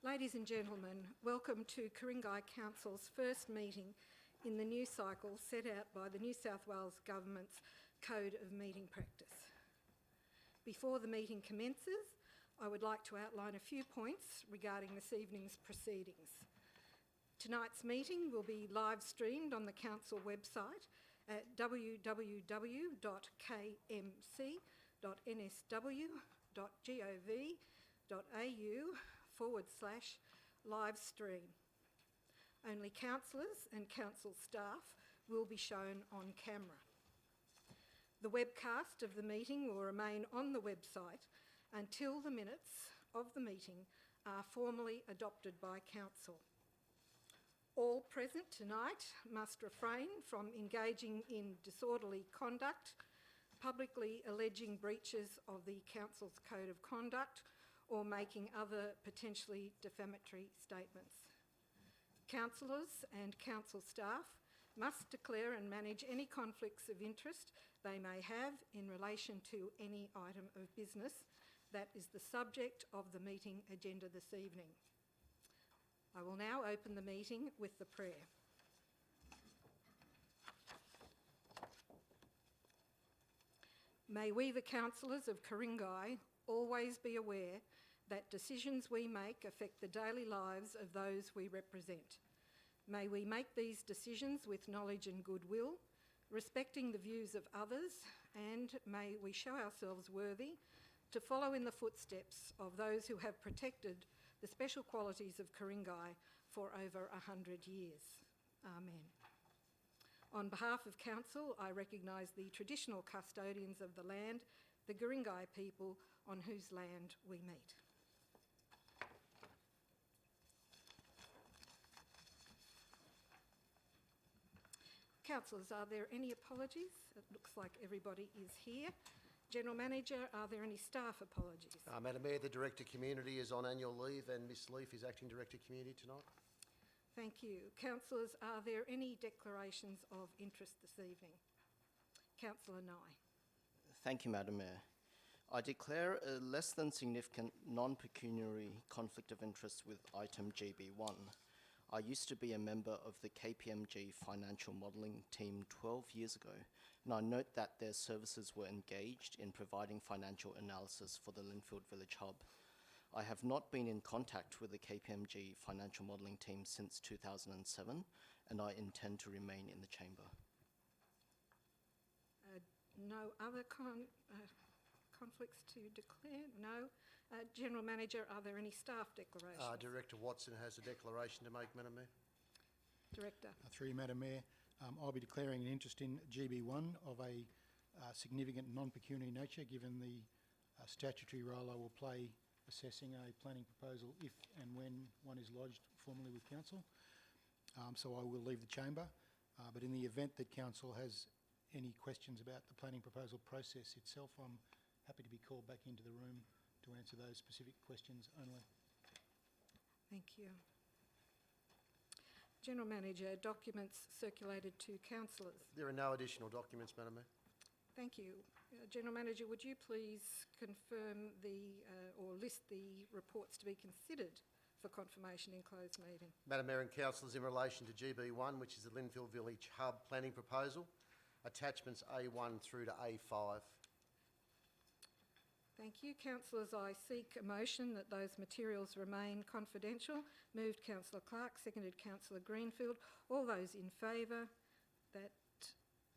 Ladies and gentlemen, welcome to Ku-ring-gai Council's first meeting in the new cycle set out by the New South Wales Government's Code of Meeting Practice. Before the meeting commences, I would like to outline a few points regarding this evening's proceedings. Tonight's meeting will be live streamed on the Council website at www.kmc.nsw.gov.au/live stream. Only councillors and council staff will be shown on camera. The webcast of the meeting will remain on the website until the minutes of the meeting are formally adopted by Council. All present tonight must refrain from engaging in disorderly conduct, publicly alleging breaches of the Council's Code of Conduct, or making other potentially defamatory statements. Councillors and council staff must declare and manage any conflicts of interest they may have in relation to any item of business that is the subject of the meeting agenda this evening. I will now open the meeting with the prayer. May we, the councillors of Ku-ring-gai, always be aware that decisions we make affect the daily lives of those we represent. May we make these decisions with knowledge and goodwill, respecting the views of others, and may we show ourselves worthy to follow in the footsteps of those who have protected the special qualities of Ku-ring-gai for over 100 years. Amen. On behalf of Council, I recognise the traditional custodians of the land, the Ku-ring-gai people on whose land we meet. Councillors, are there any apologies? It looks like everybody is here. General Manager, are there any staff apologies? Madam Mayor, the Director Community is on annual leave and Ms Leaf is Acting Director Community tonight. Thank you. Councillors, are there any declarations of interest this evening? Councillor Nye. Thank you, Madam Mayor. I declare a less than significant non-pecuniary conflict of interest with item GB1. I used to be a member of the KPMG financial modelling team 12 years ago, and I note that their services were engaged in providing financial analysis for the Linfield Village Hub. I have not been in contact with the KPMG financial modelling team since 2007, and I intend to remain in the chamber. No other conflicts to declare? No. General Manager, are there any staff declarations? Director Watson has a declaration to make, Madam Mayor. Director. Through you, Madam Mayor, I'll be declaring an interest in GB1 of a significant non-pecuniary nature, given the statutory role I will play assessing a planning proposal if and when one is lodged formally with Council. So I will leave the chamber, but in the event that Council has any questions about the planning proposal process itself, I'm happy to be called back into the room to answer those specific questions only. Thank you. General Manager, documents circulated to councillors. There are no additional documents, Madam Mayor. Thank you. General Manager, would you please confirm or list the reports to be considered for confirmation in closed meeting? Madam Mayor and councillors, in relation to GB1, which is the Linfield Village Hub planning proposal, attachments A1 through to A5. Thank you. Councillors, I seek a motion that those materials remain confidential. Moved Councillor Clark, seconded Councillor Greenfield. All those in favour? That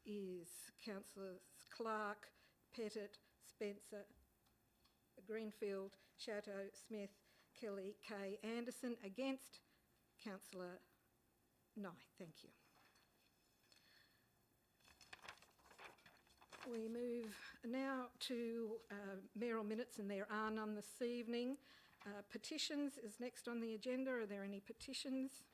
is Councillors Clark, Pettit, Spencer, Greenfield, Chatto, Smith, Kelly, Kay, Anderson. Against? Councillor Nye. Thank you. We move now to mayoral minutes, and there are none this evening. Petitions is next on the agenda. Are there any petitions?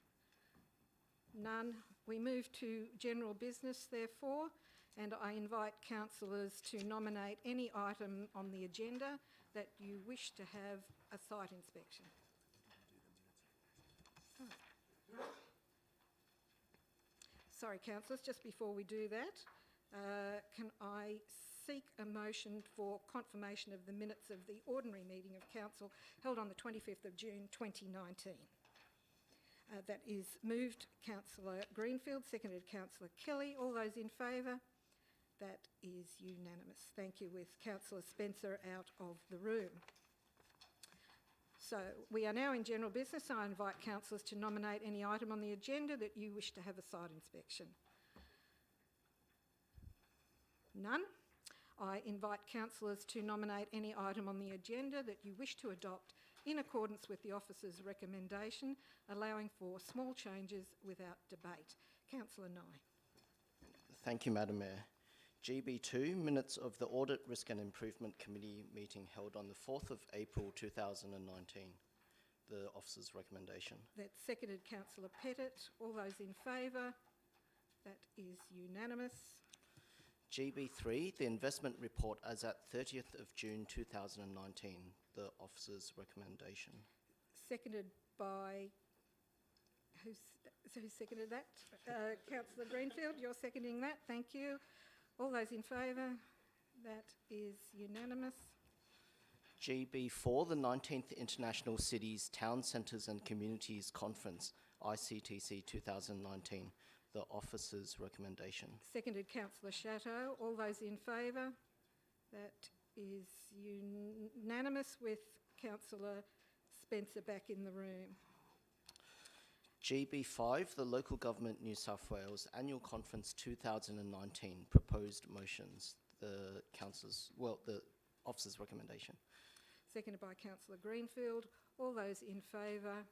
None. We move to general business, therefore, and I invite councillors to nominate any item on the agenda that you wish to have a site inspection. Oh. Sorry, councillors, just before we do that, can I seek a motion for confirmation of the minutes of the ordinary meeting of council held on the 25th of June 2019. That is moved Councillor Greenfield, seconded Councillor Kelly. All those in favour? That is unanimous. Thank you, with Councillor Spencer out of the room. So we are now in general business. I invite councillors to nominate any item on the agenda that you wish to have a site inspection. None. I invite councillors to nominate any item on the agenda that you wish to adopt in accordance with the officer's recommendation, allowing for small changes without debate. Councillor Nye. Thank you, Madam Mayor. GB2, minutes of the Audit, Risk and Improvement Committee meeting held on the 4th of April 2019. The officer's recommendation. That's seconded Councillor Pettit. All those in favour? That is unanimous. GB3, the investment report as at 30th of June 2019. The officer's recommendation. Seconded by... Who seconded that? Councillor Greenfield, you're seconding that. Thank you. All those in favour? That is unanimous. GB4, the 19th International Cities, Town Centres and Communities Conference, ICTC 2019. The officer's recommendation. Seconded Councillor Chateau. All those in favour? That is unanimous, with Councillor Spencer back in the room. GB5, the Local Government New South Wales Annual Conference 2019. Proposed motions. The officer's recommendation. Seconded by Councillor Greenfield. All those in favour?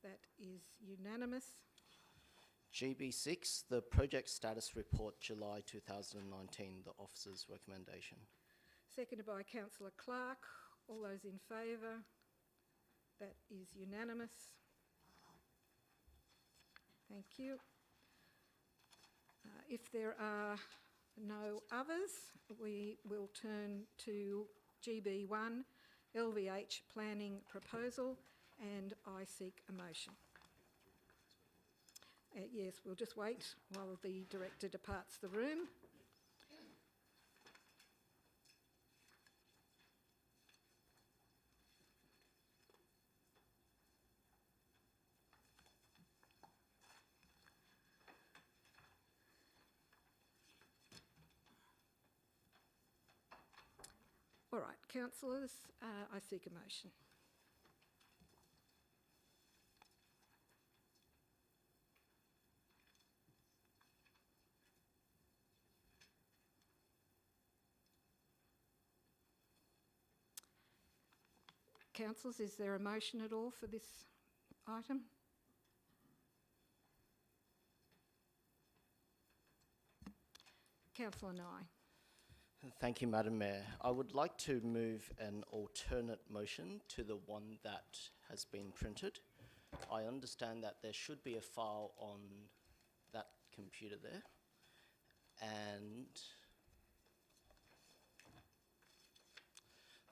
That is unanimous. GB6, the Project Status Report July 2019. The officer's recommendation. Seconded by Councillor Clark. All those in favour? That is unanimous. Thank you. If there are no others, we will turn to GB1, LVH Planning Proposal, and I seek a motion. Yes, we'll just wait while the Director departs the room. All right, councillors, I seek a motion. Councillors, is there a motion at all for this item? Councillor Nye. Thank you, Madam Mayor. I would like to move an alternate motion to the one that has been printed. I understand that there should be a file on that computer there, and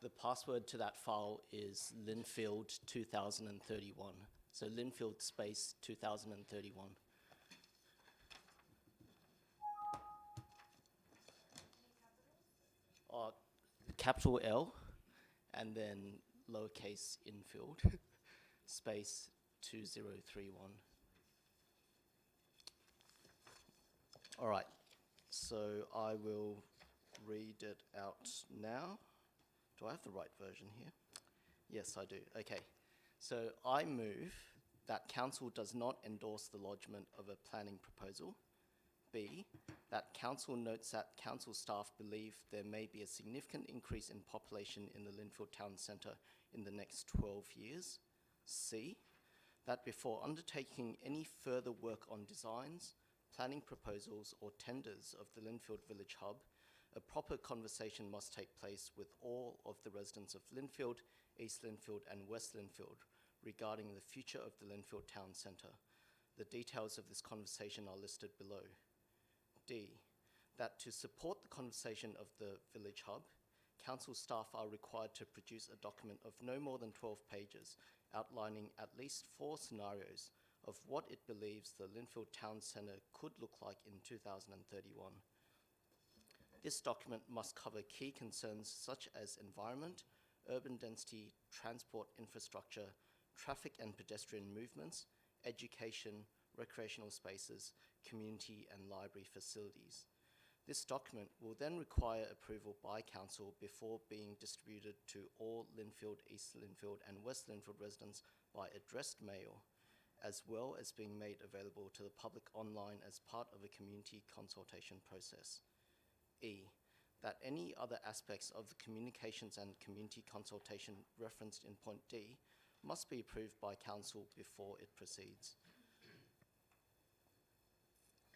the password to that file is Linfield 2031. So Linfield space 2031. Capital L and then lowercase infield space 2031. All right, so I will read it out now. Do I have the right version here? Yes, I do. Okay, so I move that council does not endorse the lodgement of a planning proposal. B, that council notes that council staff believe there may be a significant increase in population in the Linfield Town Centre in the next 12 years. C, that before undertaking any further work on designs, planning proposals or tenders of the Linfield Village Hub, a proper conversation must take place with all of the residents of Linfield, East Linfield and West Linfield regarding the future of the Linfield Town Centre. The details of this conversation are listed below. D, that to support the conversation of the Village Hub, council staff are required to produce a document of no more than 12 pages outlining at least 4 scenarios of what it believes the Linfield Town Centre could look like in 2031. This document must cover key concerns such as environment, urban density, transport infrastructure, traffic and pedestrian movements, education, recreational spaces, community and library facilities. This document will then require approval by Council before being distributed to all Linfield, East Linfield and West Linfield residents by addressed mail, as well as being made available to the public online as part of a community consultation process. E, that any other aspects of the communications and community consultation referenced in point D must be approved by Council before it proceeds.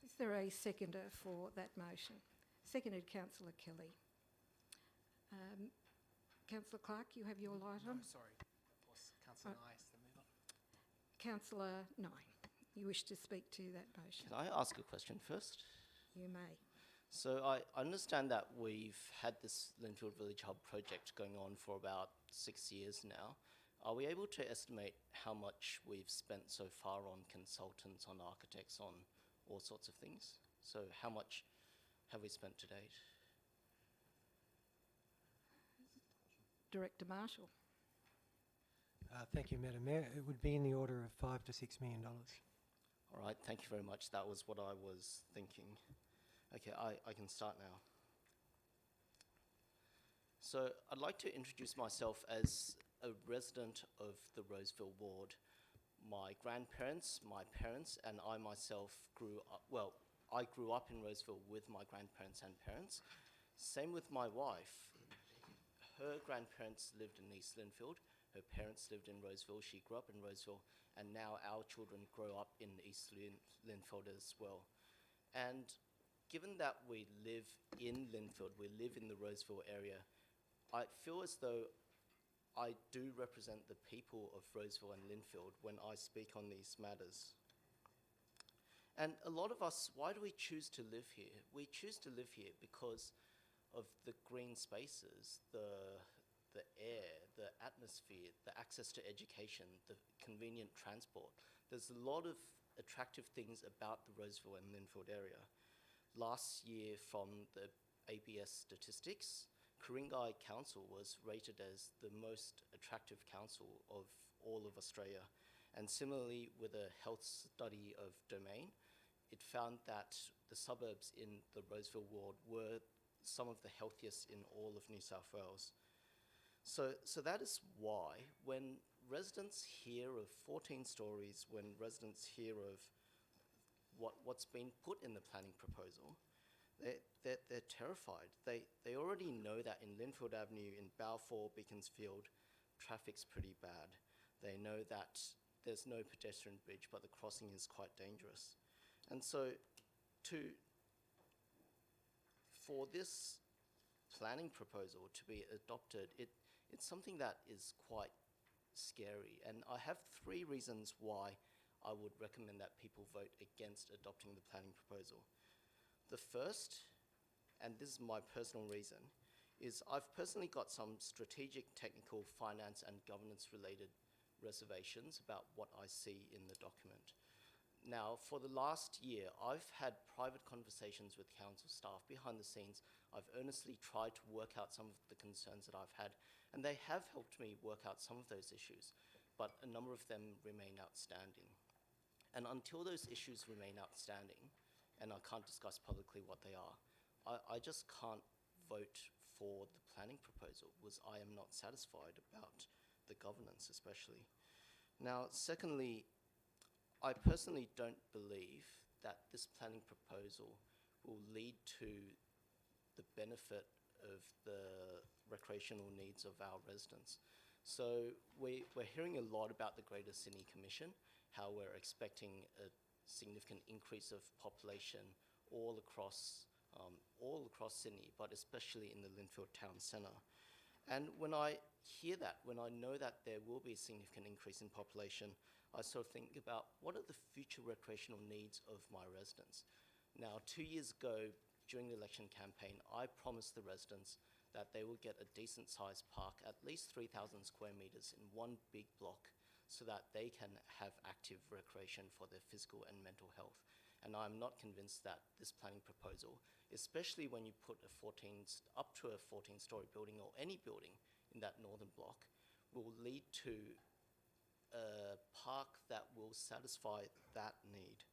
Is there a seconder for that motion? Seconded, Councillor Kelly. Councillor Clark, you have your light on? No, sorry. That was Councillor Nice, the mover. Councillor Nye, you wish to speak to that motion? Can I ask a question first? You may. So I understand that we've had this Linfield Village Hub project going on for about 6 years now. Are we able to estimate how much we've spent so far on consultants, on architects, on all sorts of things? So how much have we spent to date? Director Marshall. Thank you, Madam Mayor. It would be in the order of $5 to $6 million. All right, thank you very much. That was what I was thinking. Okay, I can start now. So I'd like to introduce myself as a resident of the Roseville ward. My grandparents, my parents, and I myself grew up, well, I grew up in Roseville with my grandparents and parents. Same with my wife. Her grandparents lived in East Linfield. Her parents lived in Roseville. She grew up in Roseville, and now our children grow up in East Linfield as well. And given that we live in Linfield, we live in the Roseville area, I feel as though I do represent the people of Roseville and Linfield when I speak on these matters. And a lot of us, why do we choose to live here? We choose to live here because of the green spaces, the air, the atmosphere, the access to education, the convenient transport. There's a lot of attractive things about the Roseville and Linfield area. Last year, from the ABS statistics, Ku-ring-gai Council was rated as the most attractive council of all of Australia. And similarly, with a health study of Domain, it found that the suburbs in the Roseville ward were some of the healthiest in all of New South Wales. So that is why when residents hear of 14 stories, when residents hear of what's been put in the planning proposal, they're terrified. They already know that in Linfield Avenue, in Balfour, Beaconsfield, traffic's pretty bad. They know that there's no pedestrian bridge, but the crossing is quite dangerous. And so for this planning proposal to be adopted, it's something that is quite scary. And I have 3 reasons why I would recommend that people vote against adopting the planning proposal. The first, and this is my personal reason, is I've personally got some strategic, technical, finance and governance related reservations about what I see in the document. Now, for the last year, I've had private conversations with council staff behind the scenes. I've earnestly tried to work out some of the concerns that I've had, and they have helped me work out some of those issues, but a number of them remain outstanding. And until those issues remain outstanding, and I can't discuss publicly what they are, I just can't vote for the planning proposal because I am not satisfied about the governance especially. Now, secondly, I personally don't believe that this planning proposal will lead to the benefit of the recreational needs of our residents. So we're hearing a lot about the Greater Sydney Commission, how we're expecting a significant increase of population all across Sydney, but especially in the Linfield town centre. And when I hear that, when I know that there will be a significant increase in population, I sort of think about what are the future recreational needs of my residents. Now, 2 years ago, during the election campaign, I promised the residents that they will get a decent sized park, at least 3,000 square metres in one big block, so that they can have active recreation for their physical and mental health. And I'm not convinced that this planning proposal, especially when you put up to a 14-storey building or any building in that northern block, will lead to a park that will satisfy that need.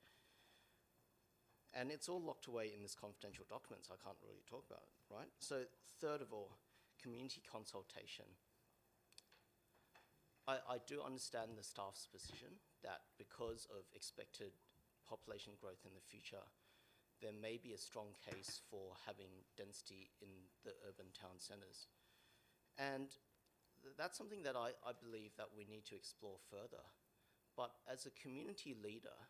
And it's all locked away in this confidential document, so I can't really talk about it, right? So third of all, community consultation. I do understand the staff's position that because of expected population growth in the future, there may be a strong case for having density in the urban town centres. And that's something that I believe that we need to explore further. But as a community leader,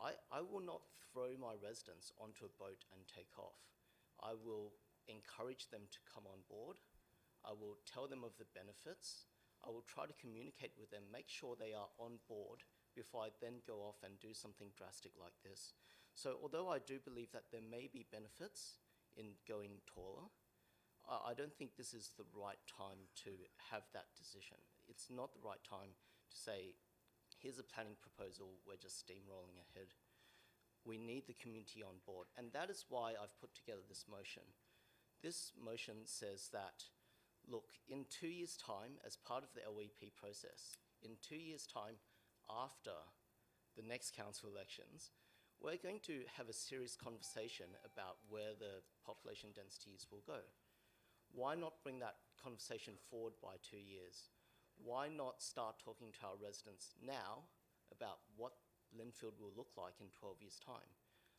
I will not throw my residents onto a boat and take off. I will encourage them to come on board. I will tell them of the benefits. I will try to communicate with them, make sure they are on board before I then go off and do something drastic like this. So although I do believe that there may be benefits in going taller, I don't think this is the right time to have that decision. It's not the right time to say, here's a planning proposal, we're just steamrolling ahead. We need the community on board, and that is why I've put together this motion. This motion says that, look, in 2 years' time, as part of the LEP process, in 2 years' time after the next council elections, we're going to have a serious conversation about where the population densities will go. Why not bring that conversation forward by 2 years? Why not start talking to our residents now about what Linfield will look like in 12 years' time?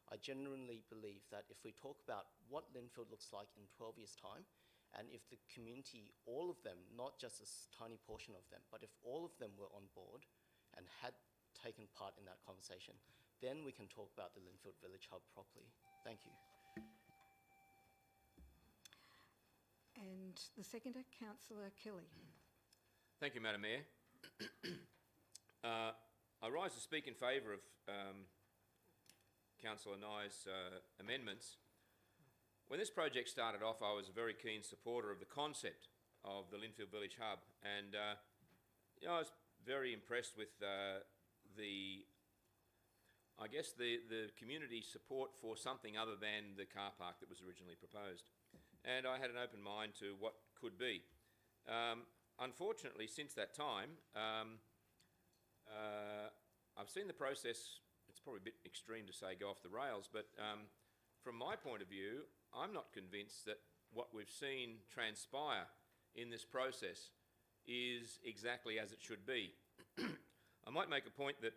I genuinely believe that if we talk about what Linfield looks like in 12 years' time, and if the community, all of them, not just a tiny portion of them, but if all of them were on board and had taken part in that conversation, then we can talk about the Linfield Village Hub properly. Thank you. And the seconder, Councillor Kelly. Thank you, Madam Mayor. I rise to speak in favour of Councillor Nye's amendments. When this project started off, I was a very keen supporter of the concept of the Linfield Village Hub, and I was very impressed with the community support for something other than the car park that was originally proposed. And I had an open mind to what could be. Unfortunately, since that time, I've seen the process, it's probably a bit extreme to say go off the rails, but from my point of view, I'm not convinced that what we've seen transpire in this process is exactly as it should be. I might make a point that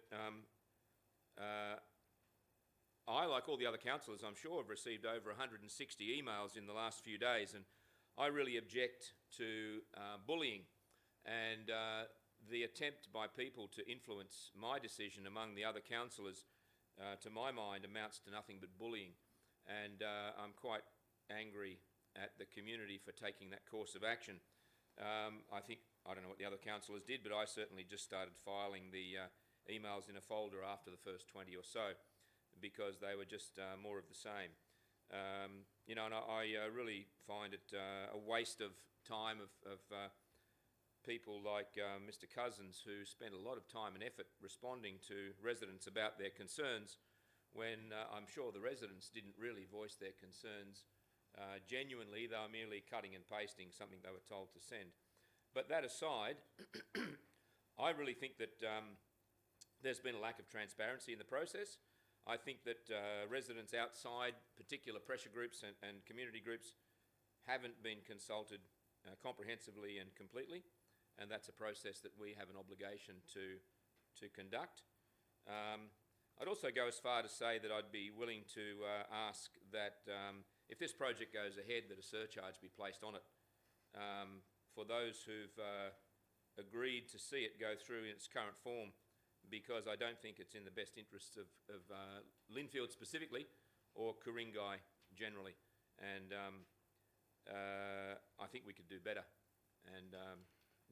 I, like all the other councillors, I'm sure, have received over 160 emails in the last few days, and I really object to bullying and the attempt by people to influence my decision among the other councillors, to my mind, amounts to nothing but bullying. And I'm quite angry at the community for taking that course of action. I don't know what the other councillors did, but I certainly just started filing the emails in a folder after the first 20 or so, because they were just more of the same. And I really find it a waste of time of people like Mr. Cousins, who spent a lot of time and effort responding to residents about their concerns, when I'm sure the residents didn't really voice their concerns genuinely. They were merely cutting and pasting something they were told to send. But that aside, I really think that there's been a lack of transparency in the process. I think that residents outside particular pressure groups and community groups haven't been consulted comprehensively and completely, and that's a process that we have an obligation to conduct. I'd also go as far to say that I'd be willing to ask that if this project goes ahead, that a surcharge be placed on it for those who've agreed to see it go through in its current form, because I don't think it's in the best interests of Linfield specifically, or Ku-ring-gai generally. And I think we could do better. And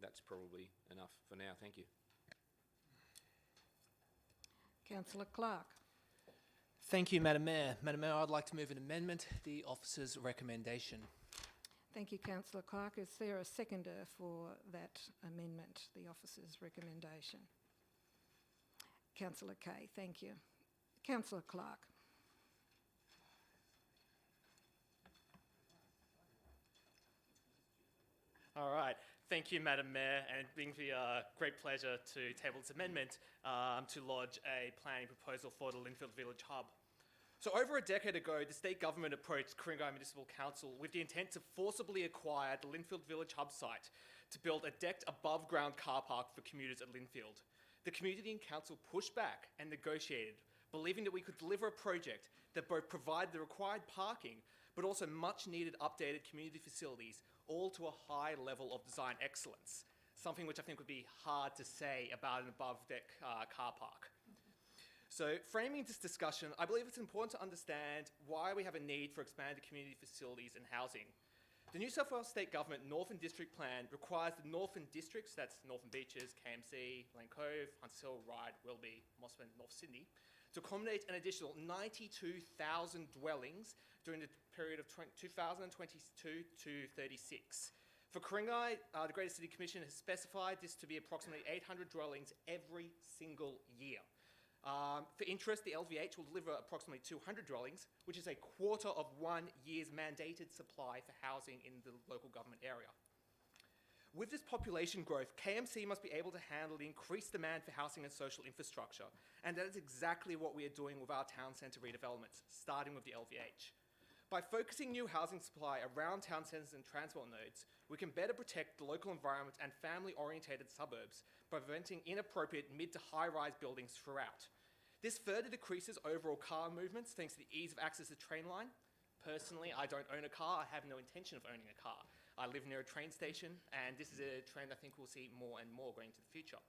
that's probably enough for now. Thank you. Councillor Clark. Thank you, Madam Mayor. Madam Mayor, I'd like to move an amendment, the officer's recommendation. Thank you, Councillor Clark. Is there a seconder for that amendment, the officer's recommendation? Councillor Kay, thank you. Councillor Clark. Thank you, Madam Mayor, and it brings me a great pleasure to table this amendment to lodge a planning proposal for the Linfield Village Hub. So over a decade ago, the state government approached Ku-ring-gai Municipal Council with the intent to forcibly acquire the Linfield Village Hub site to build a decked above-ground car park for commuters at Linfield. The community and council pushed back and negotiated, believing that we could deliver a project that both provided the required parking but also much-needed updated community facilities, all to a high level of design excellence, something which I think would be hard to say about an above-deck car park. So framing this discussion, I believe it's important to understand why we have a need for expanded community facilities and housing. The New South Wales State Government Northern District Plan requires the Northern Districts, that's Northern Beaches, KMC, Lane Cove, Hunts Hill, Ryde, Willoughby, Mossman, North Sydney, to accommodate an additional 92,000 dwellings during the period of 2022 to 36. For Ku-ring-gai, the Greater City Commission has specified this to be approximately 800 dwellings every single year. For interest, the LVH will deliver approximately 200 dwellings, which is a quarter of 1 year's mandated supply for housing in the local government area. With this population growth, KMC must be able to handle the increased demand for housing and social infrastructure, and that is exactly what we are doing with our town centre redevelopments, starting with the LVH. By focusing new housing supply around town centres and transport nodes, we can better protect the local environment and family-orientated suburbs by preventing inappropriate mid to high-rise buildings throughout. This further decreases overall car movements thanks to the ease of access to the train line. Personally, I don't own a car. I have no intention of owning a car. I live near a train station, and this is a trend I think we'll see more and more going into the future.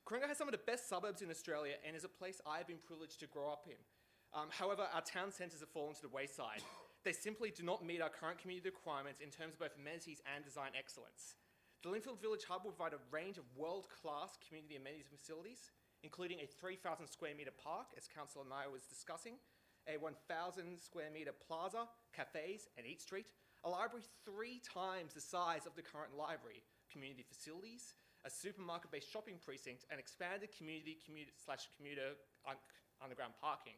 Ku-ring-gai has some of the best suburbs in Australia and is a place I've been privileged to grow up in. However, our town centres have fallen to the wayside. They simply do not meet our current community requirements in terms of both amenities and design excellence. The Linfield Village Hub will provide a range of world-class community amenities and facilities, including a 3,000 square metre park, as Councillor Nye was discussing, a 1,000 square metre plaza, cafes and Eat Street, a library 3 times the size of the current library, community facilities, a supermarket-based shopping precinct, and expanded commuter underground parking.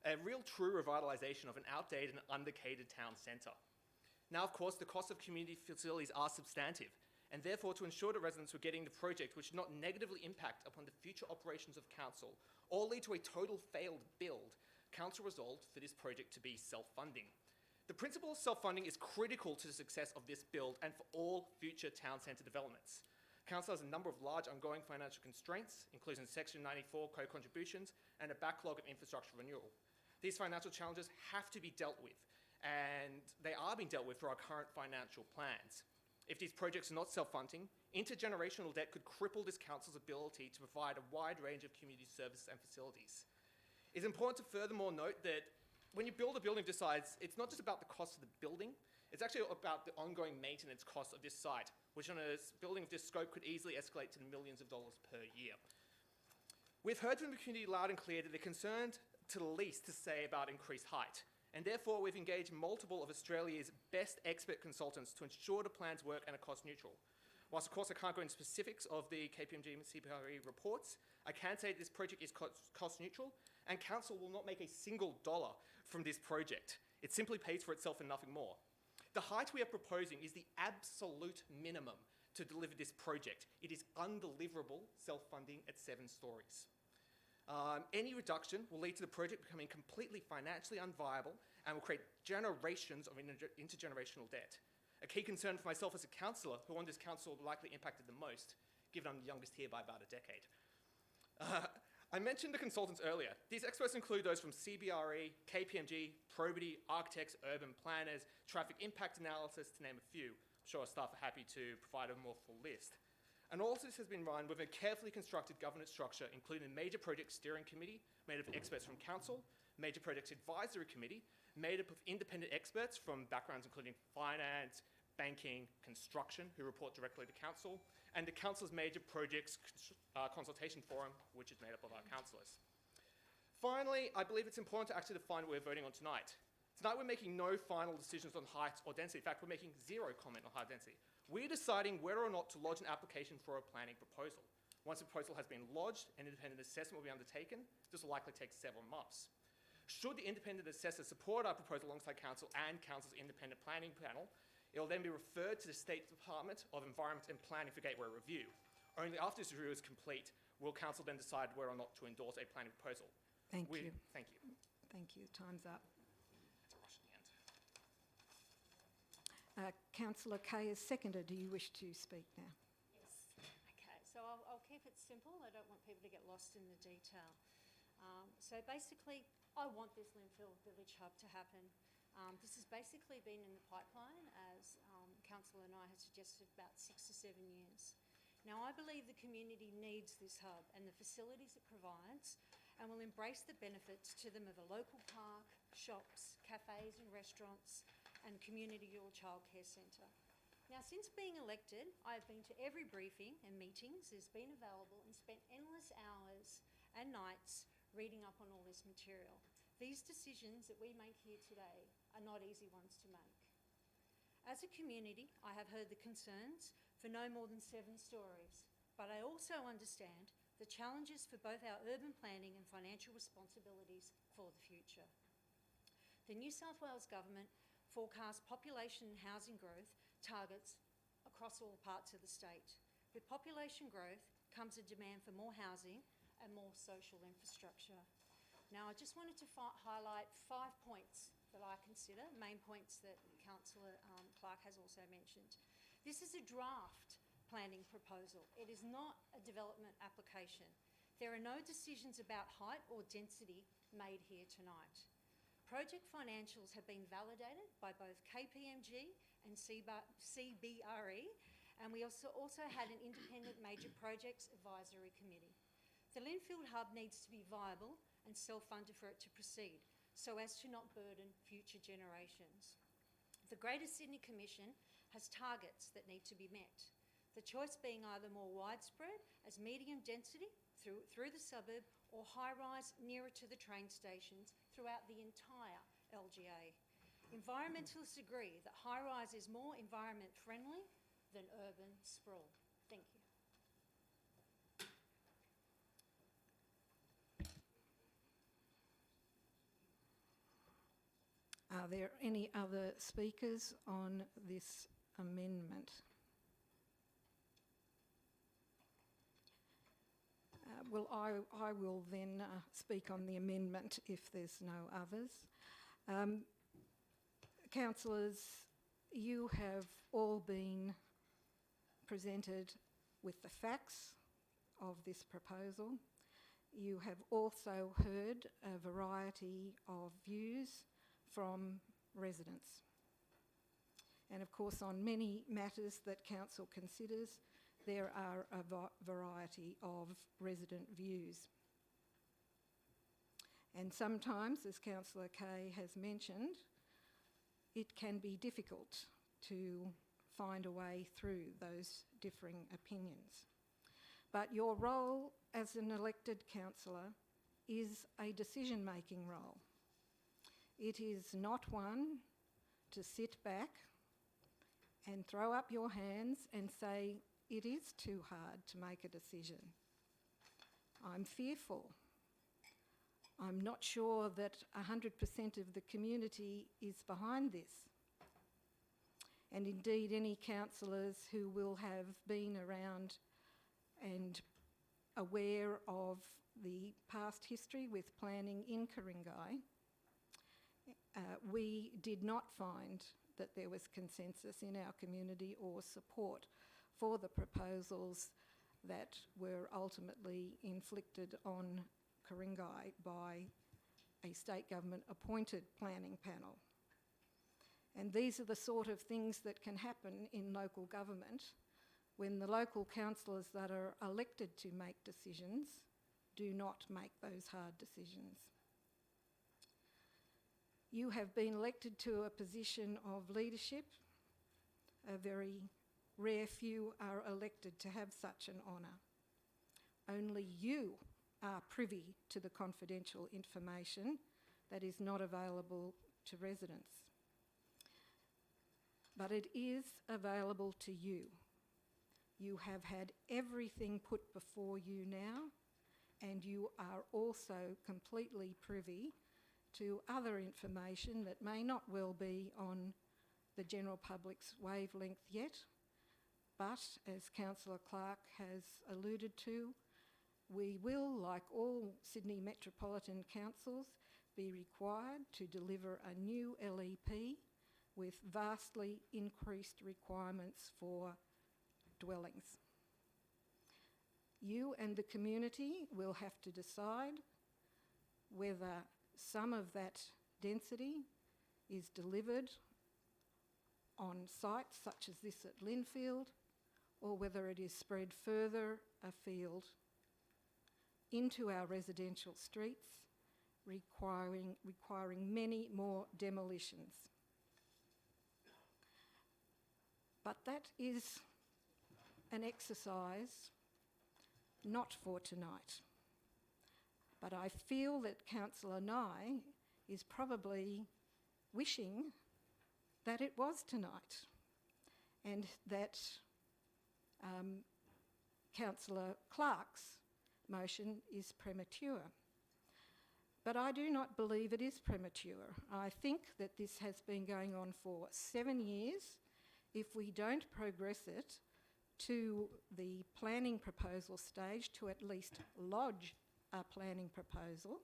A real true revitalisation of an outdated and undercatered town centre. Now, of course, the costs of community facilities are substantive, and therefore to ensure that residents were getting the project which did not negatively impact upon the future operations of council or lead to a total failed build, council resolved for this project to be self-funding. The principle of self-funding is critical to the success of this build and for all future town centre developments. Council has a number of large ongoing financial constraints, including Section 94 co-contributions and a backlog of infrastructure renewal. These financial challenges have to be dealt with, and they are being dealt with through our current financial plans. If these projects are not self-funding, intergenerational debt could cripple this council's ability to provide a wide range of community services and facilities. It's important to furthermore note that when you build a building of this size, it's not just about the cost of the building, it's actually about the ongoing maintenance cost of this site, which on a building of this scope could easily escalate to the millions of dollars per year. We've heard from the community loud and clear that they're concerned to the least to say about increased height, and therefore we've engaged multiple of Australia's best expert consultants to ensure the plans work and are cost neutral. Whilst of course I can't go into specifics of the KPMG and CPRE reports, I can say this project is cost neutral and council will not make a single dollar from this project. It simply pays for itself and nothing more. The height we are proposing is the absolute minimum to deliver this project. It is undeliverable self-funding at 7 stories. Any reduction will lead to the project becoming completely financially unviable and will create generations of intergenerational debt. A key concern for myself as a councillor, who on this council likely impacted the most, given I'm the youngest here by about a decade. I mentioned the consultants earlier. These experts include those from CBRE, KPMG, Probity, architects, urban planners, traffic impact analysis, to name a few. I'm sure our staff are happy to provide a more full list. And all of this has been run with a carefully constructed governance structure, including a major project steering committee made up of experts from council, major projects advisory committee made up of independent experts from backgrounds including finance, banking, construction, who report directly to council, and the council's major projects consultation forum, which is made up of our councillors. Finally, I believe it's important to actually define what we're voting on tonight. Tonight we're making no final decisions on height or density. In fact, we're making zero comment on height density. We're deciding whether or not to lodge an application for a planning proposal. Once the proposal has been lodged, an independent assessment will be undertaken. This will likely take several months. Should the independent assessor support our proposal alongside council and council's independent planning panel, It will then be referred to the State Department of Environment and Planning for Gateway review. Only after this review is complete will Council then decide whether or not to endorse a planning proposal. Thank you. Thank you. Thank you. Time's up. That's a rush at the end. Councillor Kay is seconder. Do you wish to speak now? Yes. Okay, so I'll keep it simple. I don't want people to get lost in the detail. So basically, I want this Linfield Village Hub to happen. This has basically been in the pipeline, as Councillor and I have suggested, about 6 to 7 years. Now, I believe the community needs this hub and the facilities it provides, and will embrace the benefits to them of a local park, shops, cafes and restaurants, and community or childcare centre. Now, since being elected, I have been to every briefing and meetings that's been available and spent endless hours and nights reading up on all this material. These decisions that we make here today are not easy ones to make. As a community, I have heard the concerns for no more than 7 stories, but I also understand the challenges for both our urban planning and financial responsibilities for the future. The New South Wales Government forecasts population and housing growth targets across all parts of the state. With population growth comes a demand for more housing and more social infrastructure. Now, I just wanted to highlight 5 points that I consider, main points that Councillor Clark has also mentioned. This is a draft planning proposal. It is not a development application. There are no decisions about height or density made here tonight. Project financials have been validated by both KPMG and CBRE, and we also had an independent major projects advisory committee. The Linfield Hub needs to be viable and self-funded for it to proceed, so as to not burden future generations. The Greater Sydney Commission has targets that need to be met, the choice being either more widespread as medium density through the suburb, or high-rise nearer to the train stations throughout the entire LGA. Environmentalists agree that high-rise is more environment friendly than urban sprawl. Thank you. Are there any other speakers on this amendment? Well, I will then speak on the amendment if there's no others. Councillors, you have all been presented with the facts of this proposal. You have also heard a variety of views from residents. And of course, on many matters that Council considers, there are a variety of resident views. And sometimes, as Councillor Kay has mentioned, it can be difficult to find a way through those differing opinions. But your role as an elected councillor is a decision-making role. It is not one to sit back and throw up your hands and say, it is too hard to make a decision. I'm fearful. I'm not sure that 100% of the community is behind this. And indeed, any councillors who will have been around and aware of the past history with planning in Ku-ring-gai, we did not find that there was consensus in our community or support for the proposals that were ultimately inflicted on Ku-ring-gai by a state government appointed planning panel. And these are the sort of things that can happen in local government when the local councillors that are elected to make decisions do not make those hard decisions. You have been elected to a position of leadership. A very rare few are elected to have such an honour. Only you are privy to the confidential information that is not available to residents. But it is available to you. You have had everything put before you now, and you are also completely privy to other information that may not well be on the general public's wavelength yet, but as Councillor Clark has alluded to, we will, like all Sydney Metropolitan Councils, be required to deliver a new LEP with vastly increased requirements for dwellings. You and the community will have to decide whether some of that density is delivered on sites such as this at Linfield, or whether it is spread further afield into our residential streets, requiring many more demolitions. But that is an exercise not for tonight. But I feel that Councillor Nye is probably wishing that it was tonight, and that Councillor Clark's motion is premature. But I do not believe it is premature. I think that this has been going on for 7 years. If we don't progress it to the planning proposal stage, to at least lodge a planning proposal,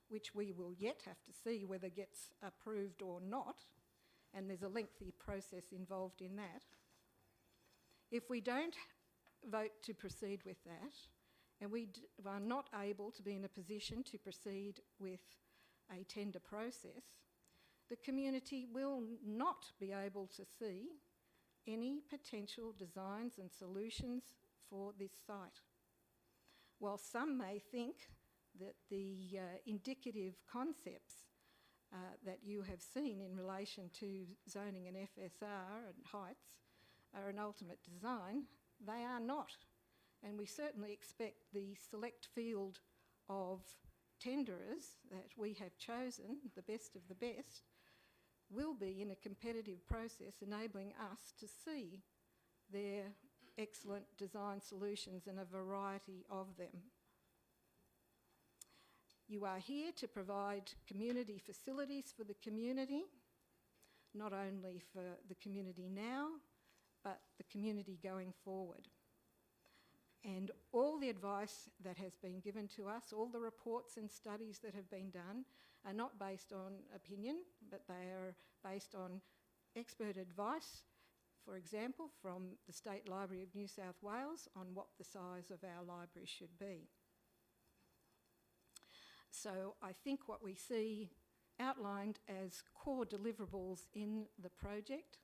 which we will yet have to see whether gets approved or not, and there's a lengthy process involved in that. If we don't vote to proceed with that, and we are not able to be in a position to proceed with a tender process, the community will not be able to see any potential designs and solutions for this site. While some may think that the indicative concepts that you have seen in relation to zoning and FSR and heights are an ultimate design, they are not. And we certainly expect the select field of tenderers that we have chosen, the best of the best, will be in a competitive process enabling us to see their excellent design solutions and a variety of them. You are here to provide community facilities for the community, not only for the community now, but the community going forward. And all the advice that has been given to us, all the reports and studies that have been done, are not based on opinion, but they are based on expert advice, for example, from the State Library of New South Wales on what the size of our library should be. So I think what we see outlined as core deliverables in the project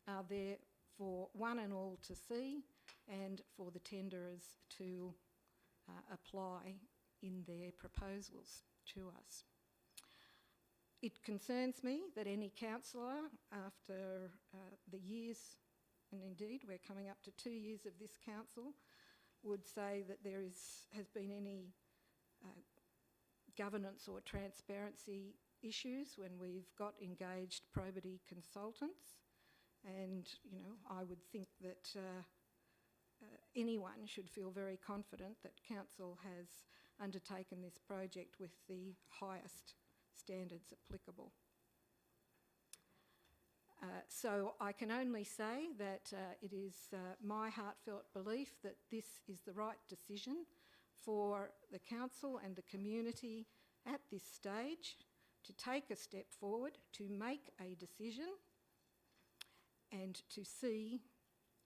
are there for one and all to see, and for the tenderers to apply in their proposals to us. It concerns me that any councillor, after the years, and indeed we're coming up to 2 years of this council, would say that there has been any governance or transparency issues when we've got engaged probity consultants. And, you know, I would think that anyone should feel very confident that council has undertaken this project with the highest standards applicable. So I can only say that it is my heartfelt belief that this is the right decision for the council and the community at this stage to take a step forward, to make a decision, and to see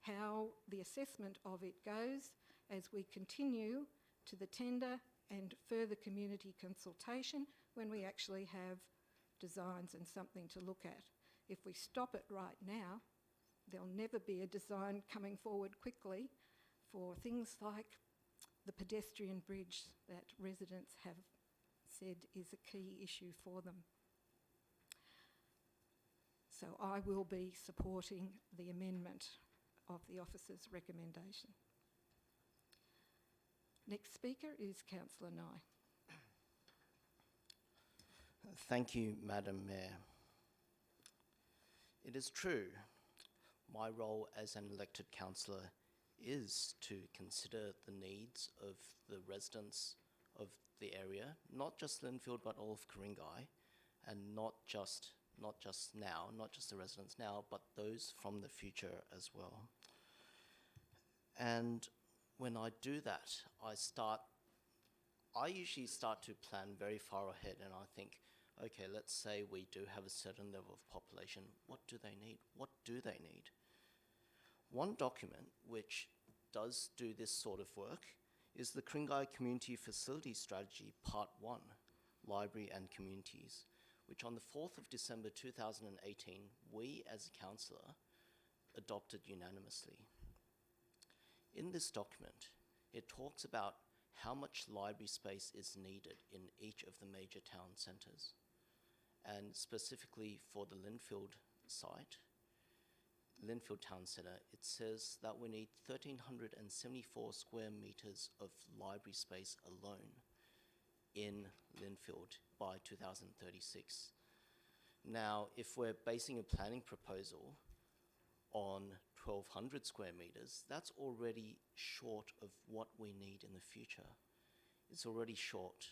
how the assessment of it goes as we continue to the tender and further community consultation when we actually have designs and something to look at. If we stop it right now, there'll never be a design coming forward quickly for things like the pedestrian bridge that residents have said is a key issue for them. So I will be supporting the amendment of the officer's recommendation. Next speaker is Councillor Nye. Thank you, Madam Mayor. It is true, my role as an elected councillor is to consider the needs of the residents of the area, not just Linfield but all of Ku-ring-gai, and not just not just now, not just the residents now, but those from the future as well. And when I do that, I usually start to plan very far ahead, and I think, okay, let's say we do have a certain level of population. What do they need? What do they need? One document which does do this sort of work is the Ku-ring-gai Community Facility Strategy Part 1, Library and Communities, which on the 4th of December 2018, we as a councillor adopted unanimously. In this document, it talks about how much library space is needed in each of the major town centres. And specifically for the Linfield site, Linfield Town Centre, it says that we need 1,374 square metres of library space alone in Linfield by 2036. Now, if we're basing a planning proposal on 1,200 square metres, that's already short of what we need in the future. It's already short.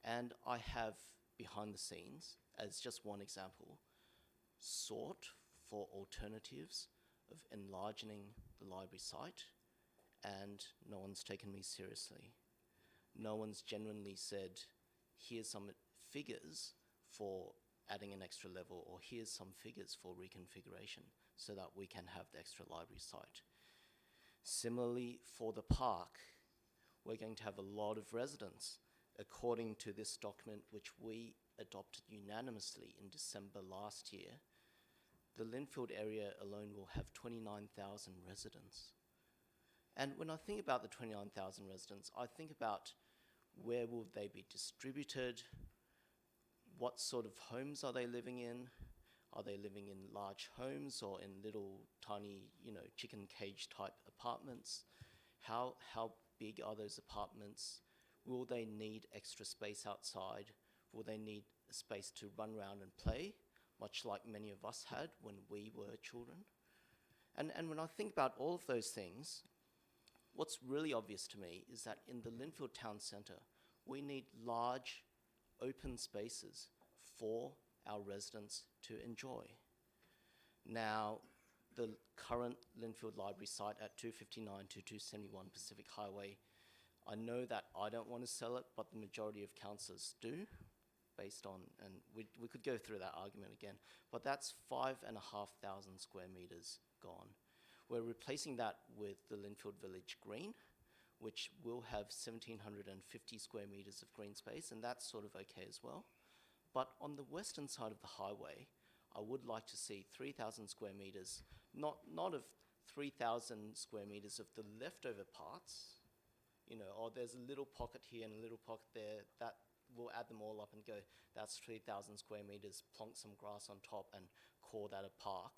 And I have, behind the scenes, as just one example, sought for alternatives of enlarging the library site, and no one's taken me seriously. No one's genuinely said, here's some figures for adding an extra level, or here's some figures for reconfiguration so that we can have the extra library site. Similarly, for the park, we're going to have a lot of residents. According to this document, which we adopted unanimously in December last year, the Linfield area alone will have 29,000 residents. And when I think about the 29,000 residents, I think about where will they be distributed, what sort of homes are they living in? Are they living in large homes or in little tiny, chicken cage type apartments? How big are those apartments? Will they need extra space outside? Will they need a space to run around and play, much like many of us had when we were children? And when I think about all of those things, what's really obvious to me is that in the Linfield Town Centre, we need large open spaces for our residents to enjoy. Now, the current Linfield Library site at 259 to 271 Pacific Highway, I know that I don't want to sell it, but the majority of councillors do, based on, and we could go through that argument again, but that's 5,500 square metres gone. We're replacing that with the Linfield Village Green, which will have 1,750 square metres of green space, and that's sort of okay as well. But on the western side of the highway, I would like to see 3,000 square metres, not of 3,000 square metres of the leftover parts, or there's a little pocket here and a little pocket there, that we'll add them all up and go, that's 3,000 square metres, plonk some grass on top and call that a park.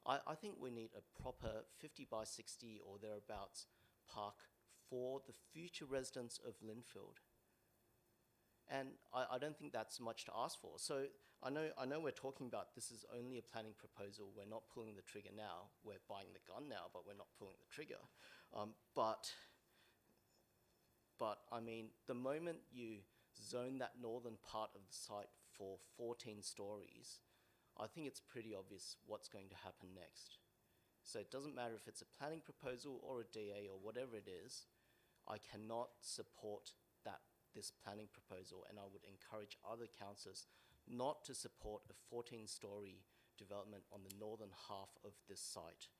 I think we need a proper 50 by 60 or thereabouts park for the future residents of Linfield. And I don't think that's much to ask for. So I know we're talking about this is only a planning proposal. We're not pulling the trigger now. We're buying the gun now, but we're not pulling the trigger. But I mean, the moment you zone that northern part of the site for 14 stories, I think it's pretty obvious what's going to happen next. So it doesn't matter if it's a planning proposal or a DA or whatever it is, I cannot support this planning proposal, and I would encourage other councillors not to support a 14-storey development on the northern half of this site.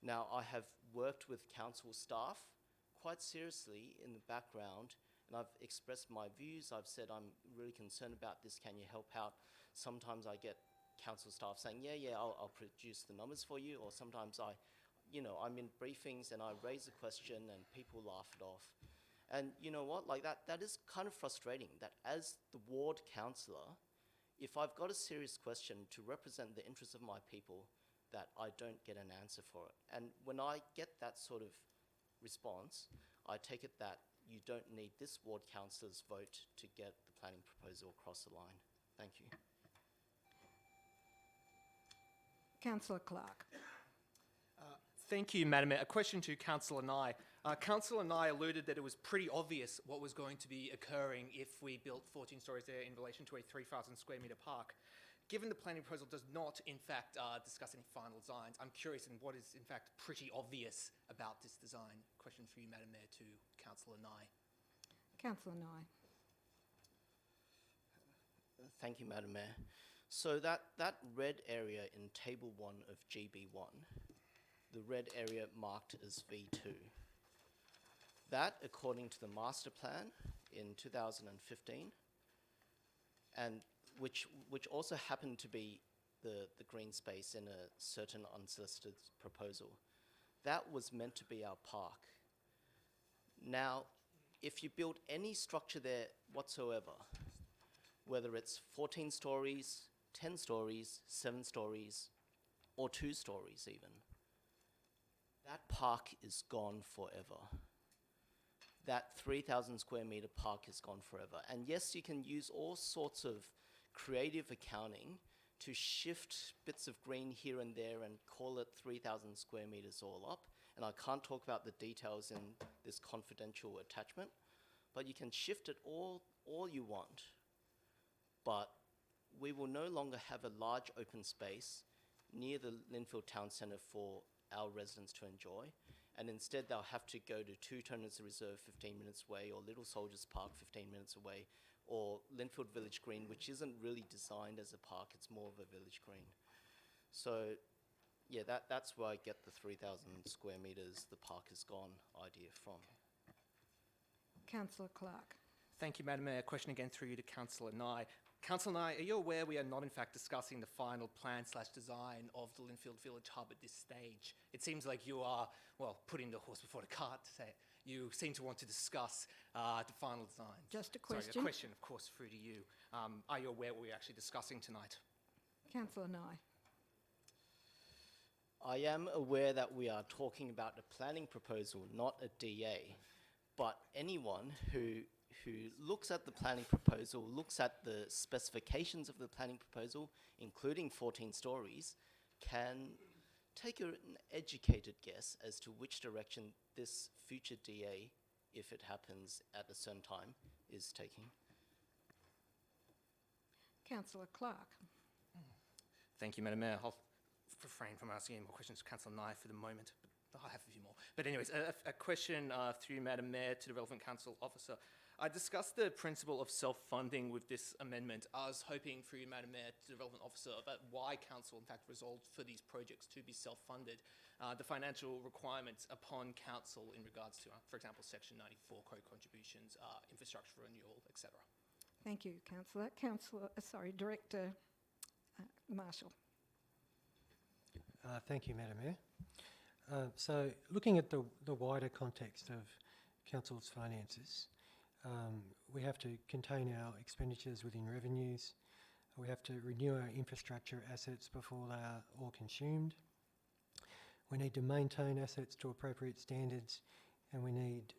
Now, I have worked with council staff quite seriously in the background, and I've expressed my views. I've said I'm really concerned about this, can you help out? Sometimes I get council staff saying, yeah, I'll produce the numbers for you, or sometimes I'm in briefings and I raise a question and people laugh it off. And you know what, like that is kind of frustrating, that as the ward councillor, if I've got a serious question to represent the interests of my people, that I don't get an answer for it. And when I get that sort of response, I take it that you don't need this ward councillor's vote to get the planning proposal across the line. Thank you. Councillor Clark. Thank you, Madam Mayor. A question to Councillor Nye. Councillor Nye alluded that it was pretty obvious what was going to be occurring if we built 14 stories there in relation to a 3,000 square metre park. given the planning proposal does not, in fact, discuss any final designs, I'm curious in what is, in fact, pretty obvious about this design. Question for you, Madam Mayor, to Councillor Nye. Councillor Nye. Thank you, Madam Mayor. So that red area in Table 1 of GB1, the red area marked as V2, that, according to the master plan in 2015, and which also happened to be the green space in a certain unsolicited proposal, that was meant to be our park. Now, if you build any structure there whatsoever, whether it's 14 stories, 10 stories, 7 stories, or 2 stories even, that park is gone forever. That 3,000 square meter park is gone forever. And yes, you can use all sorts of creative accounting to shift bits of green here and there and call it 3,000 square meters all up. And I can't talk about the details in this confidential attachment, but you can shift it all you want. But we will no longer have a large open space near the Linfield Town Centre for our residents to enjoy. And instead they'll have to go to Two Toners Reserve 15 minutes away, or Little Soldiers Park 15 minutes away, or Linfield Village Green, which isn't really designed as a park, it's more of a village green. So yeah, that's where I get the 3,000 square metres, the park is gone idea from. Councillor Clark. Thank you, Madam Mayor. A question again through you to Councillor Nye. Councillor Nye, are you aware we are not in fact discussing the final plan/design of the Linfield Village Hub at this stage? It seems like you are, well, putting the horse before the cart, to say it. You seem to want to discuss the final design. Just a question. Sorry, a question, of course, through to you. Are you aware what we're actually discussing tonight? Councillor Nye. I am aware that we are talking about a planning proposal, not a DA, but anyone who looks at the planning proposal, looks at the specifications of the planning proposal, including 14 stories, can take an educated guess as to which direction this future DA, if it happens at a certain time, is taking. Councillor Clark. Thank you, Madam Mayor. I'll refrain from asking any more questions to Councillor Nye for the moment, but I have a few more. But anyways, a question through Madam Mayor to the relevant council officer. I discussed the principle of self-funding with this amendment. I was hoping for you, Madam Mayor, to the relevant officer about why council in fact resolved for these projects to be self-funded, the financial requirements upon council in regards to, for example, Section 94 co-contributions, infrastructure renewal, etc. Thank you, Councillor. Director Marshall. Thank you, Madam Mayor. So looking at the wider context of council's finances, we have to contain our expenditures within revenues. We have to renew our infrastructure assets before they are all consumed. We need to maintain assets to appropriate standards, and we need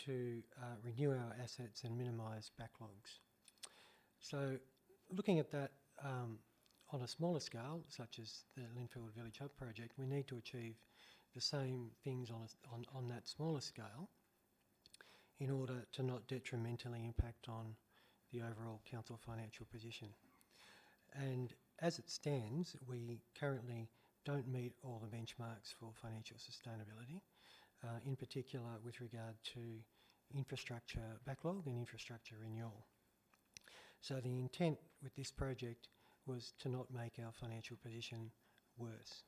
to renew our assets and minimise backlogs. So looking at that on a smaller scale, such as the Linfield Village Hub project, we need to achieve the same things on that smaller scale in order to not detrimentally impact on the overall council financial position. And as it stands, we currently don't meet all the benchmarks for financial sustainability, in particular with regard to infrastructure backlog and infrastructure renewal. So the intent with this project was to not make our financial position worse.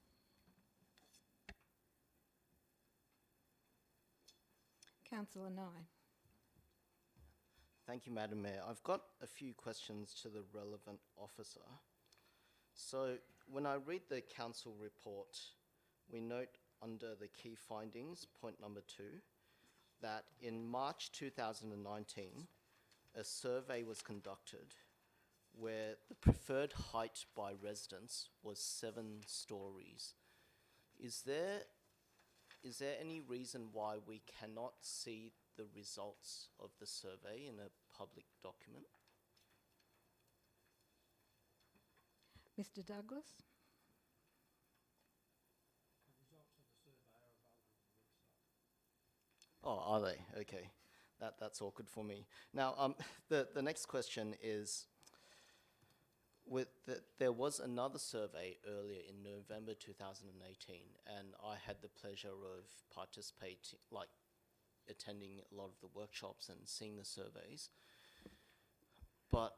Councillor Nye. Thank you, Madam Mayor. I've got a few questions to the relevant officer. So when I read the council report, we note under the key findings, point number 2, that in March 2019, a survey was conducted where the preferred height by residents was 7 stories. Is there any reason why we cannot see the results of the survey in a public document? Mr. Douglas. Oh, are they? Okay. That's awkward for me. Now, the next question is, There was another survey earlier in November 2018, and I had the pleasure of attending a lot of the workshops and seeing the surveys. But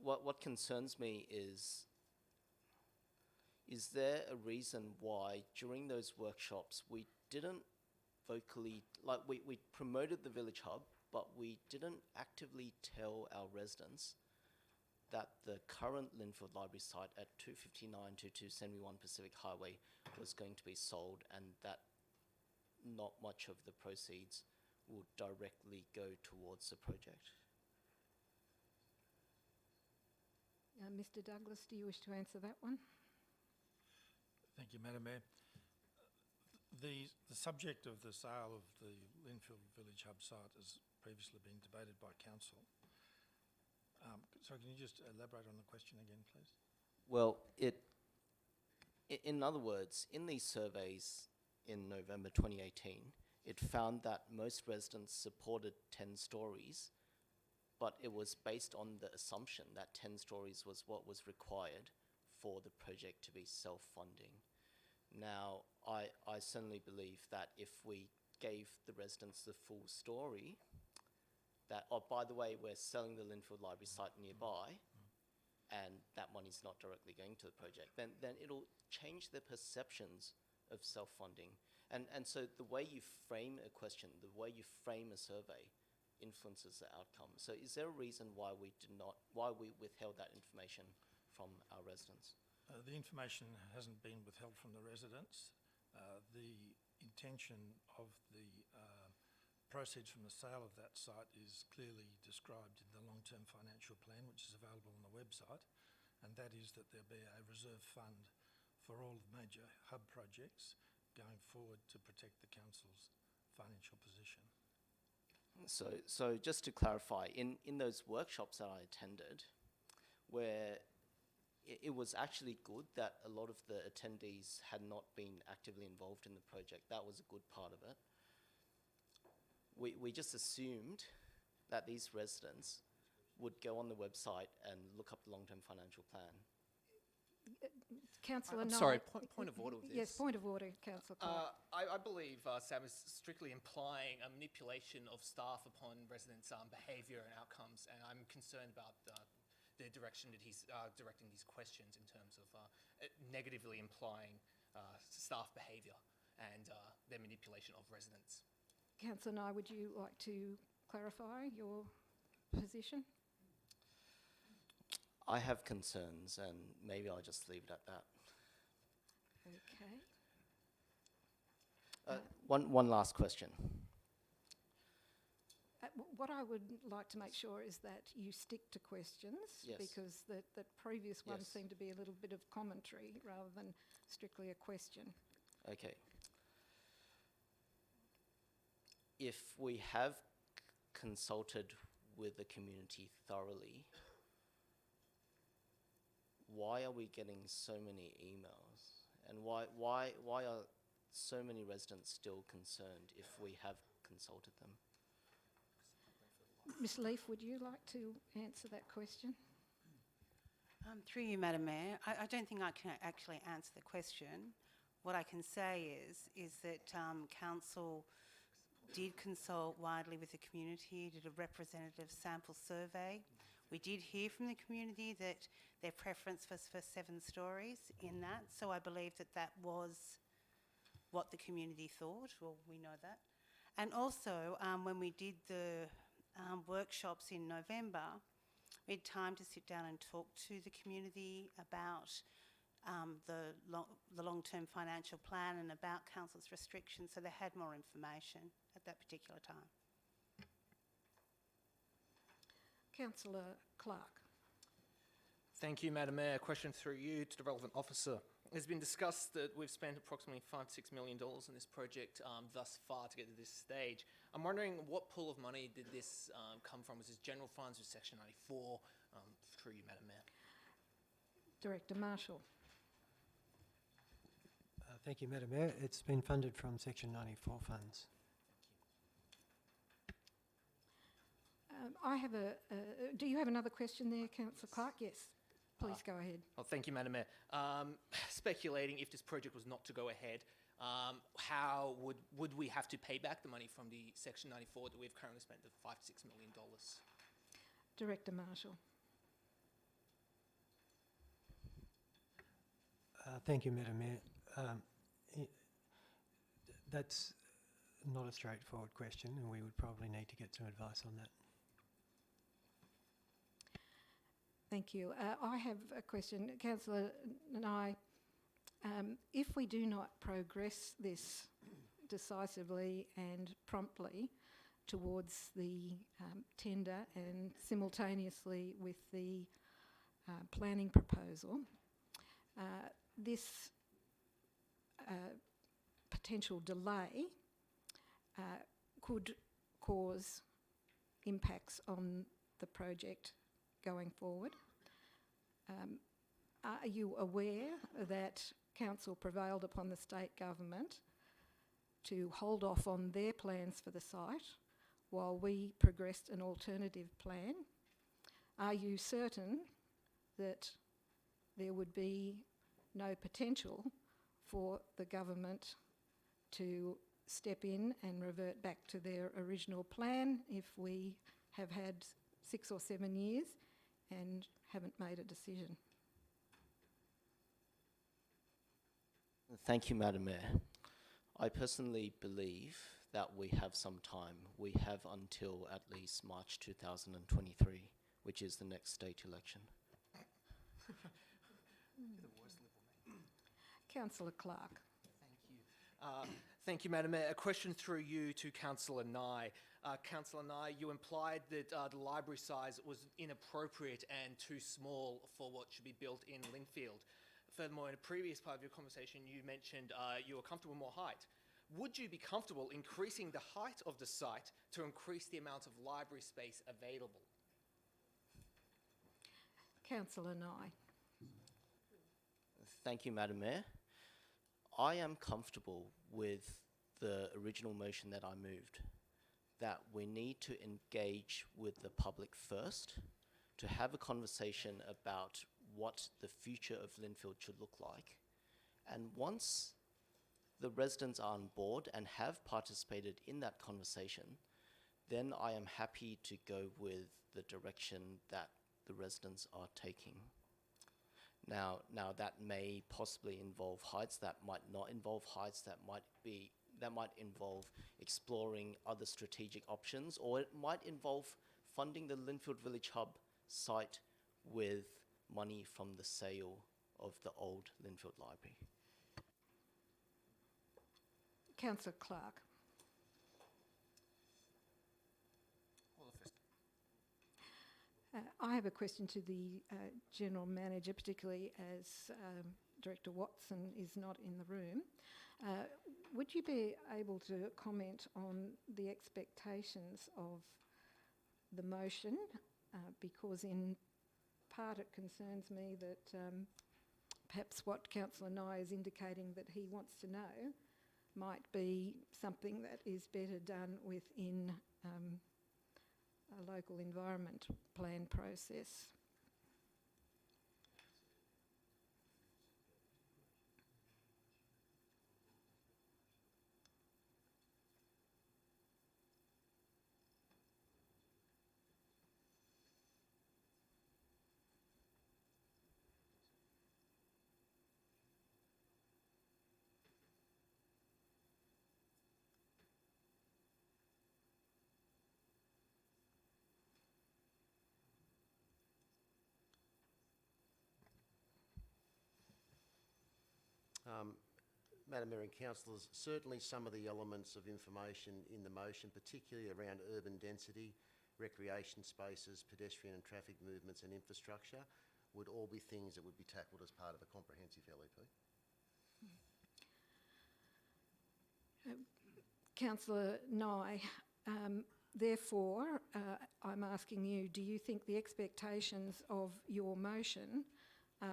what concerns me is there a reason why during those workshops we didn't vocally, we promoted the Village Hub, but we didn't actively tell our residents that the current Linfield Library site at 259 to 271 Pacific Highway was going to be sold, and that not much of the proceeds would directly go towards the project. Mr Douglas, do you wish to answer that one? Thank you, Madam Mayor. The subject of the sale of the Linfield Village Hub site has previously been debated by Council. Sorry, can you just elaborate on the question again, please? Well, in other words, in these surveys in November 2018, it found that most residents supported 10 stories, but it was based on the assumption that 10 stories was what was required for the project to be self-funding. Now, I certainly believe that if we gave the residents the full story, that, oh, by the way, we're selling the Linfield Library site nearby, and that money's not directly going to the project, then it'll change their perceptions of self-funding. And so the way you frame a question, the way you frame a survey influences the outcome. So is there a reason why we withheld that information from our residents? The information hasn't been withheld from the residents. The intention of the proceeds from the sale of that site is clearly described in the long-term financial plan, which is available on the website, and that is that there be a reserve fund for all the major hub projects going forward to protect the council's financial position. So just to clarify, in those workshops that I attended, where it was actually good that a lot of the attendees had not been actively involved in the project. That was a good part of it. We just assumed that these residents would go on the website and look up the long-term financial plan. Councillor I'm Knight. sorry, point of order with Yes, this. point of order, Councillor Clark. I believe Sam is strictly implying a manipulation of staff upon residents' behaviour and outcomes, and I'm concerned about the direction that he's directing these questions in terms of negatively implying staff behaviour and their manipulation of residents. Councillor Nye, would you like to clarify your position? I have concerns, and maybe I'll just leave it at that. Okay. One last question. What I would like to make sure is that you stick to questions, Yes. because the previous ones Yes. seem to be a little bit of commentary rather than strictly a question. Okay. If we have consulted with the community thoroughly, why are we getting so many emails? And why are so many residents still concerned if we have consulted them? Ms Leaf, would you like to answer that question? Through you, Madam Mayor, I don't think I can actually answer the question. What I can say is that Council did consult widely with the community, did a representative sample survey. We did hear from the community that their preference was for 7 stories in that, so I believe that that was what the community thought. Well, we know that. And also, when we did the workshops in November, we had time to sit down and talk to the community about the long-term financial plan and about Council's restrictions, so they had more information at that particular time. Councillor Clark. Thank you, Madam Mayor. Question through you to the relevant officer. It's been discussed that we've spent approximately $5 to $6 million on this project thus far to get to this stage. I'm wondering what pool of money did this come from? Was this general funds or Section 94? Through you, Madam Mayor. Director Marshall. Thank you, Madam Mayor. It's been funded from Section 94 funds. I have do you have another question there, Councillor Clark? Yes. Please go ahead. Oh, thank you, Madam Mayor. Speculating if this project was not to go ahead, how would we have to pay back the money from the Section 94 that we've currently spent of $5 to $6 million? Director Marshall. Thank you, Madam Mayor. That's not a straightforward question, and we would probably need to get some advice on that. Thank you. I have a question. Councillor Nye, if we do not progress this decisively and promptly towards the tender and simultaneously with the planning proposal, this potential delay could cause impacts on the project going forward. Are you aware that Council prevailed upon the state government to hold off on their plans for the site while we progressed an alternative plan? Are you certain that there would be no potential for the government to step in and revert back to their original plan if we have had 6 or 7 years and haven't made a decision? Thank you, Madam Mayor. I personally believe that we have some time. We have until at least March 2023, which is the next state election. Councillor Clark. Thank you, Madam Mayor. A question through you to Councillor Nye. Councillor Nye, you implied that the library size was inappropriate and too small for what should be built in Linfield. Furthermore, in a previous part of your conversation, you mentioned you were comfortable with more height. Would you be comfortable increasing the height of the site to increase the amount of library space available? Councillor Nye. Thank you, Madam Mayor. I am comfortable with the original motion that I moved, that we need to engage with the public first to have a conversation about what the future of Linfield should look like. And once the residents are on board and have participated in that conversation, then I am happy to go with the direction that the residents are taking. Now that may possibly involve heights, that might not involve heights, that might involve exploring other strategic options, or it might involve funding the Linfield Village Hub site with money from the sale of the old Linfield Library. Councillor Clark. I have a question to the General Manager, particularly as Director Watson is not in the room. Would you be able to comment on the expectations of the motion? Because in part it concerns me that perhaps what Councillor Nye is indicating that he wants to know might be something that is better done within a local environment plan process. Madam Mayor and Councillors, certainly some of the elements of information in the motion, particularly around urban density, recreation spaces, pedestrian and traffic movements and infrastructure, would all be things that would be tackled as part of a comprehensive LEP. Councillor Nye, therefore, I'm asking you, do you think the expectations of your motion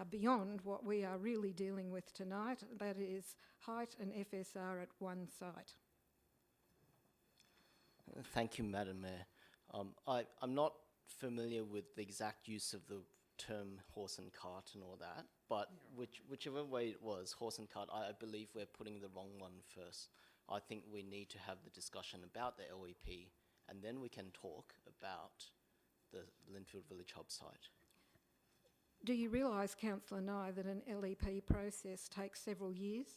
beyond what we are really dealing with tonight, that is height and FSR at one site? Thank you, Madam Mayor. I'm not familiar with the exact use of the term horse and cart and all that, but whichever way it was, horse and cart, I believe we're putting the wrong one first. I think we need to have the discussion about the LEP, and then we can talk about the Linfield Village Hub site. Do you realise, Councillor Nye, that an LEP process takes several years?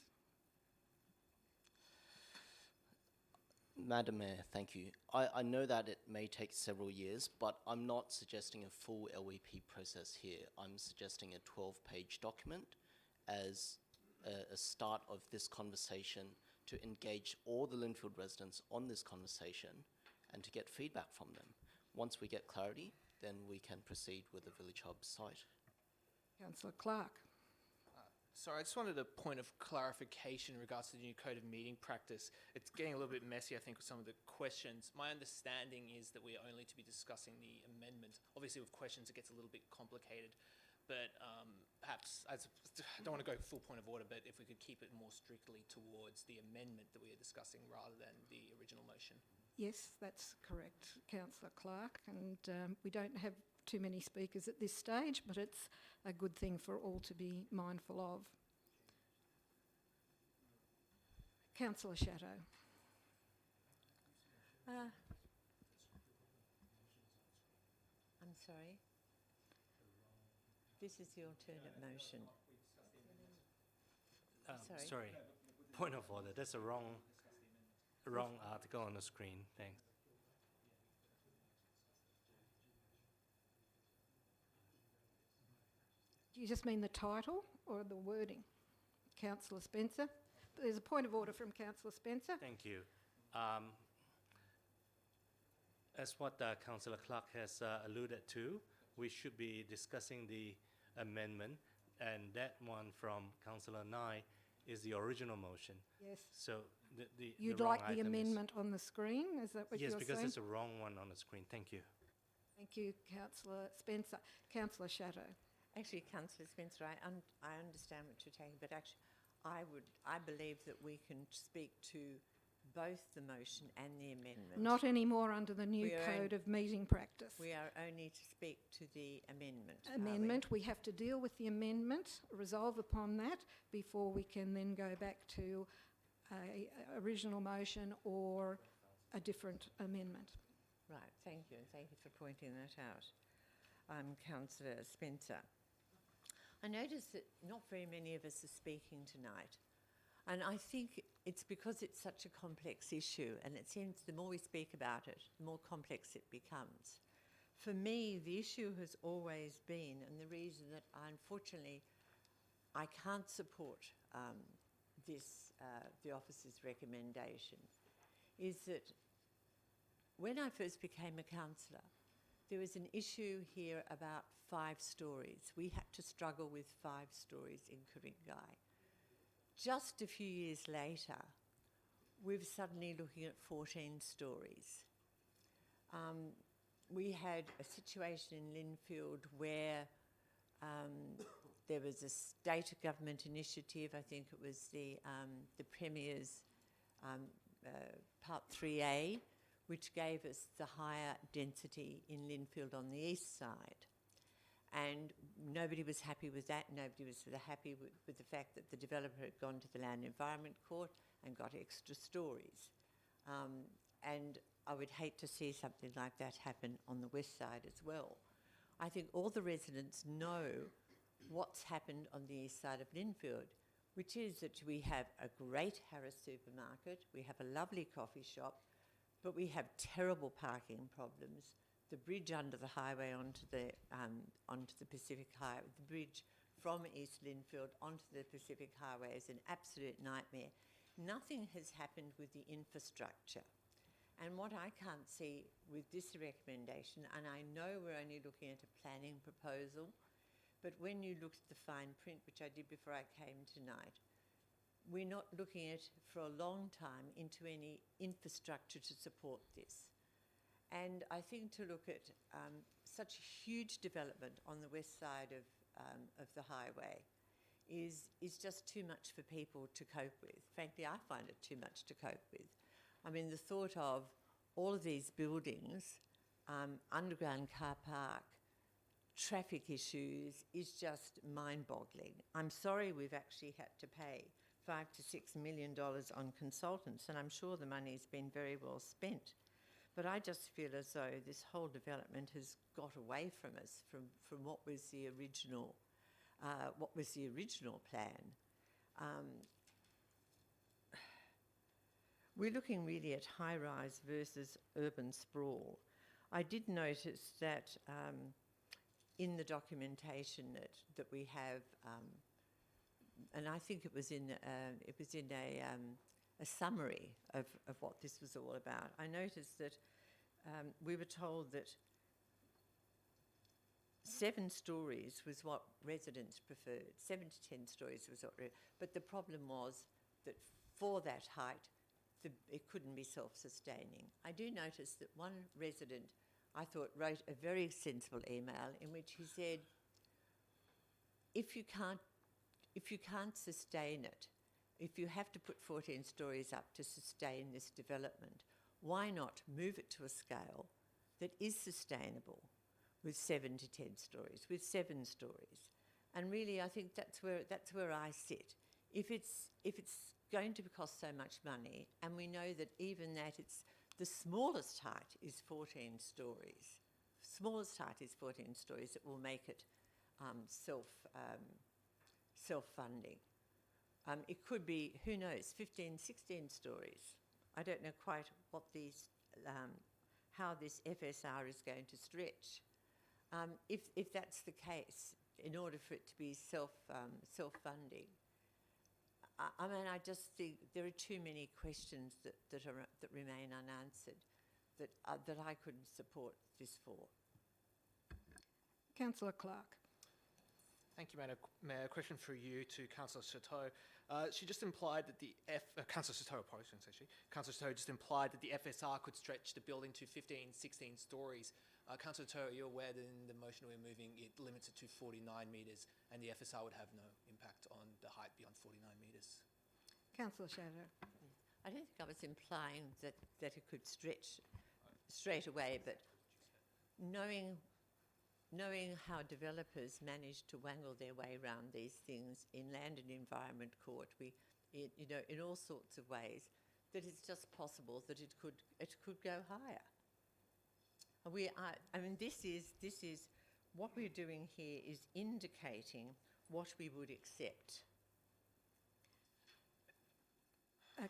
Madam Mayor, thank you. I know that it may take several years, but I'm not suggesting a full LEP process here. I'm suggesting a 12-page document as a start of this conversation to engage all the Linfield residents on this conversation and to get feedback from them. Once we get clarity, then we can proceed with the Village Hub site. Councillor Clark. Sorry, I just wanted a point of clarification in regards to the new code of meeting practice. It's getting a little bit messy, I think, with some of the questions. My understanding is that we are only to be discussing the amendment. Obviously, with questions, it gets a little bit complicated. But perhaps, I don't want to go full point of order, but if we could keep it more strictly towards the amendment that we are discussing rather than the original motion. Yes, that's correct, Councillor Clark. And we don't have too many speakers at this stage, but it's a good thing for all to be mindful of. Councillor Shadow. I'm sorry. This is the alternate motion. Sorry. Point of order. That's a wrong article on the screen. Thanks. Do you just mean the title or the wording? Councillor Spencer. There's a point of order from Councillor Spencer. Thank you. As what Councillor Clark has alluded to, we should be discussing the amendment, and that one from Councillor Nye is the original motion. Yes. So You'd the wrong like the item amendment on the screen? Is that what you're saying? Yes, because there's a wrong one on the screen. Thank you. Thank you, Councillor Spencer. Councillor Shadow. Actually, Councillor Spencer, I understand what you're saying, but actually, I believe that we can speak to both the motion and the amendment. Not anymore under the new code of meeting practice. We are only to speak to the amendment. Amendment, we have to deal with the amendment, resolve upon that before we can then go back to a original motion or a different amendment. Right, thank you, and thank you for pointing that out. Councillor Spencer. I notice that not very many of us are speaking tonight. And I think it's because it's such a complex issue, and it seems the more we speak about it, the more complex it becomes. For me, the issue has always been, and the reason that unfortunately I can't support the officer's recommendation, is that when I first became a councillor, there was an issue here about 5 stories. We had to struggle with 5 stories in Ku-ring-gai. Just a few years later, we're suddenly looking at 14 stories. We had a situation in Linfield where there was a state government initiative, I think it was the Premier's Part 3A, which gave us the higher density in Linfield on the east side. And nobody was happy with that. Nobody was sort of happy with the fact that the developer had gone to the Land Environment Court and got extra stories. And I would hate to see something like that happen on the west side as well. I think all the residents know what's happened on the east side of Linfield, which is that we have a great Harris supermarket, we have a lovely coffee shop, but we have terrible parking problems. The bridge under the highway onto the Pacific Highway, the bridge from East Linfield onto the Pacific Highway is an absolute nightmare. Nothing has happened with the infrastructure. And what I can't see with this recommendation, and I know we're only looking at a planning proposal, but when you look at the fine print, which I did before I came tonight, we're not looking at, for a long time, into any infrastructure to support this. And I think to look at such a huge development on the west side of the highway is just too much for people to cope with. Frankly, I find it too much to cope with. I mean, the thought of all of these buildings, underground car park, traffic issues is just mind-boggling. I'm sorry we've actually had to pay $5 to $6 million on consultants, and I'm sure the money's been very well spent. But I just feel as though this whole development has got away from us, from what was the original plan. We're looking really at high-rise versus urban sprawl. I did notice that in the documentation that we have, and I think it was in a summary of what this was all about. I noticed that we were told that 7 stories was what residents preferred. 7 to 10 stories was what, but the problem was that for that height, it couldn't be self-sustaining. I do notice that one resident, I thought, wrote a very sensible email in which he said, if you can't sustain it, if you have to put 14 stories up to sustain this development, why not move it to a scale that is sustainable with 7 to 10 stories, with 7 stories? And really, I think that's where I sit. If it's going to cost so much money, and we know that even that it's the smallest height is 14 stories. Smallest height is 14 stories that will make it self-funding. It could be, who knows, 15, 16 stories. I don't know quite what these, how this FSR is going to stretch. If that's the case, in order for it to be self-funding, I mean, I just think there are too many questions that remain unanswered that I couldn't support this for. Councillor Clark. Thank you, Madam Mayor. A question for you to Councillor Chateau. She just implied that Councillor Chateau, apologies, actually. Councillor Chateau just implied that the FSR could stretch the building to 15, 16 stories. Councillor Chateau, are you aware that in the motion we're moving, it limits it to 49 metres and the FSR would have no impact on the height beyond 49 metres? Councillor Shadow. I don't think I was implying that it could stretch straight away, but knowing how developers manage to wangle their way around these things in Land and Environment Court, in all sorts of ways, that it's just possible that it could go higher. I mean, this is what we're doing here is indicating what we would accept.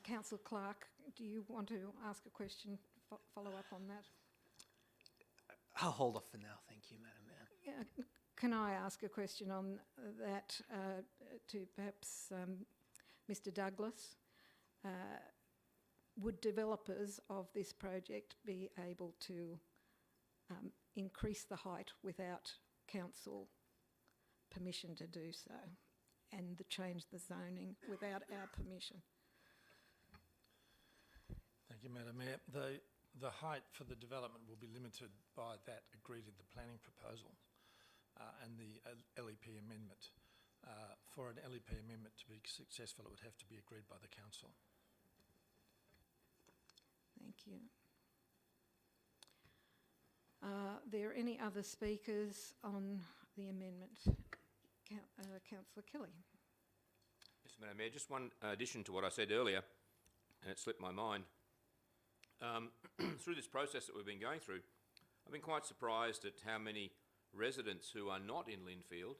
Councillor Clark, do you want to ask a question, follow up on that? I'll hold off for now, thank you, Madam Mayor. Can I ask a question on that to perhaps Mr. Douglas? Would developers of this project be able to increase the height without council permission to do so and change the zoning without our permission? Thank you, Madam Mayor. The height for the development will be limited by that agreed in the planning proposal and the LEP amendment. For an LEP amendment to be successful, it would have to be agreed by the council. Thank you. Are there any other speakers on the amendment? Councillor Kelly. Yes, Madam Mayor, just one addition to what I said earlier, and it slipped my mind. Through this process that we've been going through, I've been quite surprised at how many residents who are not in Linfield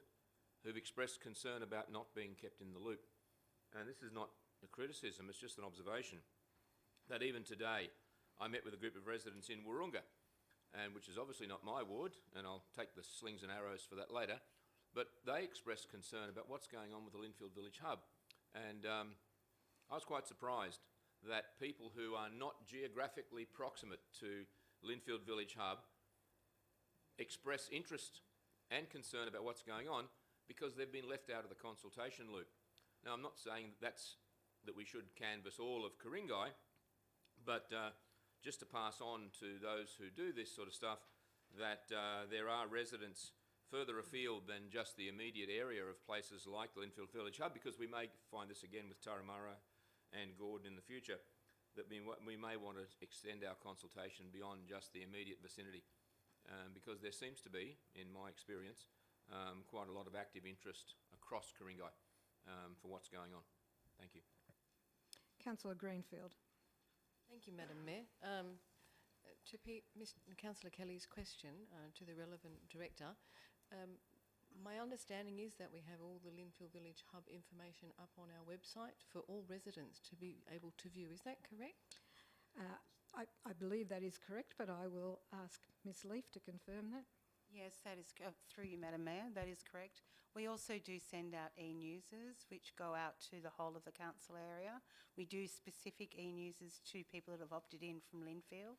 who've expressed concern about not being kept in the loop. And this is not a criticism, it's just an observation that even today I met with a group of residents in Wurrunga, and which is obviously not my ward, and I'll take the slings and arrows for that later, but they expressed concern about what's going on with the Linfield Village Hub. And I was quite surprised that people who are not geographically proximate to Linfield Village Hub express interest and concern about what's going on because they've been left out of the consultation loop. Now, I'm not saying that we should canvass all of Ku-ring-gai, but just to pass on to those who do this sort of stuff, that there are residents further afield than just the immediate area of places like the Linfield Village Hub, because we may find this again with Turramurra and Gordon in the future, that we may want to extend our consultation beyond just the immediate vicinity. because there seems to be, in my experience, quite a lot of active interest across Ku-ring-gai for what's going on. Thank you. Councillor Greenfield. Thank you, Madam Mayor. Councillor Kelly's question to the relevant director, my understanding is that we have all the Linfield Village Hub information up on our website for all residents to be able to view. Is that correct? I believe that is correct, but I will ask Ms Leaf to confirm that. Yes, that is through you, Madam Mayor. That is correct. We also do send out e-newsers, which go out to the whole of the council area. We do specific e-newsers to people that have opted in from Linfield.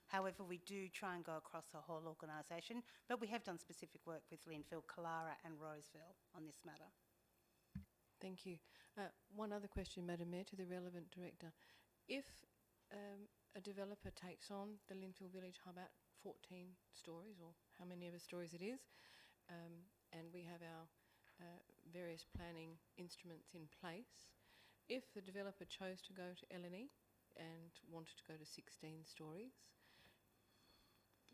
However, we do try and go across the whole organisation, but we have done specific work with Linfield, Kalara and Roseville on this matter. Thank you. One other question, Madam Mayor, to the relevant director. If a developer takes on the Linfield Village Hub at 14 stories, or how many ever stories it is, and we have our various planning instruments in place, if the developer chose to go to L&E and wanted to go to 16 stories,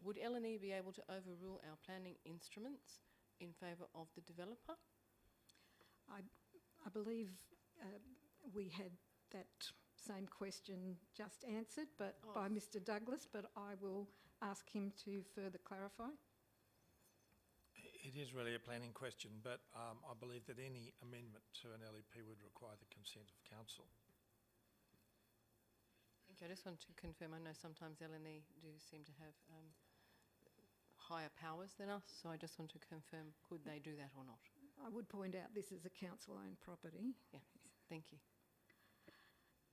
would L&E be able to overrule our planning instruments in favour of the developer? I believe we had that same question just answered by Mr Douglas, but I will ask him to further clarify. It is really a planning question, but I believe that any amendment to an LEP would require the consent of council. Thank you. I just want to confirm, I know sometimes L&E do seem to have higher powers than us, so I just want to confirm, could they do that or not? I would point out this is a council-owned property. Yeah, thank you.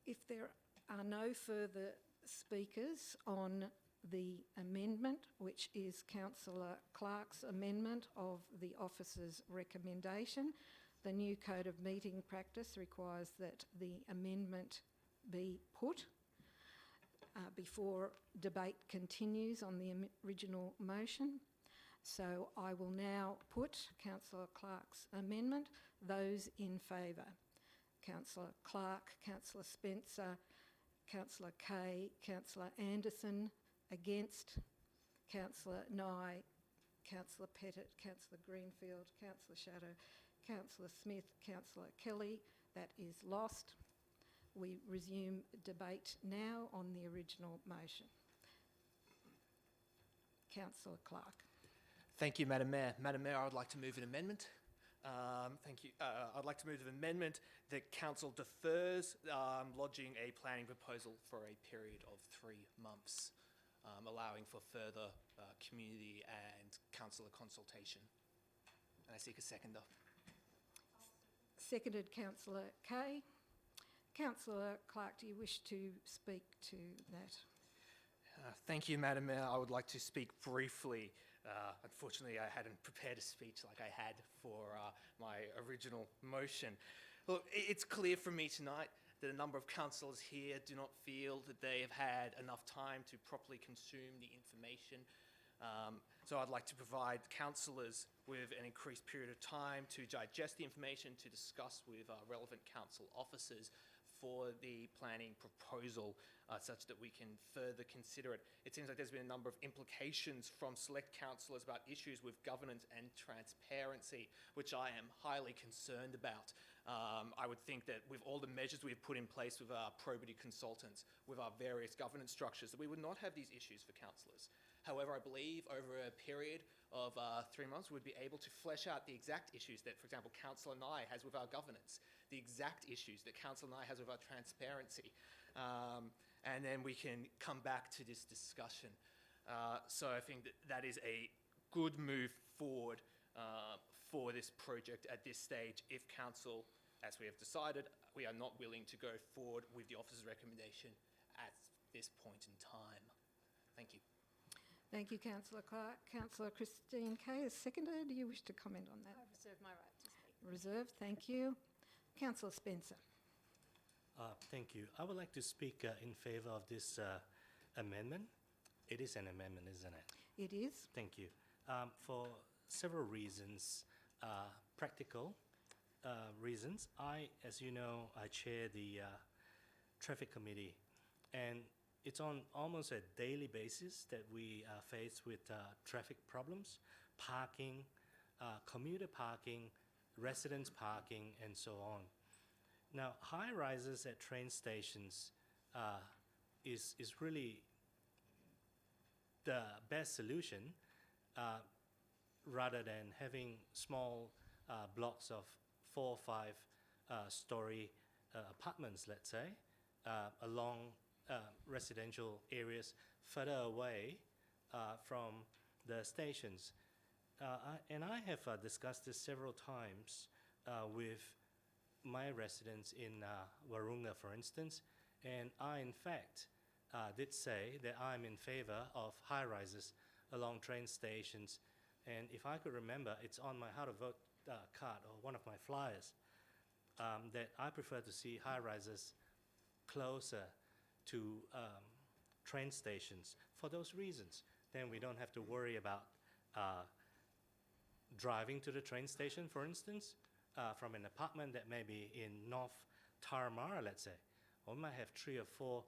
If there are no further speakers on the amendment, which is Councillor Clark's amendment of the officer's recommendation, the new Code of Meeting Practice requires that the amendment be put before debate continues on the original motion. So I will now put Councillor Clark's amendment. Those in favour: Councillor Clark, Councillor Spencer, Councillor Kay, Councillor Anderson. Against: Councillor Nye, Councillor Pettit, Councillor Greenfield, Councillor Shadow, Councillor Smith, Councillor Kelly. That is lost. We resume debate now on the original motion. Councillor Clark. Thank you, Madam Mayor. Madam Mayor, I would like to move an amendment. Thank you. I'd like to move an amendment that council defers lodging a planning proposal for a period of 3 months, allowing for further community and councillor consultation. And I seek a seconder. Seconded, Councillor Kay. Councillor Clark, do you wish to speak to that? Thank you, Madam Mayor. I would like to speak briefly. Unfortunately, I hadn't prepared a speech like I had for my original motion. Look, it's clear from me tonight that a number of councillors here do not feel that they have had enough time to properly consume the information. So I'd like to provide councillors with an increased period of time to digest the information, to discuss with relevant council officers for the planning proposal, such that we can further consider it. It seems like there's been a number of implications from select councillors about issues with governance and transparency, which I am highly concerned about. I would think that with all the measures we've put in place with our probity consultants, with our various governance structures, that we would not have these issues for councillors. However, I believe over a period of 3 months, we'd be able to flesh out the exact issues that, for example, Councillor Nye has with our governance, the exact issues that Councillor Nye has with our transparency. And then we can come back to this discussion. So I think that is a good move forward for this project at this stage if council, as we have decided, we are not willing to go forward with the officer's recommendation at this point in time. Thank you. Thank you, Councillor Clark. Councillor Christine Kay is seconded. Do you wish to comment on that? I reserve my right to speak. Reserved, thank you. Councillor Spencer. Thank you. I would like to speak in favour of this amendment. It is an amendment, isn't it? It is. Thank you. For several reasons, practical reasons. As you know, I chair the traffic committee, and it's on almost a daily basis that we are faced with traffic problems, parking, commuter parking, residence parking, and so on. Now, high rises at train stations is really the best solution rather than having small blocks of 4 or 5 story apartments, let's say, along residential areas further away from the stations. And I have discussed this several times with my residents in Wahroonga, for instance, and I, in fact, did say that I'm in favor of high-rises along train stations. And if I could remember, it's on my How to Vote card or one of my flyers, that I prefer to see high-rises closer to train stations for those reasons. Then we don't have to worry about driving to the train station, for instance, from an apartment that may be in North Tarahumara, let's say. Or we might have 3 or 4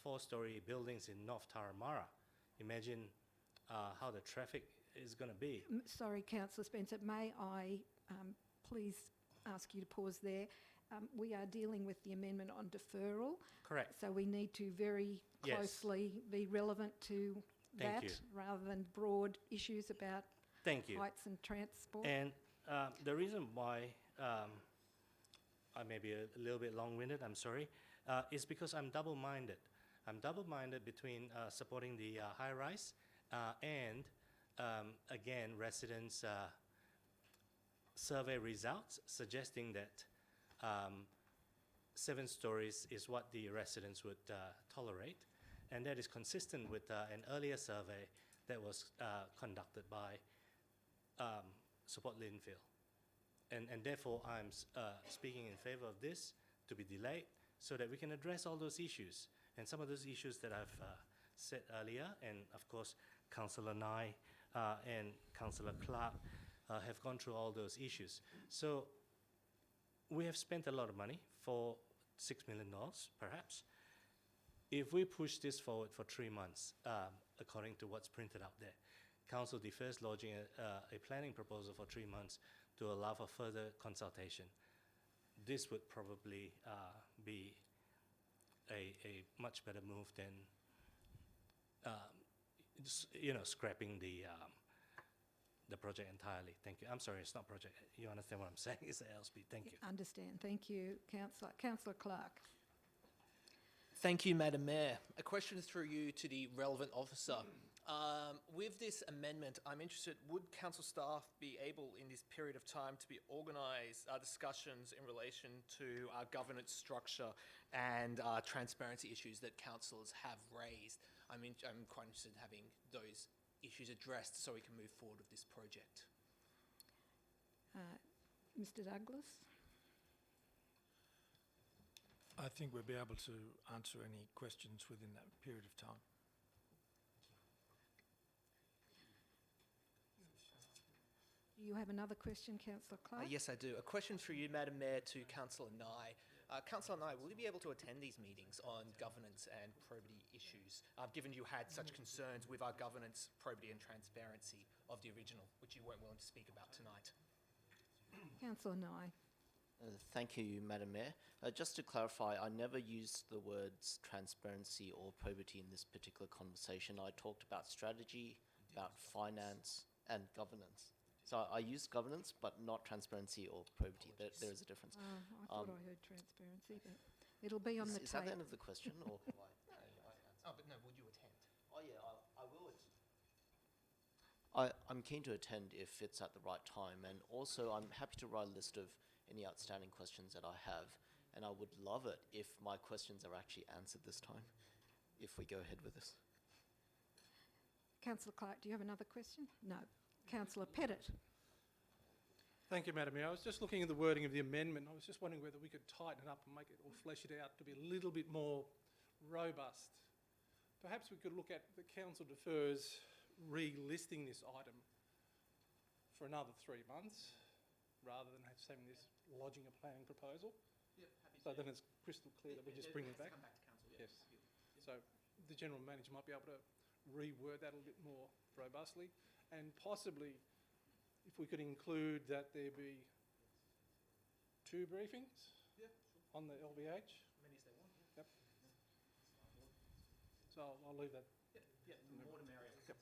4-story buildings in North Tarahumara. Imagine how the traffic is going to be. Sorry, Councillor Spencer, may I please ask you to pause there? We are dealing with the amendment on deferral. Correct. So we need to very Yes. closely be relevant to Thank that you. rather than broad issues about Thank you. heights and transport. And the reason why I may be a little bit long-winded, I'm sorry, is because I'm double-minded. I'm double-minded between supporting the high-rise and, again, residents' survey results suggesting that 7 stories is what the residents would tolerate, and that is consistent with an earlier survey that was conducted by Support Linfield. And therefore, I'm speaking in favor of this to be delayed so that we can address all those issues. And some of those issues that I've said earlier, and of course, Councillor Ngai and Councillor Clark have gone through all those issues. So we have spent a lot of money, for $6 million, perhaps. If we push this forward for 3 months, according to what's printed out there, Council defers lodging a planning proposal for 3 months to allow for further consultation. This would probably be a much better move than scrapping the project entirely. Thank you. I'm sorry, it's not project. You understand what I'm saying? It's the LSP. Thank you. Understand. Thank you, Councillor. Councillor Clark. Thank you, Madam Mayor. A question through you to the relevant officer. With this amendment, I'm interested, would council staff be able in this period of time to be organise discussions in relation to governance structure and transparency issues that councillors have raised? I'm quite interested in having those issues addressed so we can move forward with this project. Mr Douglas? I think we'll be able to answer any questions within that period of time. Do you have another question, Councillor Clark? Yes, I do. A question through you, Madam Mayor, to Councillor Ngai. Councillor Ngai, will you be able to attend these meetings on governance and probity issues, given you had such concerns with our governance, probity and transparency of the original, which you weren't willing to speak about tonight? Councillor Ngai. Thank you, Madam Mayor. Just to clarify, I never used the words transparency or probity in this particular conversation. I talked about strategy, about finance and governance. So I used governance, but not transparency or probity. There is a difference. I thought I heard transparency, but it'll be on the tape. Is that the end of the question, or can I Oh, but no, would you attend? Oh yeah, I will attend. I'm keen to attend if it's at the right time, and also I'm happy to write a list of any outstanding questions that I have, and I would love it if my questions are actually answered this time, if we go ahead with this. Councillor Clark, do you have another question? No. Councillor Pettit. Thank you, Madam Mayor. I was just looking at the wording of the amendment. I was just wondering whether we could tighten it up and make it or flesh it out to be a little bit more robust. Perhaps we could look at the council defers relisting this item for another 3 months rather than having this lodging a planning proposal. Yep, happy so then it's crystal clear that we just bring it back. Come back to council. Yes. So the general manager might be able to reword that a little bit more robustly, and possibly if we could include that there be 2 briefings on the LVH. Many as they want. Yep. So I'll leave that. Yeah, more to merrier. Yep.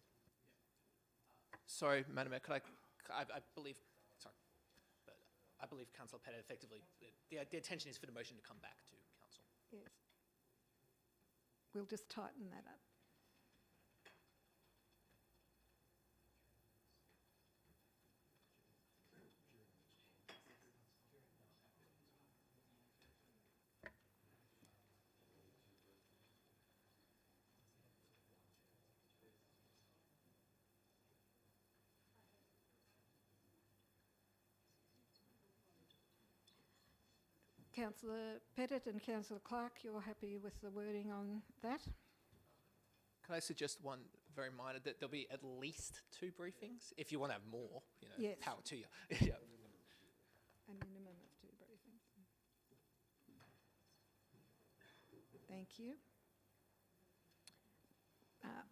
Sorry, Madam Mayor, I believe, sorry, but I believe Councillor Pettit effectively, the intention is for the motion to come back to Council. Yes. We'll just tighten that up. Councillor Pettit and Councillor Clark, you're happy with the wording on that? Can I suggest one very minor, that there'll be at least 2 briefings? If you want to have more, Yes. power to you. Yeah. A minimum of 2 briefings. Thank you.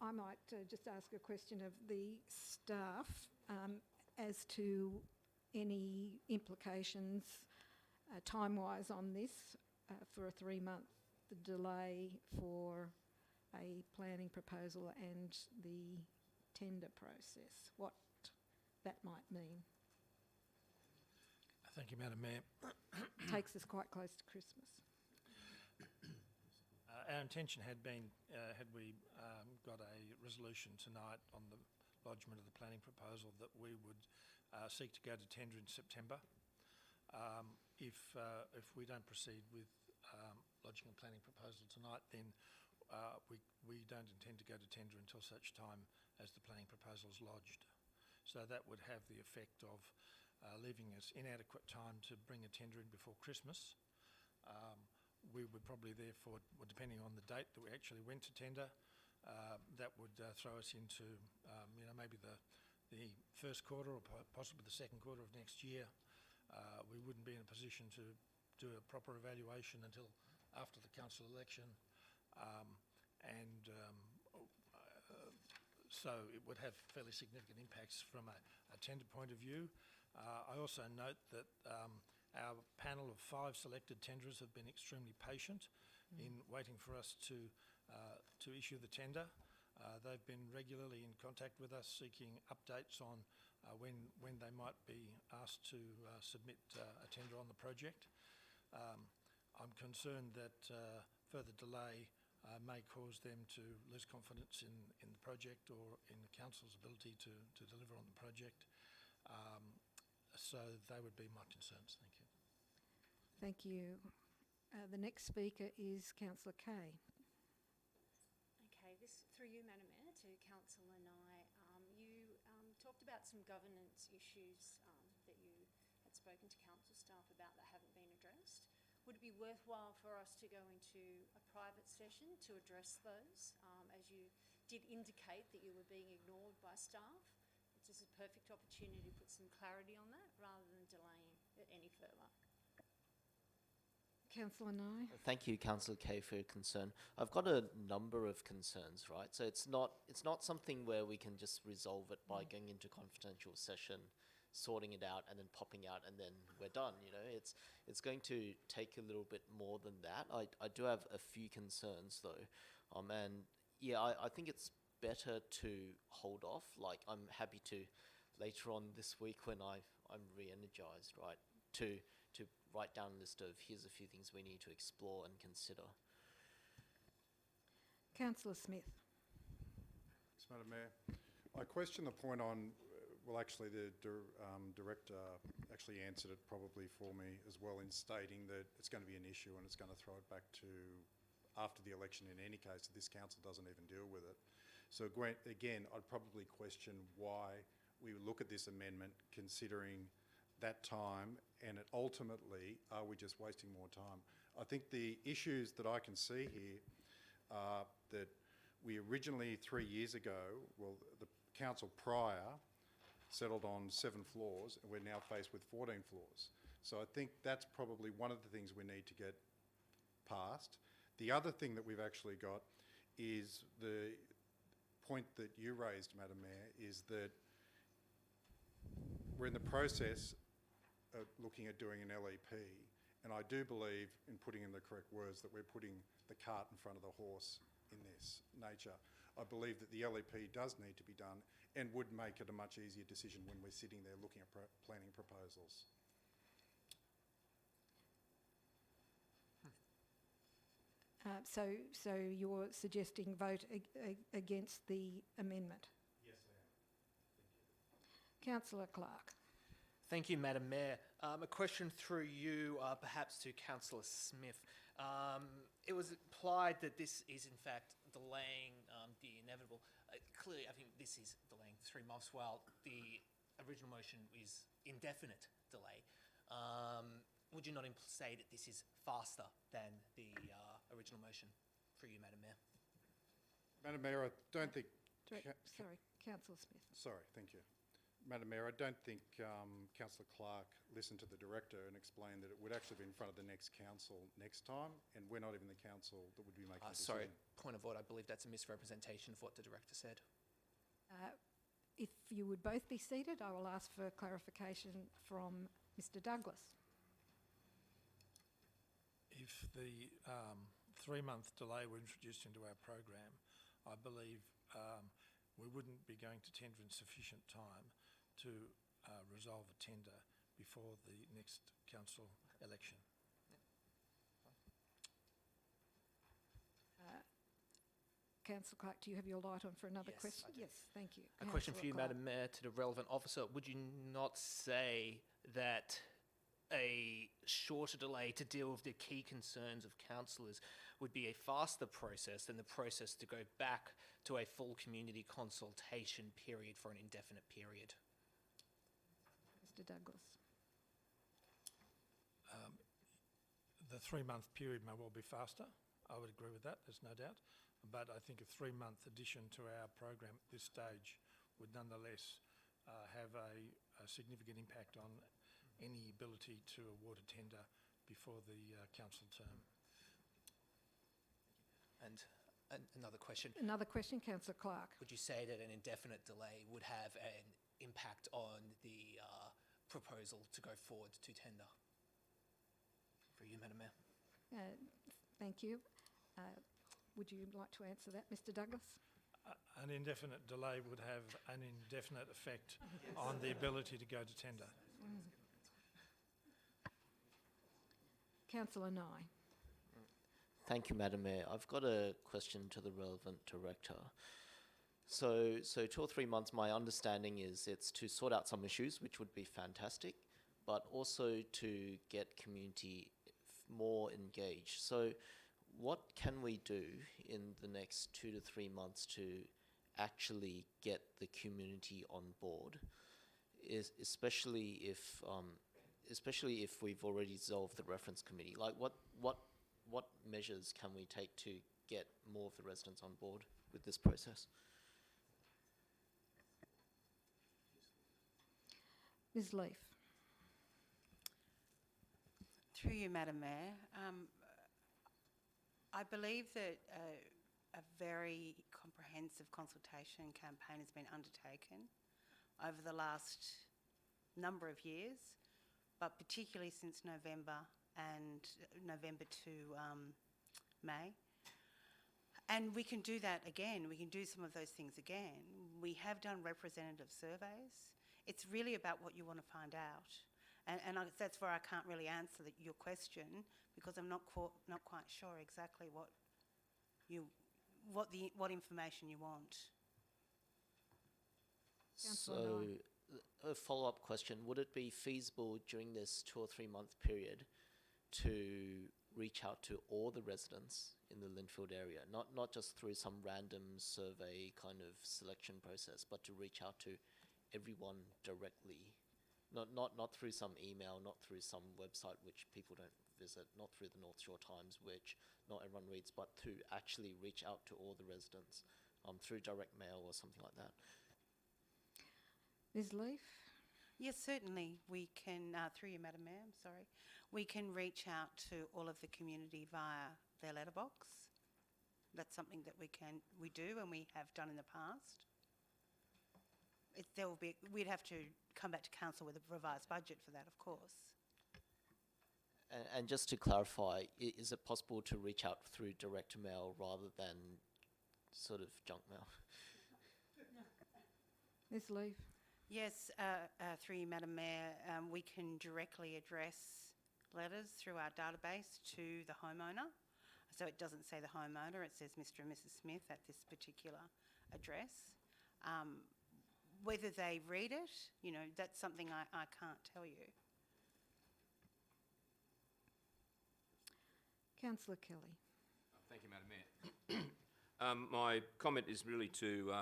I might just ask a question of the staff as to any implications time-wise on this for a 3-month delay for a planning proposal and the tender process, what that might mean. Thank you, Madam Mayor. Takes us quite close to Christmas. Our intention had been, had we got a resolution tonight on the lodgement of the planning proposal, that we would seek to go to tender in September. If we don't proceed with lodging a planning proposal tonight, then we don't intend to go to tender until such time as the planning proposal is lodged. So that would have the effect of leaving us inadequate time to bring a tender in before Christmas. We would probably therefore, depending on the date that we actually went to tender, that would throw us into maybe the first quarter or possibly the second quarter of next year. We wouldn't be in a position to do a proper evaluation until after the council election, so it would have fairly significant impacts from a tender point of view. I also note that our panel of 5 selected tenderers have been extremely patient in waiting for us to issue the tender. They've been regularly in contact with us, seeking updates on when they might be asked to submit a tender on the project. I'm concerned that further delay may cause them to lose confidence in the project or in the council's ability to deliver on the project. So they would be my concerns. Thank you. Thank you. The next speaker is Councillor Kay. Okay, this through you, Madam Mayor, to Councillor Nye. You talked about some governance issues that you had spoken to council staff about that haven't been addressed. Would it be worthwhile for us to go into a private session to address those, as you did indicate that you were being ignored by staff? It's just a perfect opportunity to put some clarity on that rather than delaying it any further. Councillor Nye. Thank you, Councillor Kay, for your concern. I've got a number of concerns, right? So it's not something where we can just resolve it by going into confidential session, sorting it out, and then popping out, and then we're done. It's going to take a little bit more than that. I do have a few concerns though, and yeah, I think it's better to hold off. Like, I'm happy to later on this week when I'm re-energized, right, to write down a list of here's a few things we need to explore and consider. Councillor Smith. Thanks, Madam Mayor. I question the point on, well, actually the director actually answered it probably for me as well, in stating that it's going to be an issue and it's going to throw it back to after the election in any case, that this council doesn't even deal with it. So again, I'd probably question why we look at this amendment considering that time, and ultimately, are we just wasting more time? I think the issues that I can see here are that we originally 3 years ago, well, the council prior settled on 7 floors, and we're now faced with 14 floors. So I think that's probably one of the things we need to get past. The other thing that we've actually got is the point that you raised, Madam Mayor, is that we're in the process of looking at doing an LEP, and I do believe, in putting in the correct words, that we're putting the cart in front of the horse in this nature. I believe that the LEP does need to be done and would make it a much easier decision when we're sitting there looking at planning proposals. So you're suggesting vote against the amendment? Yes, I am. Thank you. Councillor Clark. Thank you, Madam Mayor. A question through you, perhaps to Councillor Smith. It was implied that this is, in fact, delaying the inevitable. Clearly, I think this is delaying 3 months, while the original motion is indefinite delay. Would you not say that this is faster than the original motion? Through you, Madam Mayor. Madam Mayor, I don't think... Sorry, Councillor Smith. Sorry, thank you. Madam Mayor, I don't think Councillor Clark listened to the Director and explained that it would actually be in front of the next council next time, and we're not even the council that would be making the Sorry, decision. point of order. I believe that's a misrepresentation of what the Director said. If you would both be seated, I will ask for clarification from Mr Douglas. If the 3-month delay were introduced into our program, I believe we wouldn't be going to tender in sufficient time to resolve a tender before the next council election. Councillor Clark, do you have your light on for another Yes, question? I do. Yes, thank you. A question for you, Councillor Clark. Madam Mayor, to the relevant officer. Would you not say that a shorter delay to deal with the key concerns of councillors would be a faster process than the process to go back to a full community consultation period for an indefinite period? Mr Douglas. The 3-month period may well be faster. I would agree with that, there's no doubt. But I think a 3-month addition to our program at this stage would nonetheless have a significant impact on any ability to award a tender before the council term. And another question. Another question, Councillor Clark. Would you say that an indefinite delay would have an impact on the proposal to go forward to tender? For you, Madam Mayor. Thank you. Would you like to answer that, Mr Douglas? An indefinite delay would have an indefinite effect on the ability to go to tender. Councillor Nye. Thank you, Madam Mayor. I've got a question to the relevant director. So 2 or 3 months, my understanding is it's to sort out some issues, which would be fantastic, but also to get community more engaged. So what can we do in the next 2 to 3 months to actually get the community on board, especially if we've already dissolved the reference committee? Like what measures can we take to get more of the residents on board with this process? Ms Leaf. Through you, Madam Mayor, I believe that a very comprehensive consultation campaign has been undertaken over the last number of years, but particularly since November to May. And we can do that again. We can do some of those things again. We have done representative surveys. It's really about what you want to find out. And that's where I can't really answer your question, because I'm not quite sure exactly what information you want. So, a follow-up question: would it be feasible during this 2 or 3 month period to reach out to all the residents in the Linfield area, not just through some random survey kind of selection process, but to reach out to everyone directly? Not through some email, not through some website which people don't visit, not through the North Shore Times which not everyone reads, but to actually reach out to all the residents through direct mail or something like that. Ms Leaf? Yes, certainly we can, through you, Madam Mayor, I'm sorry, we can reach out to all of the community via their letterbox. That's something that we do and we have done in the past. We'd have to come back to council with a revised budget for that, of course. And just to clarify, is it possible to reach out through direct mail rather than sort of junk mail? Ms Leaf? Yes, through you, Madam Mayor, we can directly address letters through our database to the homeowner. So it doesn't say the homeowner, it says Mr. and Mrs. Smith at this particular address. Whether they read it, you know, that's something I can't tell you. Councillor Kelly. Thank you, Madam Mayor. My comment is really to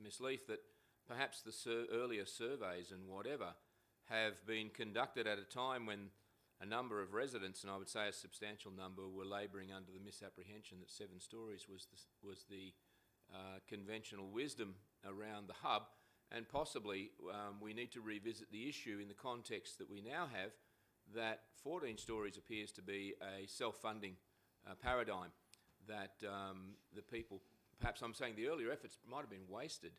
Ms Leaf that perhaps the earlier surveys and whatever have been conducted at a time when a number of residents, and I would say a substantial number, were labouring under the misapprehension that 7 stories was the conventional wisdom around the hub, and possibly we need to revisit the issue in the context that we now have, that 14 stories appears to be a self-funding paradigm, that the people, perhaps I'm saying the earlier efforts might have been wasted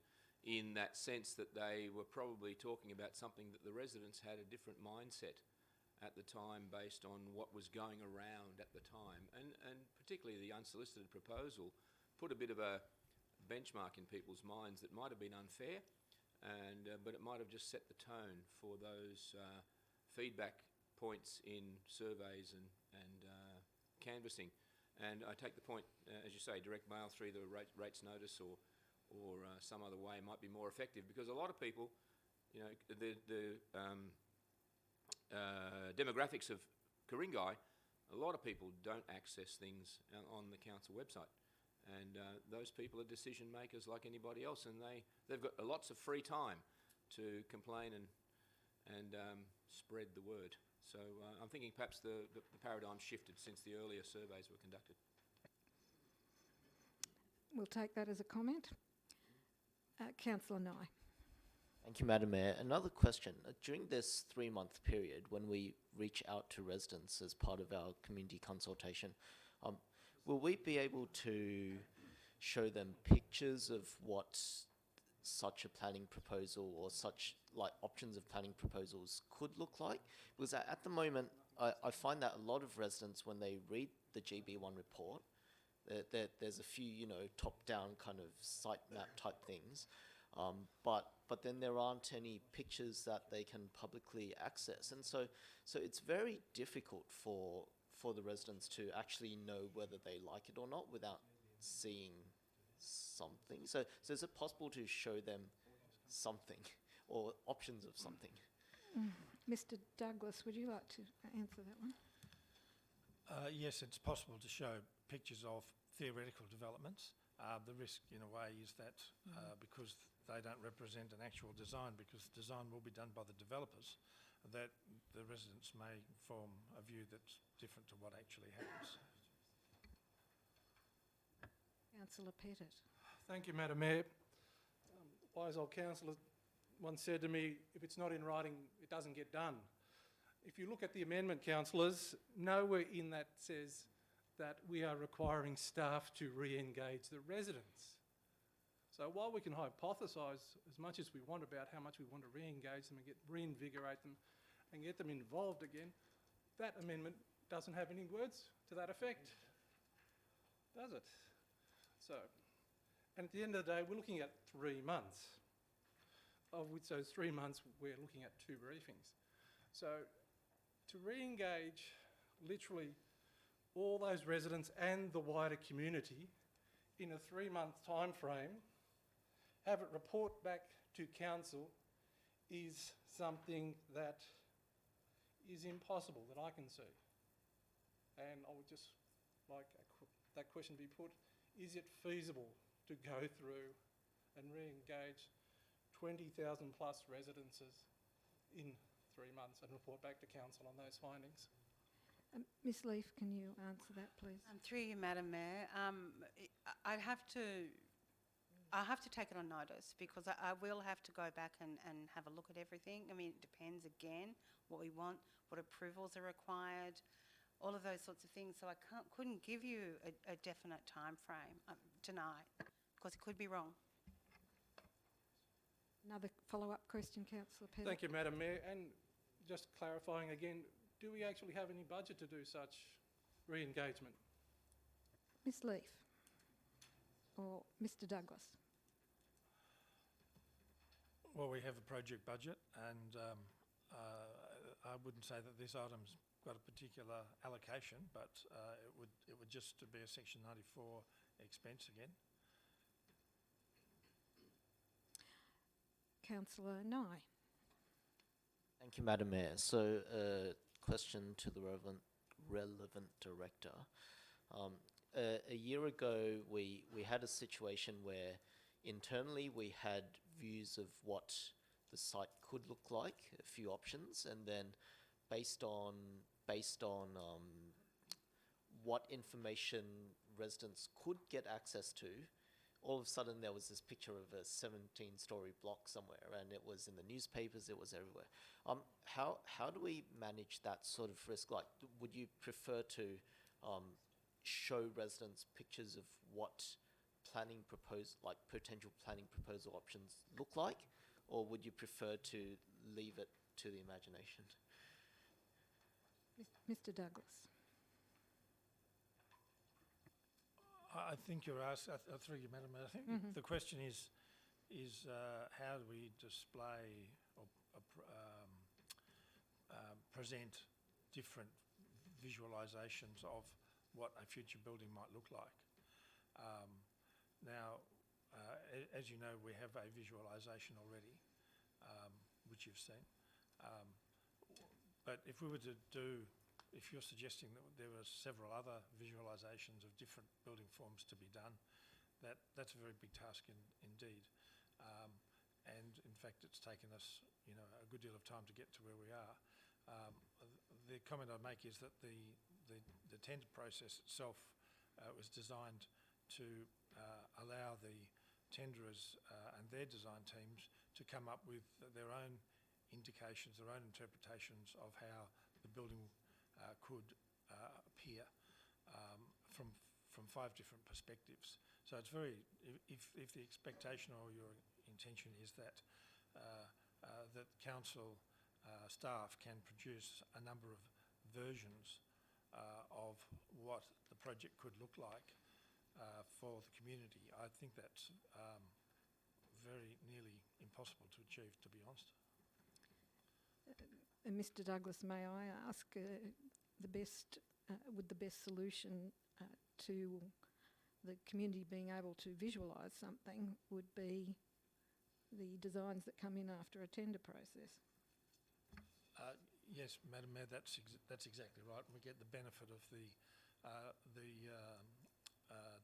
in that sense that they were probably talking about something that the residents had a different mindset at the time based on what was going around at the time. And particularly the unsolicited proposal put a bit of a benchmark in people's minds that might have been unfair, and but it might have just set the tone for those feedback points in surveys and canvassing. And I take the point, as you say, direct mail through the rates notice or some other way might be more effective, because a lot of people, you know, the demographics of Ku-ring-gai, a lot of people don't access things on the council website, and those people are decision makers like anybody else, and they've got lots of free time to complain and spread the word. So I'm thinking perhaps the paradigm shifted since the earlier surveys were conducted. We'll take that as a comment. Councillor Nye. Thank you, Madam Mayor. Another question. During this 3-month period, when we reach out to residents as part of our community consultation, will we be able to show them pictures of what such a planning proposal or such like options of planning proposals could look like? Because at the moment, I find that a lot of residents, when they read the GB1 report, there's a few, you know, top-down kind of site map type things, but then there aren't any pictures that they can publicly access, and so it's very difficult for the residents to actually know whether they like it or not without seeing something. So is it possible to show them something or options of something? Mr. Douglas, would you like to answer that one? Yes, it's possible to show pictures of theoretical developments. The risk, in a way, is that because they don't represent an actual design, because design will be done by the developers, that the residents may form a view that's different to what actually happens. Councillor Pettit. Thank you, Madam Mayor. Wise old councillor once said to me, if it's not in writing, it doesn't get done. If you look at the amendment, councillors, nowhere in that says that we are requiring staff to re-engage the residents. So while we can hypothesise as much as we want about how much we want to re-engage them and reinvigorate them and get them involved again, that amendment doesn't have any words to that effect, does it? So, and at the end of the day, we're looking at 3 months, of which those 3 months we're looking at 2 briefings. So to re-engage literally all those residents and the wider community in a 3-month time frame, have it report back to council, is something that is impossible that I can see. And I would just like that question to be put, is it feasible to go through and re-engage 20,000 plus residences in 3 months and report back to council on those findings? Ms Leaf, can you answer that, please? Through you, Madam Mayor, I'll have to take it on notice, because I will have to go back and have a look at everything. I mean, it depends again what we want, what approvals are required, all of those sorts of things. So I couldn't give you a definite time frame tonight, because it could be wrong. Another follow-up question, Councillor Pettit. Thank you, Madam Mayor. And just clarifying again, do we actually have any budget to do such re-engagement? Ms Leaf or Mr Douglas? Well, we have a project budget, and I wouldn't say that this item's got a particular allocation, but it would just be a Section 94 expense again. Councillor Nye. Thank you, Madam Mayor. So, question to the relevant director. A year ago, we had a situation where internally we had views of what the site could look like, a few options, and then based on what information residents could get access to, all of a sudden there was this picture of a 17-story block somewhere, and it was in the newspapers, it was everywhere. How do we manage that sort of risk? Like, would you prefer to show residents pictures of what potential planning proposal options look like, or would you prefer to leave it to the imagination? Mr Douglas. I think you're asked, through you, Madam Mayor, I think the question is how do we display or present different visualisations of what a future building might look like. Now, as you know, we have a visualisation already, which you've seen. But if we were to if you're suggesting that there were several other visualisations of different building forms to be done, that's a very big task indeed. And in fact, it's taken us, a good deal of time to get to where we are. The comment I'd make is that the tender process itself was designed to allow the tenderers and their design teams to come up with their own indications, their own interpretations of how the building could appear from 5 different perspectives. So it's if the expectation or your intention is that that council staff can produce a number of versions of what the project could look like for the community, I think that's very nearly impossible to achieve, to be honest. Mr Douglas, may I ask, would the best solution to the community being able to visualise something would be the designs that come in after a tender process? Yes, Madam Mayor, that's exactly right. We get the benefit of the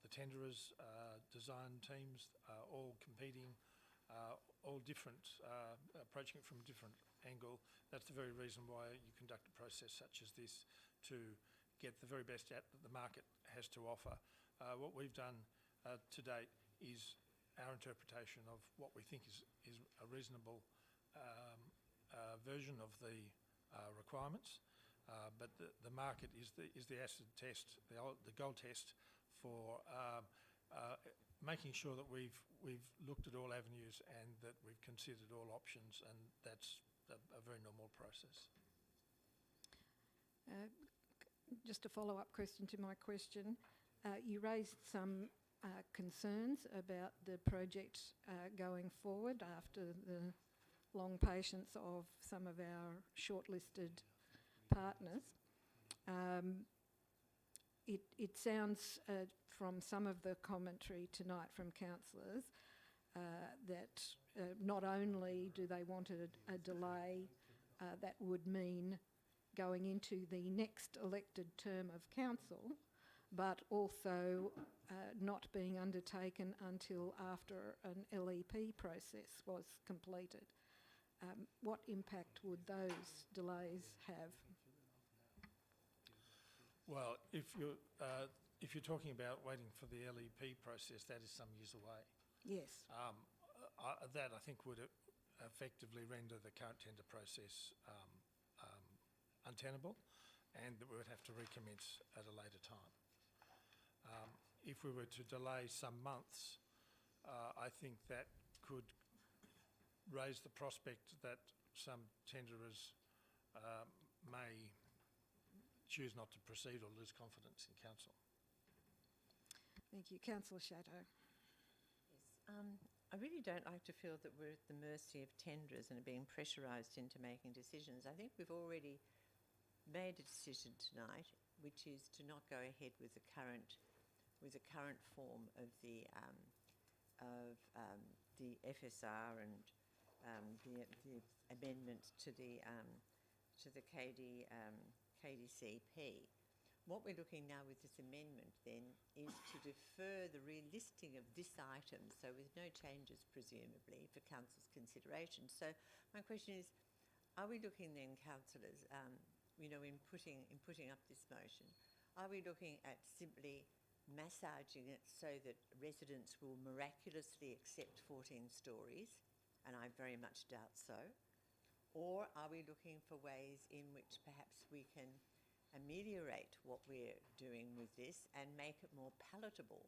tenderers, design teams, all competing, all different, approaching it from a different angle. That's the very reason why you conduct a process such as this, to get the very best that the market has to offer. What we've done to date is our interpretation of what we think is a reasonable version of the requirements, but the market is the acid test, the gold test for making sure that we've looked at all avenues and that we've considered all options, and that's a very normal process. Just a follow-up question to my question. You raised some concerns about the project going forward after the long patience of some of our shortlisted partners. It sounds from some of the commentary tonight from councillors that not only do they want a delay that would mean going into the next elected term of council, but also not being undertaken until after an LEP process was completed. What impact would those delays have? Well, if you're talking about waiting for the LEP process, that is some years away. Yes. That I think would effectively render the current tender process untenable. and that we would have to recommence at a later time. If we were to delay some months, I think that could raise the prospect that some tenderers may choose not to proceed or lose confidence in council. Thank you. Councillor Shadow. Yes. I really don't like to feel that we're at the mercy of tenderers and are being pressurised into making decisions. I think we've already made a decision tonight, which is to not go ahead with the current form of the FSR and the amendment to the KDCP. What we're looking now with this amendment then is to defer the relisting of this item, so with no changes presumably for council's consideration. So my question is, are we looking then, councillors, in putting up this motion, are we looking at simply massaging it so that residents will miraculously accept 14 stories, and I very much doubt so, or are we looking for ways in which perhaps we can ameliorate what we're doing with this and make it more palatable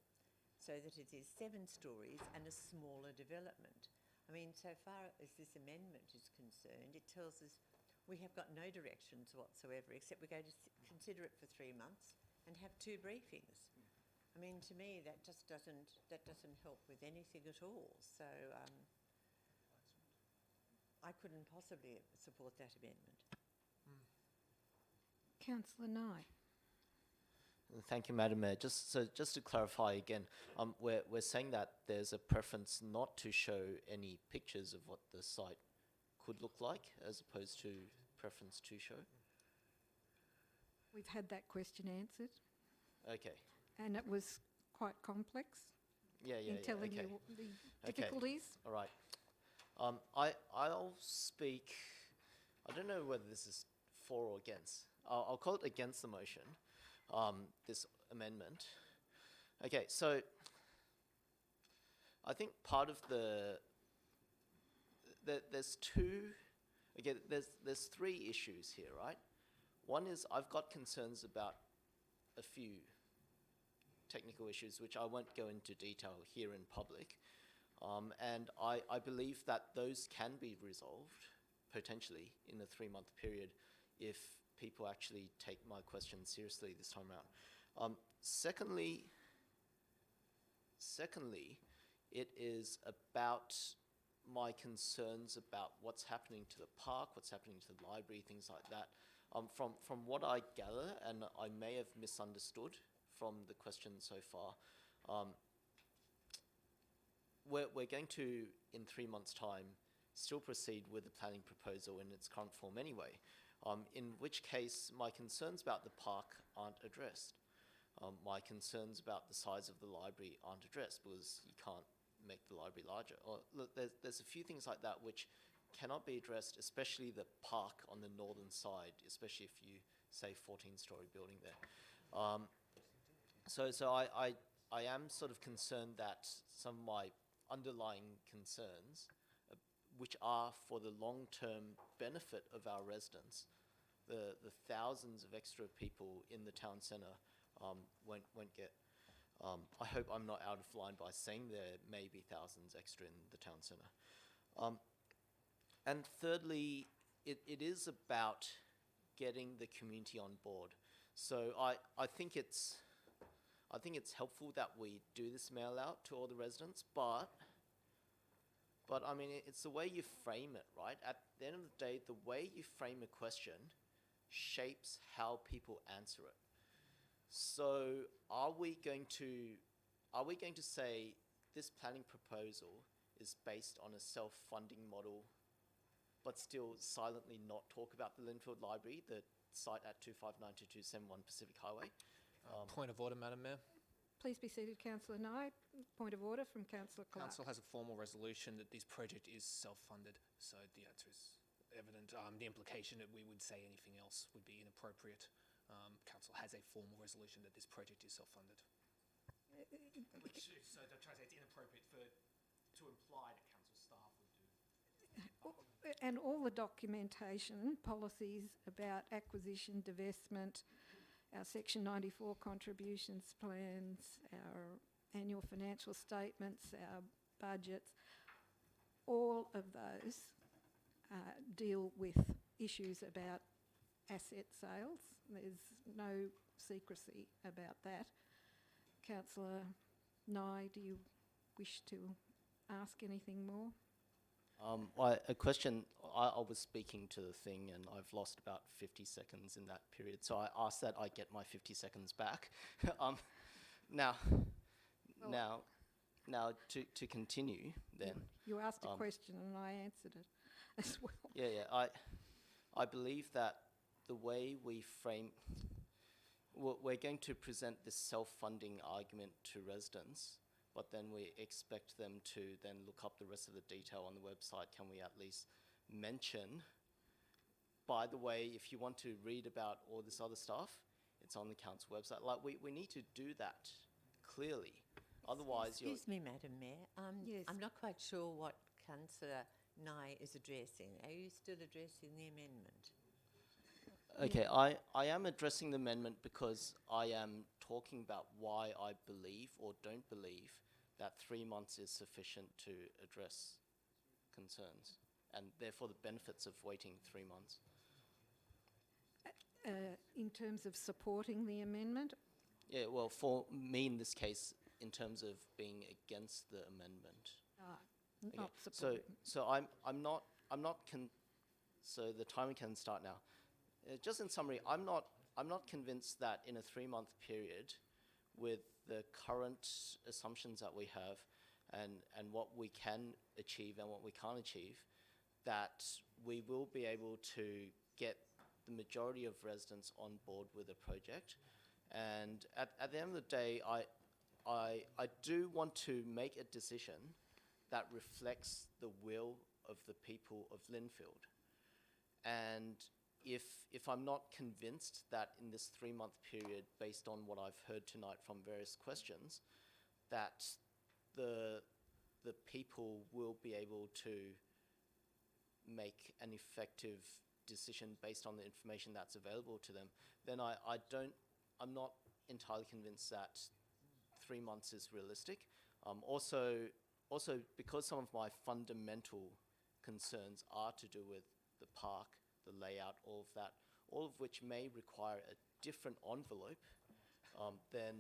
so that it is 7 stories and a smaller development? I mean, so far as this amendment is concerned, it tells us we have got no directions whatsoever, except we're going to consider it for 3 months and have 2 briefings. I mean, to me, that just doesn't help with anything at all. So I couldn't possibly support that amendment. Councillor Nye. Thank you, Madam Mayor. Just to clarify again, we're saying that there's a preference not to show any pictures of what the site could look like, as opposed to preference to show. We've had that question answered. Okay. And it was quite complex. Yeah. In telling okay. you the difficulties. All right. I'll speak. I don't know whether this is for or against. I'll call it against the motion, this amendment. Okay, so I think part of there's 3 issues here, right? One is I've got concerns about a few technical issues, which I won't go into detail here in public. And I believe that those can be resolved, potentially, in a 3-month period if people actually take my questions seriously this time around. Secondly, it is about my concerns about what's happening to the park, what's happening to the library, things like that. From what I gather, and I may have misunderstood from the questions so far, we're going to, in 3 months' time, still proceed with the planning proposal in its current form anyway, in which case my concerns about the park aren't addressed. My concerns about the size of the library aren't addressed because you can't make the library larger. Look, there's a few things like that which cannot be addressed, especially the park on the northern side, especially if you say 14-story building there. So I am sort of concerned that some of my underlying concerns, which are for the long-term benefit of our residents, the thousands of extra people in the town centre won't get. I hope I'm not out of line by saying there may be thousands extra in the town centre. And thirdly, it is about getting the community on board. So I think it's helpful that we do this mail out to all the residents, but I mean, it's the way you frame it, right? At the end of the day, the way you frame a question shapes how people answer it. So are we going to say this planning proposal is based on a self-funding model, but still silently not talk about the Linfield Library, the site at 259271 Pacific Highway? Point of order, Madam Mayor. Please be seated, Councillor Nye. Point of order from Councillor Clark. Council has a formal resolution that this project is self-funded, so the answer is evident. The implication that we would say anything else would be inappropriate. Council has a formal resolution that this project is self-funded. So they're trying to say it's inappropriate to imply that council staff would do. and all the documentation, policies about acquisition, divestment, our Section 94 contributions plans, our annual financial statements, our budgets, all of those deal with issues about asset sales. There's no secrecy about that. Councillor Nye, do you wish to ask anything more? A question, I was speaking to the thing and I've lost about 50 seconds in that period, so I asked that I get my 50 seconds back. Now, to continue then. You asked a question and I answered it as well. Yeah, I believe that the way we frame, we're going to present this self-funding argument to residents, but then we expect them to then look up the rest of the detail on the website. Can we at least mention, by the way, if you want to read about all this other stuff, it's on the council website. Like, we need to do that clearly. Otherwise, Excuse me, Madam Mayor. Yes. I'm not quite sure what Councillor Nye is addressing. Are you still addressing the amendment? Okay, I am addressing the amendment because I am talking about why I believe or don't believe that 3 months is sufficient to address concerns, and therefore the benefits of waiting 3 months. In terms of supporting the amendment? Yeah, well, for me in this case, in terms of being against the amendment. Not supporting. So so the timer can start now. Just in summary, I'm not convinced that in a 3-month period, with the current assumptions that we have, and what we can achieve and what we can't achieve, that we will be able to get the majority of residents on board with the project. And at the end of the day, I do want to make a decision that reflects the will of the people of Linfield. And if I'm not convinced that in this 3-month period, based on what I've heard tonight from various questions, that the people will be able to make an effective decision based on the information that's available to them, then I'm not entirely convinced that 3 months is realistic. Also, because some of my fundamental concerns are to do with the park, the layout, all of that, all of which may require a different envelope, then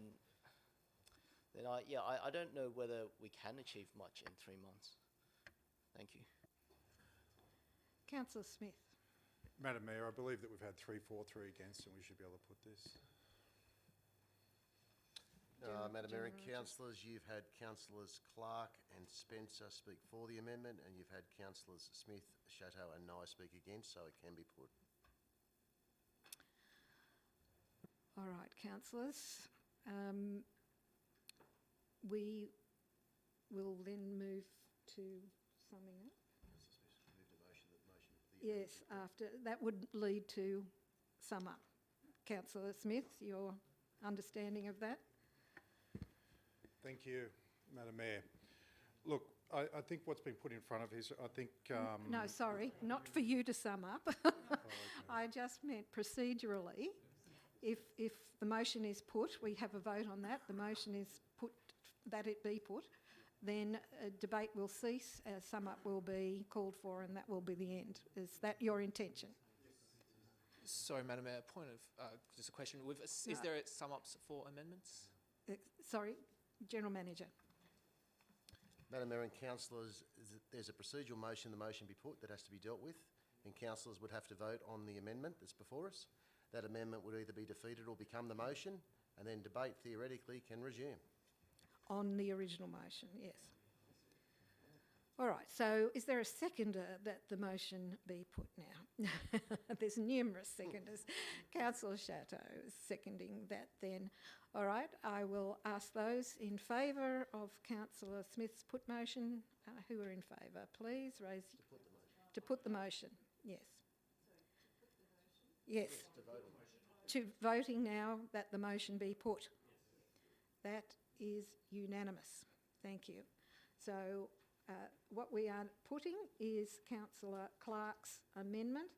I don't know whether we can achieve much in 3 months. Thank you. Councillor Smith. Madam Mayor, I believe that we've had 3 for, 3 against, and we should be able to put this. Madam Mayor and councillors, you've had councillors Clark and Spencer speak for the amendment, and you've had councillors Smith, Chateau and Nye speak against, so it can be put. All right, councillors. We will then move to summing up. Yes, after that would lead to sum up. Councillor Smith, your understanding of that? Thank you, Madam Mayor. Look, I think what's been put in front of us, I think... No, sorry, not for you to sum up. I just meant procedurally. If the motion is put, we have a vote on that, the motion is put, that it be put, then a debate will cease, a sum up will be called for, and that will be the end. Is that your intention? Sorry, Madam Mayor, point of just a question. Is there sum ups for amendments? Sorry, General Manager. Madam Mayor and councillors, there's a procedural motion, the motion be put, that has to be dealt with, and councillors would have to vote on the amendment that's before us. That amendment would either be defeated or become the motion, and then debate theoretically can resume. On the original motion, yes. All right, so is there a seconder that the motion be put now? There's numerous seconders. Councillor Chateau is seconding that then. All right, I will ask those in favour of Councillor Smith's put motion. Who are in favour? Please raise... To put the motion, yes. Yes. To voting now that the motion be put. That is unanimous. Thank you. So What we are putting is Councillor Clark's amendment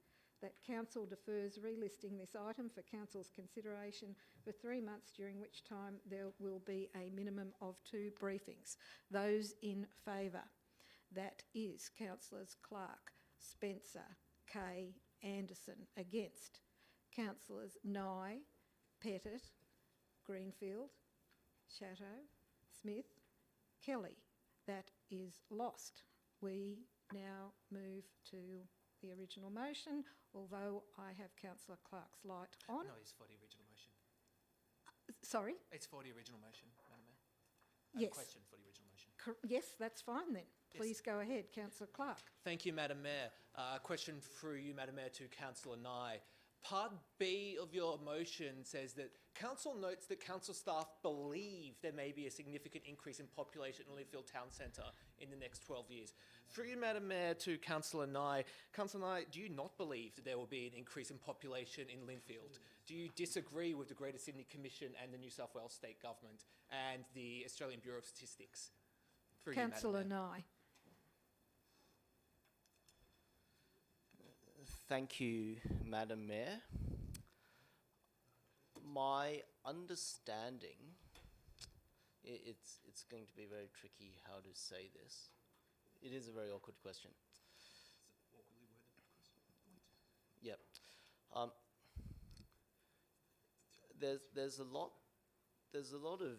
that Council defers relisting this item for Council's consideration for 3 months, during which time there will be a minimum of 2 briefings. Those in favour? That is Councillors Clark, Spencer, Kay, Anderson. Against? Councillors Nye, Pettit, Greenfield, Chatto, Smith, Kelly. That is lost. We now move to the original motion, although I have Councillor Clark's light on. No, it's for the original motion. Sorry? It's for the original motion, Madam Mayor. I have Yes. a question for the original motion. Yes, that's fine then. Yes. Please go ahead, Councillor Clark. Thank you, Madam Mayor. Question through you, Madam Mayor, to Councillor Nye. Part B of your motion says that Council notes that Council staff believe there may be a significant increase in population in Linfield Town Centre in the next 12 years. Through you, Madam Mayor, to Councillor Nye. Councillor Nye, do you not believe that there will be an increase in population in Linfield? Do you disagree with the Greater Sydney Commission and the New South Wales State Government and the Australian Bureau of Statistics? Through you, Madam Councillor Mayor. Nye. Thank you, Madam Mayor. My understanding, it's going to be very tricky how to say this. It is a very awkward question. Yep. There's a lot of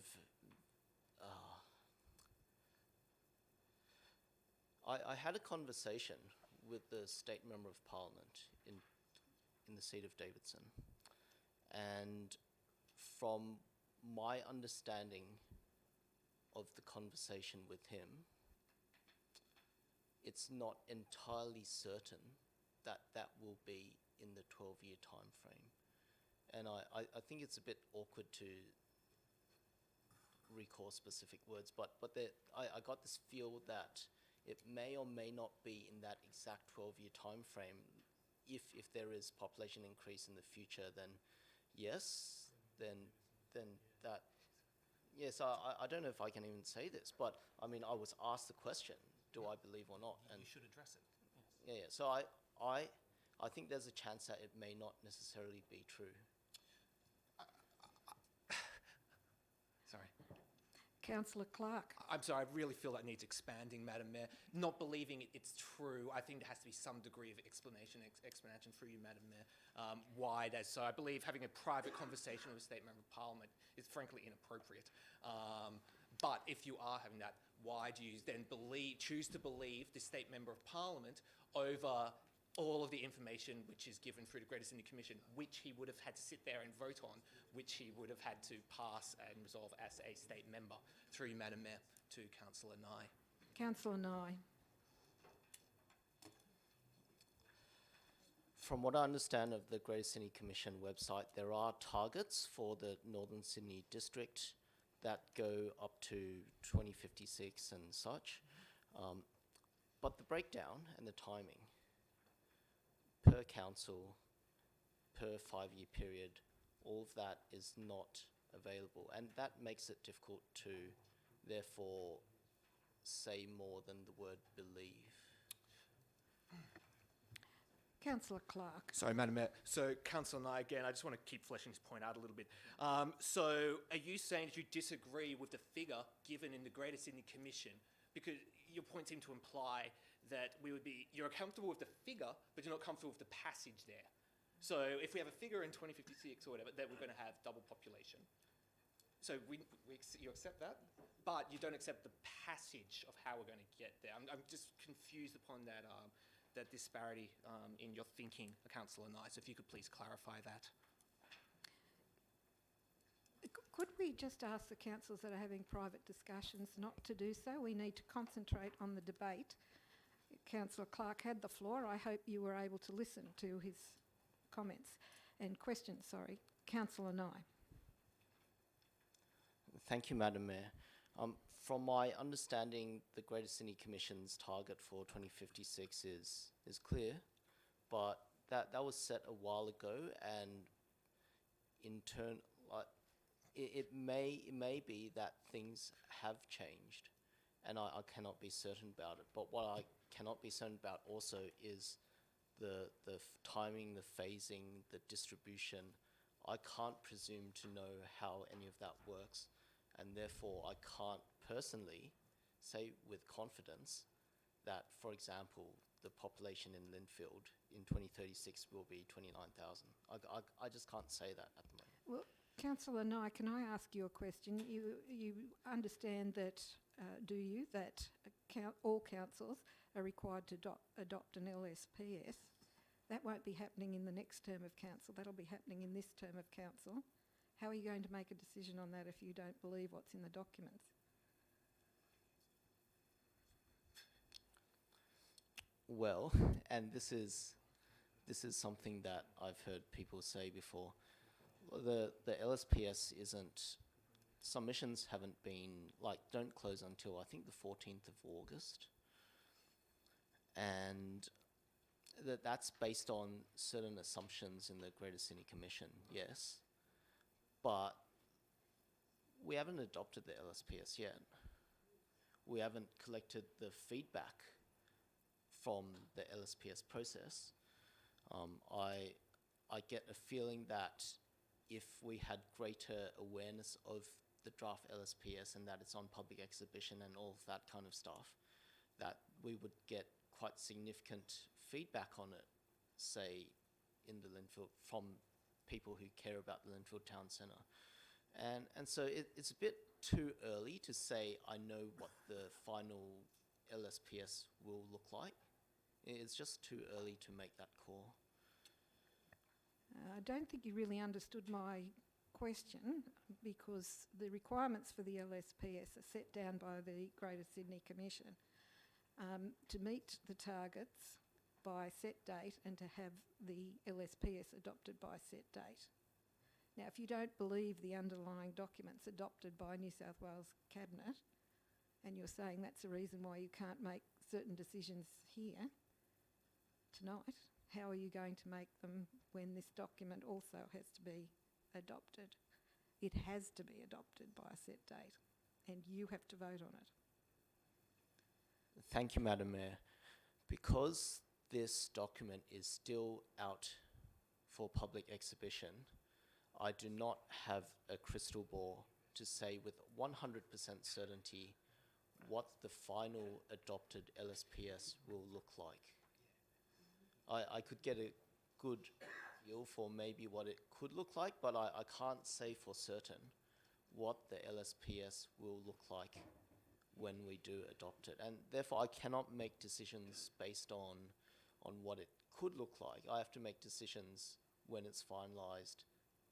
I had a conversation with the State Member of Parliament in the seat of Davidson, and from my understanding of the conversation with him, it's not entirely certain that that will be in the 12-year time frame. And I think it's a bit awkward to recall specific words, but I got this feel that it may or may not be in that exact 12-year time frame. If there is population increase in the future, then yes, then that, yes, I don't know if I can even say this, but I mean, I was asked the question, do I believe or not? And You should address it. Yes. yeah, so I think there's a chance that it may not necessarily be true. Sorry. Councillor Clark. I'm sorry, I really feel that needs expanding, Madam Mayor. Not believing it's true, I think there has to be some degree of explanation through you, Madam Mayor, why that's so. I believe having a private conversation with a State Member of Parliament is frankly inappropriate. But if you are having that, why do you then choose to believe the State Member of Parliament over all of the information which is given through the Greater Sydney Commission, which he would have had to sit there and vote on, which he would have had to pass and resolve as a state member? Through you, Madam Mayor, to Councillor Nye. Councillor Nye. From what I understand of the Greater Sydney Commission website, there are targets for the Northern Sydney district that go up to 2056 and such. But the breakdown and the timing per council, per 5-year period, all of that is not available. And that makes it difficult to, therefore, say more than the word believe. Councillor Clark. Sorry, Madam Mayor. So, Councillor Nye, again, I just want to keep fleshing this point out a little bit. So, are you saying that you disagree with the figure given in the Greater Sydney Commission? Because your point seemed to imply that you're comfortable with the figure, but you're not comfortable with the passage there. So, if we have a figure in 2056 or whatever, that we're going to have double population. So, you accept that, but you don't accept the passage of how we're going to get there. I'm just confused upon that. That disparity in your thinking, Councillor Nye. So if you could please clarify that. Could we just ask the councillors that are having private discussions not to do so? We need to concentrate on the debate. Councillor Clark had the floor. I hope you were able to listen to his comments and questions. Sorry. Councillor Nye. Thank you, Madam Mayor. From my understanding, the Greater Sydney Commission's target for 2056 is clear, but that was set a while ago, and in turn, it may be that things have changed, and I cannot be certain about it. But what I cannot be certain about also is the timing, the phasing, the distribution. I can't presume to know how any of that works, and therefore I can't personally say with confidence that, for example, the population in Linfield in 2036 will be 29,000. I just can't say that at the moment. Well, Councillor Nye, can I ask you a question? You understand that, do you, that all councils are required to adopt an LSPS? That won't be happening in the next term of council. That'll be happening in this term of council. How are you going to make a decision on that if you don't believe what's in the documents? Well, and this is something that I've heard people say before. The LSPS isn't, submissions haven't been, don't close until I think the 14th of August. And that's based on certain assumptions in the Greater Sydney Commission, yes. But we haven't adopted the LSPS yet. We haven't collected the feedback from the LSPS process. I get a feeling that if we had greater awareness of the draft LSPS and that it's on public exhibition and all of that kind of stuff, that we would get quite significant feedback on it, say, in the Linfield, from people who care about the Linfield Town Centre. And so it's a bit too early to say I know what the final LSPS will look like. It's just too early to make that call. I don't think you really understood my question, because the requirements for the LSPS are set down by the Greater Sydney Commission to meet the targets by set date and to have the LSPS adopted by set date. Now, if you don't believe the underlying documents adopted by New South Wales Cabinet, and you're saying that's the reason why you can't make certain decisions here tonight, how are you going to make them when this document also has to be adopted? It has to be adopted by a set date, and you have to vote on it. Thank you, Madam Mayor. Because this document is still out for public exhibition, I do not have a crystal ball to say with 100% certainty what the final adopted LSPS will look like. I could get a good feel for maybe what it could look like, but I can't say for certain what the LSPS will look like when we do adopt it. And therefore, I cannot make decisions based on what it could look like. I have to make decisions when it's finalised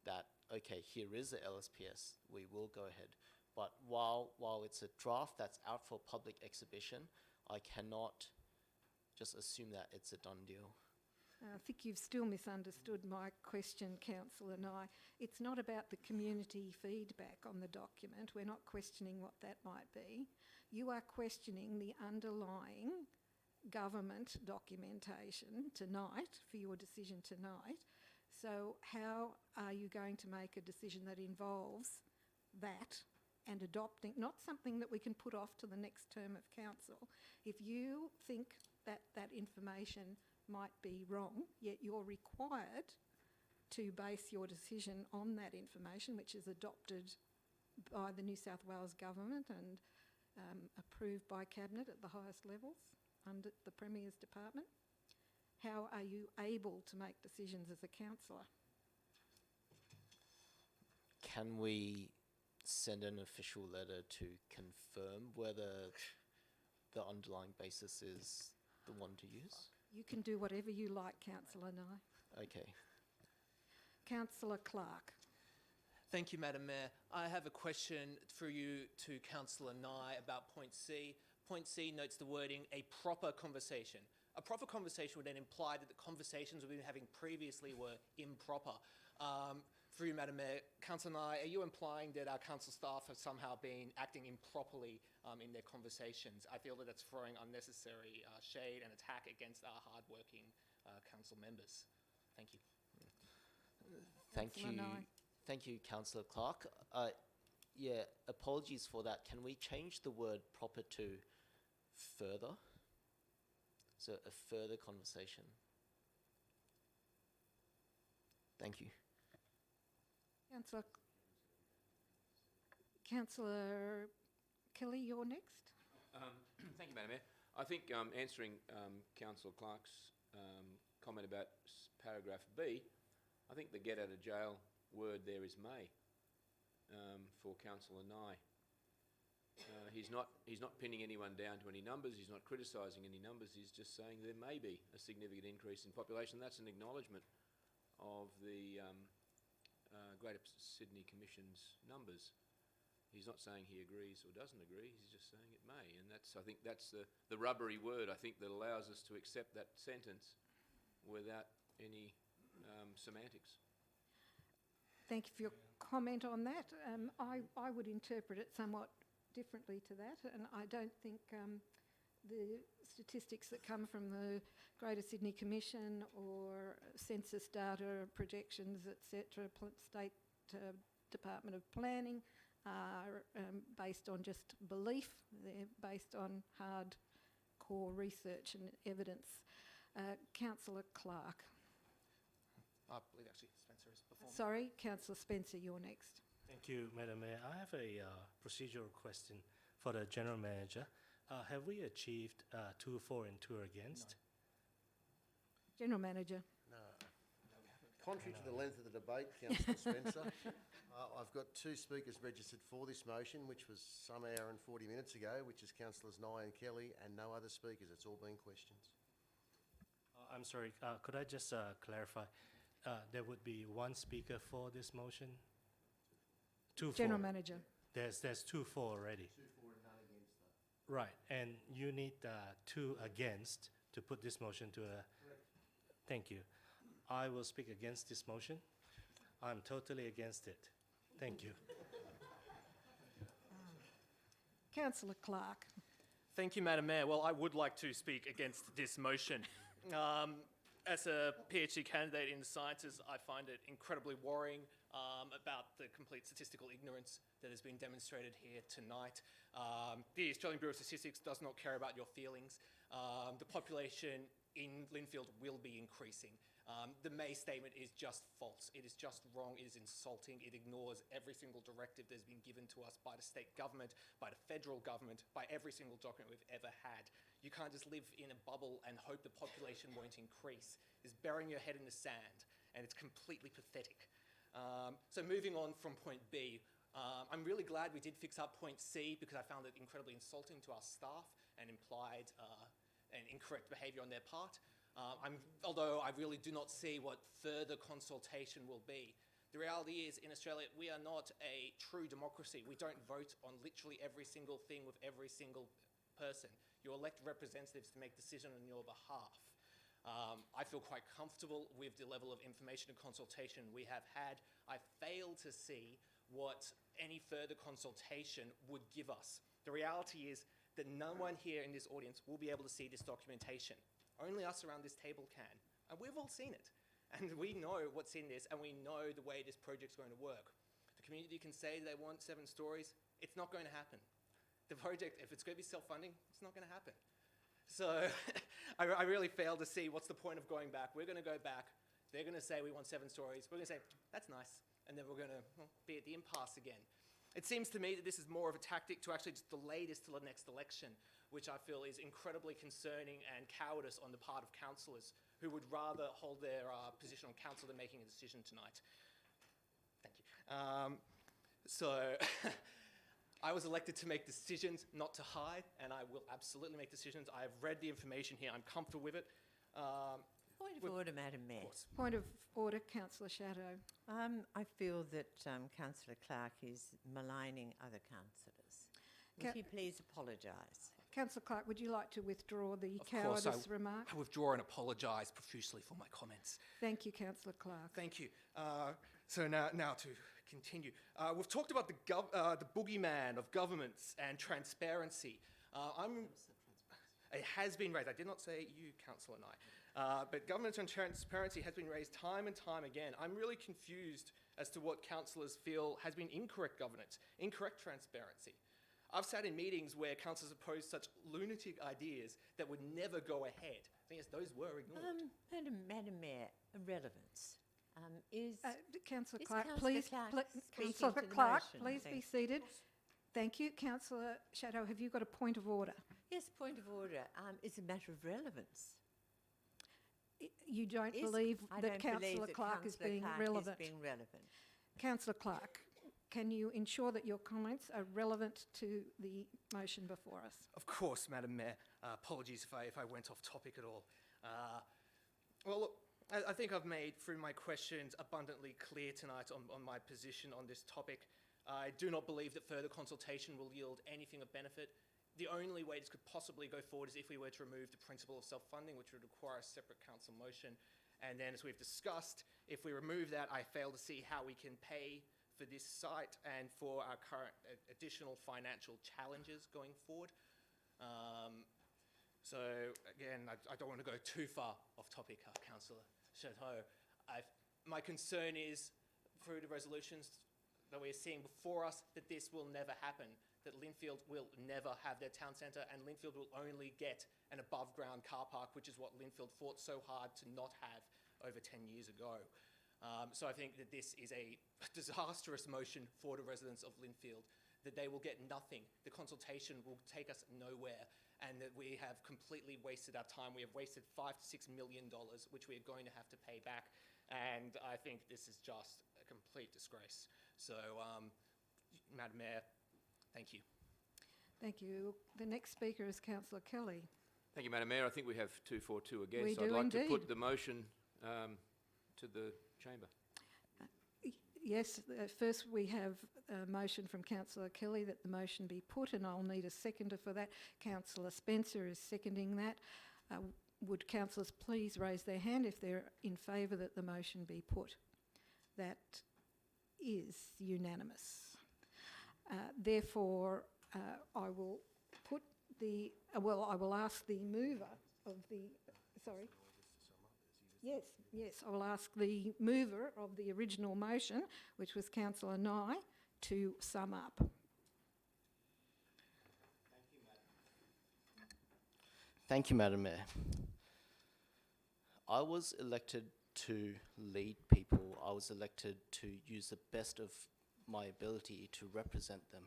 that, okay, here is the LSPS, we will go ahead. But while it's a draft that's out for public exhibition, I cannot just assume that it's a done deal. I think you've still misunderstood my question, Councillor Nye. It's not about the community feedback on the document. We're not questioning what that might be. You are questioning the underlying government documentation tonight for your decision tonight. So how are you going to make a decision that involves that and adopting, not something that we can put off to the next term of council? If you think that that information might be wrong, yet you're required to base your decision on that information, which is adopted by the New South Wales Government and approved by Cabinet at the highest levels under the Premier's Department, how are you able to make decisions as a councillor? Can we send an official letter to confirm whether the underlying basis is the one to use? You can do whatever you like, Councillor Nye. Okay. Councillor Clark. Thank you, Madam Mayor. I have a question for you to Councillor Nye about point C. Point C notes the wording, a proper conversation. A proper conversation would then imply that the conversations we've been having previously were improper. For you, Madam Mayor, Councillor Nye, are you implying that our council staff have somehow been acting improperly in their conversations? I feel that that's throwing unnecessary shade and attack against our hard-working council members. Thank you. Thank you, Councillor Clark. yeah, apologies for that. Can we change the word proper to further? So a further conversation. Thank you. Councillor Kelly, you're next. Thank you, Madam Mayor. I think answering Councillor Clark's comment about paragraph B, I think the get out of jail word there is may for Councillor Nye. He's not pinning anyone down to any numbers. He's not criticising any numbers. He's just saying there may be a significant increase in population. That's an acknowledgement of the Greater Sydney Commission's numbers. He's not saying he agrees or doesn't agree. He's just saying it may, and I think that's the rubbery word. I think that allows us to accept that sentence without any semantics. Thank you for your comment on that. I would interpret it somewhat differently to that, and I don't think the statistics that come from the Greater Sydney Commission or census data, projections, etc., State Department of Planning are based on just belief. They're based on hardcore research and evidence. Councillor Clark. I believe actually Spencer is before me. Sorry, Councillor Spencer, you're next. Thank you, Madam Mayor. I have a procedural question for the General Manager. Have we achieved 2 for and 2 against? No. General Manager. No. Contrary to the length of the debate, Councillor Spencer, I've got 2 speakers registered for this motion, which was some hour and 40 minutes ago, which is Councillors Nye and Kelly, and no other speakers. It's all been questions. I'm sorry, could I just clarify? There would be 1 speaker for this motion? 2 for. General Manager. There's 2 for already. 2 for and none against that. Right, and you need 2 against to put this motion to a... Correct. Thank you. I will speak against this motion. I'm totally against it. Thank you. Councillor Clark. Thank you, Madam Mayor. Well, I would like to speak against this motion. As a PhD candidate in the sciences, I find it incredibly worrying about the complete statistical ignorance that has been demonstrated here tonight. The Australian Bureau of Statistics does not care about your feelings. The population in Linfield will be increasing. The May statement is just false. It is just wrong. It is insulting. It ignores every single directive that has been given to us by the state government, by the federal government, by every single document we've ever had. You can't just live in a bubble and hope the population won't increase. It's burying your head in the sand, and it's completely pathetic. So moving on from point B, I'm really glad we did fix up point C because I found it incredibly insulting to our staff and implied an incorrect behaviour on their part. Although I really do not see what further consultation will be. The reality is, in Australia, we are not a true democracy. We don't vote on literally every single thing with every single person. You elect representatives to make decisions on your behalf. I feel quite comfortable with the level of information and consultation we have had. I fail to see what any further consultation would give us. The reality is that no one here in this audience will be able to see this documentation. Only us around this table can. And we've all seen it. And we know what's in this, and we know the way this project's going to work. The community can say they want 7 stories. It's not going to happen. The project, if it's going to be self-funding, it's not going to happen. So I really fail to see what's the point of going back. We're going to go back. They're going to say we want 7 stories. We're going to say, that's nice. And then we're going to be at the impasse again. It seems to me that this is more of a tactic to actually just delay this till the next election, which I feel is incredibly concerning and cowardice on the part of councillors who would rather hold their position on council than making a decision tonight. Thank you. So I was elected to make decisions, not to hide, and I will absolutely make decisions. I have read the information here. I'm comfortable with it. Point of order, Madam Mayor. Point of order, Councillor Shadow. I feel that Councillor Clark is maligning other councillors. Would he please apologise? Councillor Clark, would you like to withdraw the Of course, cowardice remark? I withdraw and apologise profusely for my comments. Thank you, Councillor Clark. Thank you. So now to continue. We've talked about the boogeyman of governments and transparency. It has been raised. I did not say you, Councillor Nye. But governance and transparency has been raised time and time again. I'm really confused as to what councillors feel has been incorrect governance, incorrect transparency. I've sat in meetings where councillors have proposed such lunatic ideas that would never go ahead. I think those were ignored. Madam Mayor, relevance. Councillor is Clark, Councillor please, Clark speaking Councillor to the Clark, motion, please be please? seated. Thank you. Councillor Shadow, have you got a point of order? Yes, point of order. It's a matter of relevance. You don't Is- believe I that don't believe Councillor that Clark is Councillor being Clark relevant. is being relevant. Councillor Clark, can you ensure that your comments are relevant to the motion before us? Of course, Madam Mayor. Apologies if I went off topic at all. Well, look, I think I've made, through my questions, abundantly clear tonight on my position on this topic. I do not believe that further consultation will yield anything of benefit. The only way this could possibly go forward is if we were to remove the principle of self-funding, which would require a separate council motion. And then, as we've discussed, if we remove that, I fail to see how we can pay for this site and for our current additional financial challenges going forward. So again, I don't want to go too far off topic, Councillor Chateau. My concern is, through the resolutions that we're seeing before us, that this will never happen, that Linfield will never have their town centre, and Linfield will only get an above-ground car park, which is what Linfield fought so hard to not have over 10 years ago. So I think that this is a disastrous motion for the residents of Linfield, that they will get nothing. The consultation will take us nowhere, and that we have completely wasted our time. We have wasted $5 to $6 million, which we are going to have to pay back. And I think this is just a complete disgrace. So, Madam Mayor, thank you. Thank you. The next speaker is Councillor Kelly. Thank you, Madam Mayor. I think we have 242 against. We I'd do like to indeed. put the motion to the chamber. Yes, first we have a motion from Councillor Kelly that the motion be put, and I'll need a seconder for that. Councillor Spencer is seconding that. Would councillors please raise their hand if they're in favour that the motion be put? That is unanimous. Therefore, I will put the, I will ask the mover of the, sorry. Yes, I will ask the mover of the original motion, which was Councillor Nye, to sum up. Thank you, Madam Mayor. I was elected to lead people. I was elected to use the best of my ability to represent them.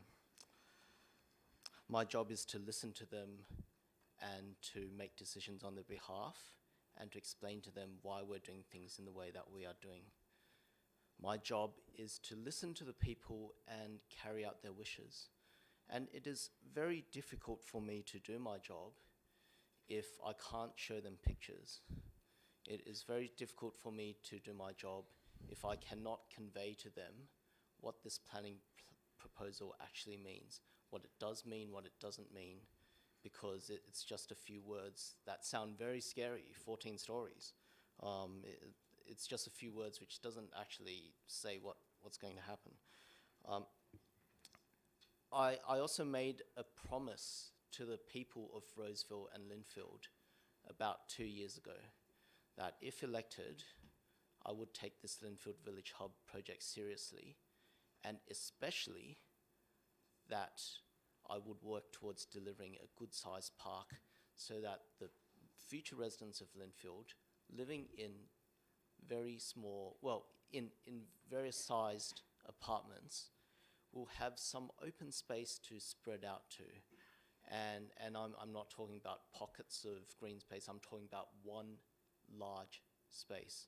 My job is to listen to them and to make decisions on their behalf and to explain to them why we're doing things in the way that we are doing. My job is to listen to the people and carry out their wishes. And it is very difficult for me to do my job if I can't show them pictures. It is very difficult for me to do my job if I cannot convey to them what this planning proposal actually means, what it does mean, what it doesn't mean, because it's just a few words that sound very scary, 14 stories. It's just a few words which doesn't actually say what's going to happen. I also made a promise to the people of Roseville and Linfield about 2 years ago that if elected, I would take this Linfield Village Hub project seriously, and especially that I would work towards delivering a good-sized park so that the future residents of Linfield living in very small, well, in various sized apartments will have some open space to spread out to. And I'm not talking about pockets of green space, I'm talking about one large space.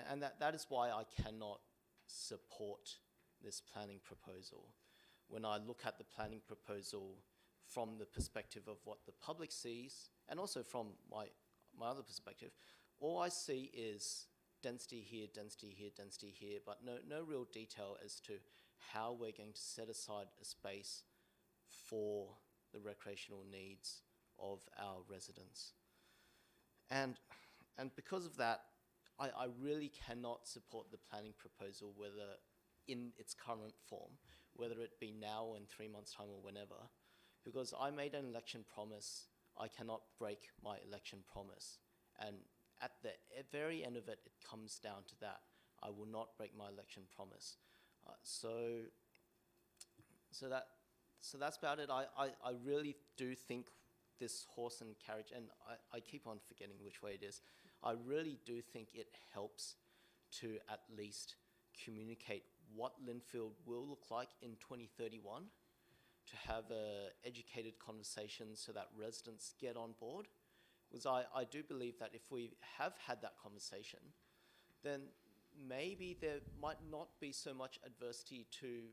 And that is why I cannot support this planning proposal. When I look at the planning proposal from the perspective of what the public sees, and also from my other perspective, all I see is density here, density here, density here, but no real detail as to how we're going to set aside a space for the recreational needs of our residents. And because of that, I really cannot support the planning proposal, whether in its current form, whether it be now in 3 months' time or whenever, because I made an election promise. I cannot break my election promise. And at the very end of it, it comes down to that. I will not break my election promise. So that's about it. I really do think this horse and carriage, and I keep on forgetting which way it is, I really do think it helps to at least communicate what Linfield will look like in 2031, to have an educated conversation so that residents get on board. Because I do believe that if we have had that conversation, then maybe there might not be so much adversity to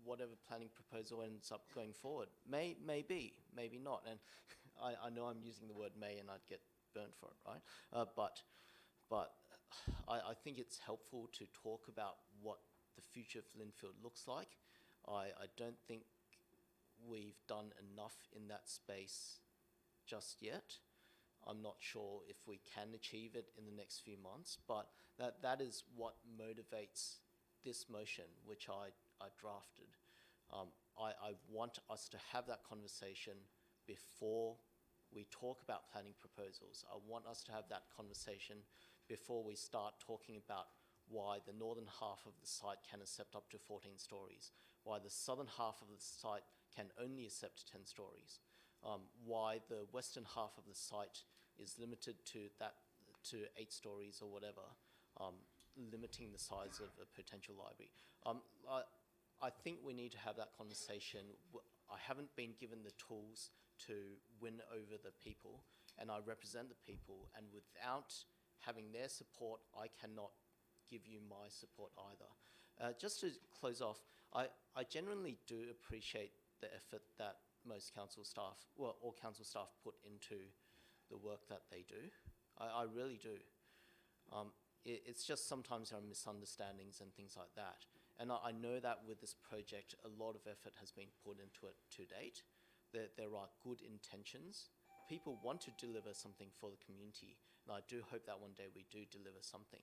whatever planning proposal ends up going forward. Maybe not. And I know I'm using the word may and I'd get burnt for it, right? But I think it's helpful to talk about what the future of Linfield looks like. I don't think we've done enough in that space just yet. I'm not sure if we can achieve it in the next few months, but that is what motivates this motion, which I drafted. I want us to have that conversation before we talk about planning proposals. I want us to have that conversation before we start talking about why the northern half of the site can accept up to 14 stories, why the southern half of the site can only accept 10 stories, why the western half of the site is limited to 8 stories or whatever, limiting the size of a potential library. I think we need to have that conversation. I haven't been given the tools to win over the people, and I represent the people, and without having their support, I cannot give you my support either. Just to close off, I genuinely do appreciate the effort that most council staff, well, all council staff put into the work that they do. I really do. It's just sometimes there are misunderstandings and things like that. And I know that with this project, a lot of effort has been put into it to date. There are good intentions. People want to deliver something for the community, and I do hope that one day we do deliver something.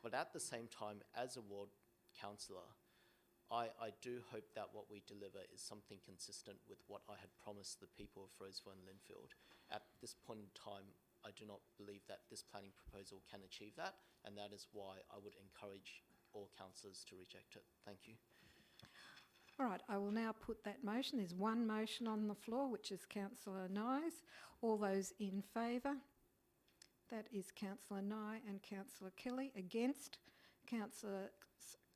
But at the same time, as a ward councillor, I do hope that what we deliver is something consistent with what I had promised the people of Roseville and Linfield. At this point in time, I do not believe that this planning proposal can achieve that, and that is why I would encourage all councillors to reject it. Thank you. All right, I will now put that motion. There's one motion on the floor, which is Councillor Nye's. All those in favour? That is Councillor Nye and Councillor Kelly. Against? Councillor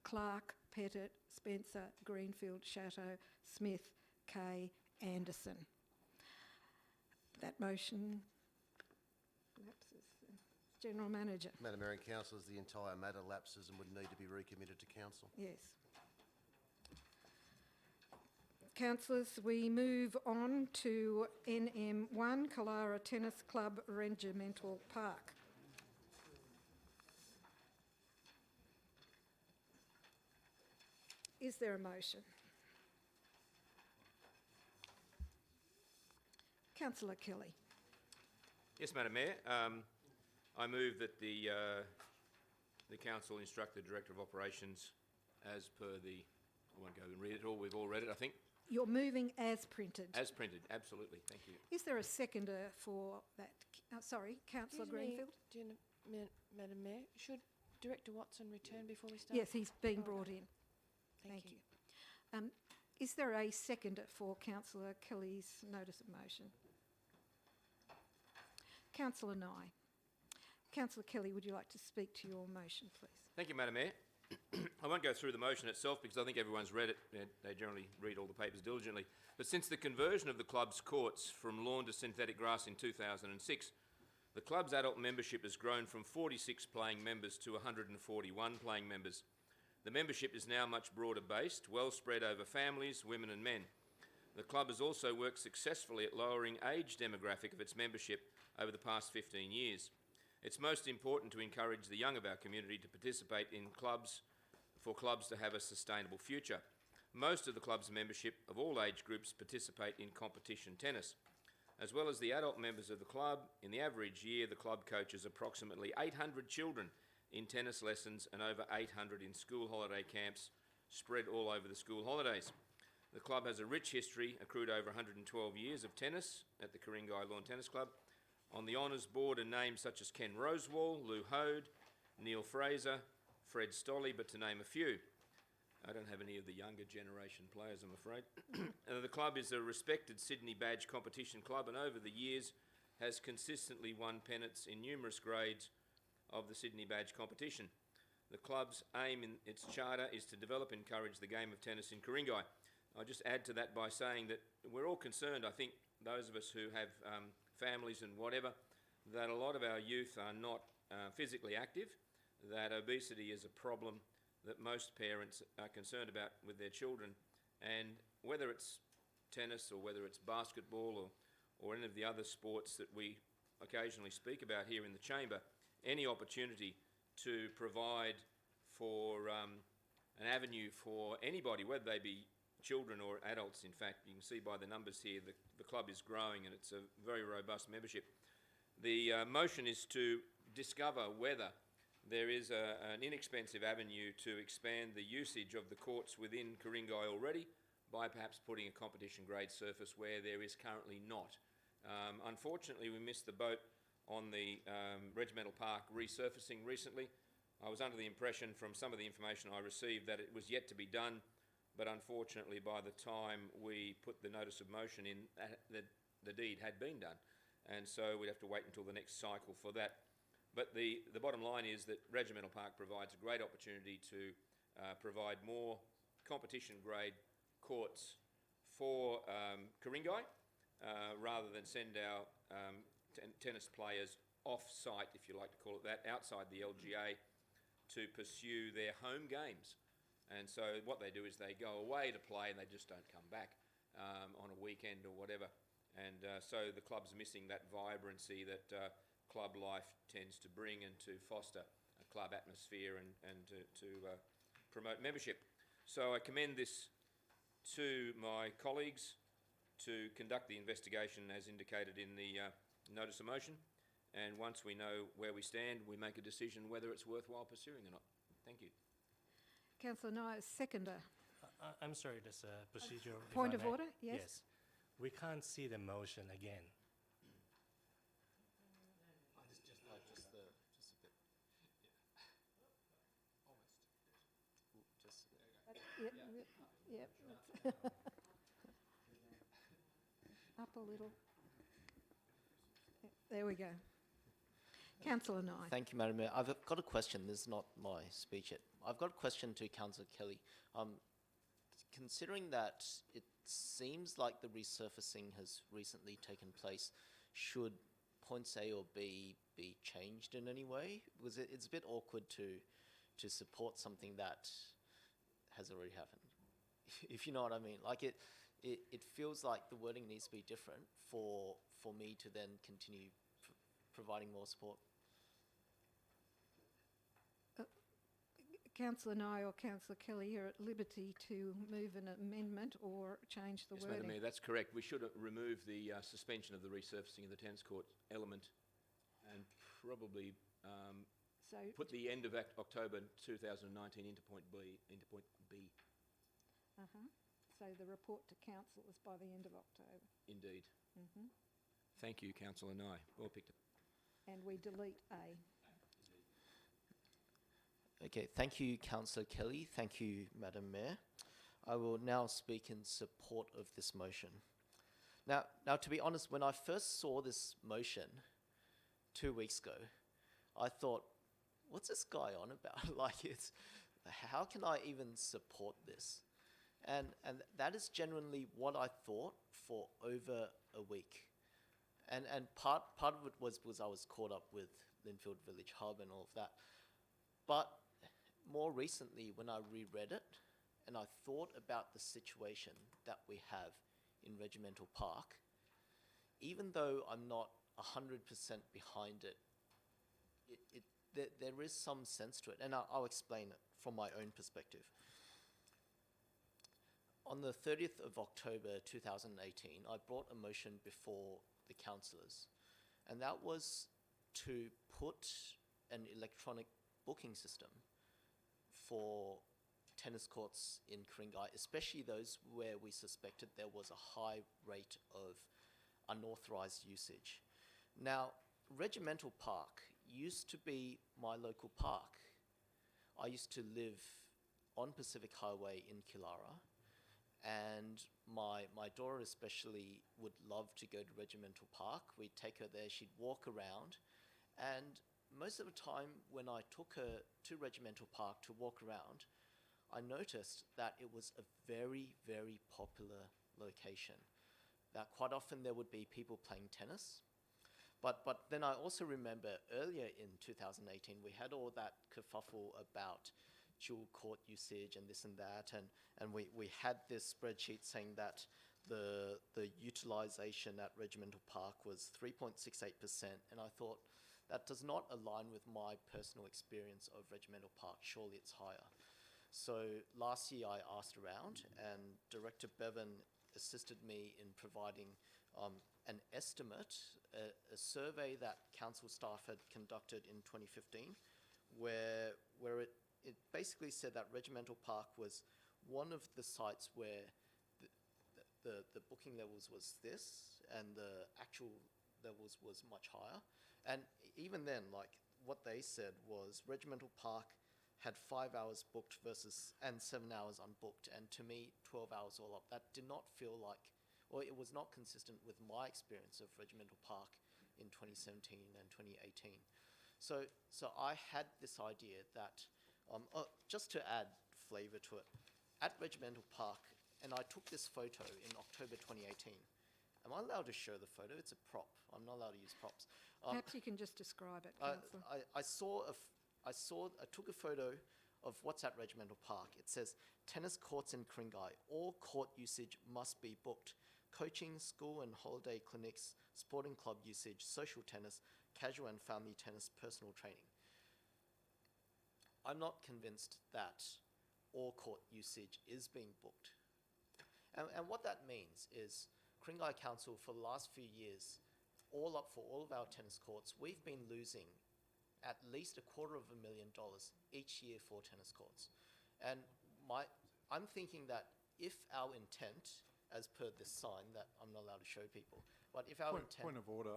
Clark, Pettit, Spencer, Greenfield, Chatto, Smith, Kay, Anderson. That motion lapses. General Manager. Madam Mayor and Councillors, the entire matter lapses and would need to be recommitted to Council. Yes. Councillors, we move on to NM1, Kalara Tennis Club, Regimental Park. Is there a motion? Councillor Kelly. Yes, Madam Mayor. I move that the Council instruct the Director of Operations as per the, I won't go and read it all, we've all read it, I think. You're moving as printed. As printed, absolutely, thank you. Is there a seconder for that? Sorry, Councillor Greenfield? Madam Mayor, should Director Watson return before we start? Yes, he's being brought in. Thank you. Is there a seconder for Councillor Kelly's notice of motion? Councillor Nye. Councillor Kelly, would you like to speak to your motion, please? Thank you, Madam Mayor. I won't go through the motion itself because I think everyone's read it. They generally read all the papers diligently. But since the conversion of the club's courts from lawn to synthetic grass in 2006, the club's adult membership has grown from 46 playing members to 141 playing members. The membership is now much broader based, well spread over families, women and men. The club has also worked successfully at lowering age demographic of its membership over the past 15 years. It's most important to encourage the young of our community to participate in clubs, for clubs to have a sustainable future. Most of the club's membership of all age groups participate in competition tennis. As well as the adult members of the club, in the average year the club coaches approximately 800 children in tennis lessons and over 800 in school holiday camps spread all over the school holidays. The club has a rich history, accrued over 112 years of tennis at the Ku-ring-gai Lawn Tennis Club. On the honours board are names such as Ken Rosewall, Lou Hode, Neil Fraser, Fred Stolley, but to name a few. I don't have any of the younger generation players, I'm afraid. The club is a respected Sydney badge competition club, and over the years has consistently won pennants in numerous grades of the Sydney badge competition. The club's aim in its charter is to develop and encourage the game of tennis in Ku-ring-gai. I'll just add to that by saying that we're all concerned, I think, those of us who have families and whatever, that a lot of our youth are not physically active, that obesity is a problem that most parents are concerned about with their children, and whether it's tennis or whether it's basketball or any of the other sports that we occasionally speak about here in the chamber, any opportunity to provide for an avenue for anybody, whether they be children or adults. In fact, you can see by the numbers here, the club is growing and it's a very robust membership. The motion is to discover whether there is an inexpensive avenue to expand the usage of the courts within Ku-ring-gai already by perhaps putting a competition grade surface where there is currently not. Unfortunately, we missed the boat on the Regimental Park resurfacing recently. I was under the impression from some of the information I received that it was yet to be done, but unfortunately by the time we put the notice of motion in, the deed had been done, and so we'd have to wait until the next cycle for that. But the bottom line is that Regimental Park provides a great opportunity to provide more competition grade courts for Ku-ring-gai rather than send our tennis players off-site, if you like to call it that, outside the LGA to pursue their home games. And so what they do is they go away to play and they just don't come back on a weekend or whatever. And so the club's missing that vibrancy that club life tends to bring and to foster a club atmosphere and to promote membership. So I commend this to my colleagues to conduct the investigation as indicated in the notice of motion, and once we know where we stand, we make a decision whether it's worthwhile pursuing or not. Thank you. Councillor Nye, seconder. I'm sorry, there's a procedural... Point of order, yes? Yes. We can't see the motion again. Yep. Up a little. There we go. Councillor Nye. Thank you, Madam Mayor. I've got a question. This is not my speech yet. I've got a question to Councillor Kelly. Considering that it seems like the resurfacing has recently taken place, should points A or B be changed in any way? Because it's a bit awkward to support something that has already happened, if you know what I mean. Like it feels like the wording needs to be different for me to then continue providing more support. Councillor Nye or Councillor Kelly, you're at liberty to move an amendment or change the wording. Madam Mayor, that's correct. We should remove the suspension of the resurfacing of the tennis court element and probably put the end of October 2019 into point B. So the report to council is by the end of October. Indeed. Thank you, Councillor Nye. Well picked up. And we delete A. Okay, thank you, Councillor Kelly. Thank you, Madam Mayor. I will now speak in support of this motion. Now, to be honest, when I first saw this motion 2 weeks ago, I thought, what's this guy on about? Like, how can I even support this? And that is genuinely what I thought for over a week. And part of it was because I was caught up with Linfield Village Hub and all of that. But more recently, when I reread it and I thought about the situation that we have in Regimental Park, even though I'm not 100% behind it, there is some sense to it, and I'll explain it from my own perspective. On the 30th of October 2018, I brought a motion before the councillors, and that was to put an electronic booking system for tennis courts in Ku-ring-gai, especially those where we suspected there was a high rate of unauthorised usage. Now, Regimental Park used to be my local park. I used to live on Pacific Highway in Killara, and my daughter especially would love to go to Regimental Park. We'd take her there, she'd walk around, and most of the time when I took her to Regimental Park to walk around, I noticed that it was a very, very popular location. That quite often there would be people playing tennis. But then I also remember earlier in 2018, we had all that kerfuffle about dual court usage and this and that, and we had this spreadsheet saying that the utilisation at Regimental Park was 3.68%, and I thought, that does not align with my personal experience of Regimental Park. Surely it's higher. So last year I asked around, and Director Bevan assisted me in providing an estimate, a survey that council staff had conducted in 2015, where it basically said that Regimental Park was one of the sites where the booking levels was this, and the actual levels was much higher. And even then, like, what they said was Regimental Park had 5 hours booked and 7 hours unbooked, and to me, 12 hours all up. That did not feel like, or it was not consistent with my experience of Regimental Park in 2017 and 2018. So I had this idea that, just to add flavour to it, at Regimental Park, and I took this photo in October 2018. Am I allowed to show the photo? It's a prop. I'm not allowed to use props. Perhaps you can just describe it, Councillor. I took a photo of what's at Regimental Park. It says, tennis courts in Ku-ring-gai. All court usage must be booked. Coaching, school and holiday clinics, sporting club usage, social tennis, casual and family tennis, personal training. I'm not convinced that all court usage is being booked. And what that means is Ku-ring-gai Council for the last few years, all up for all of our tennis courts, we've been losing at least $250,000 each year for tennis courts. And I'm thinking that if our intent, as per this sign that I'm not allowed to show people, but if our intent... Point of order.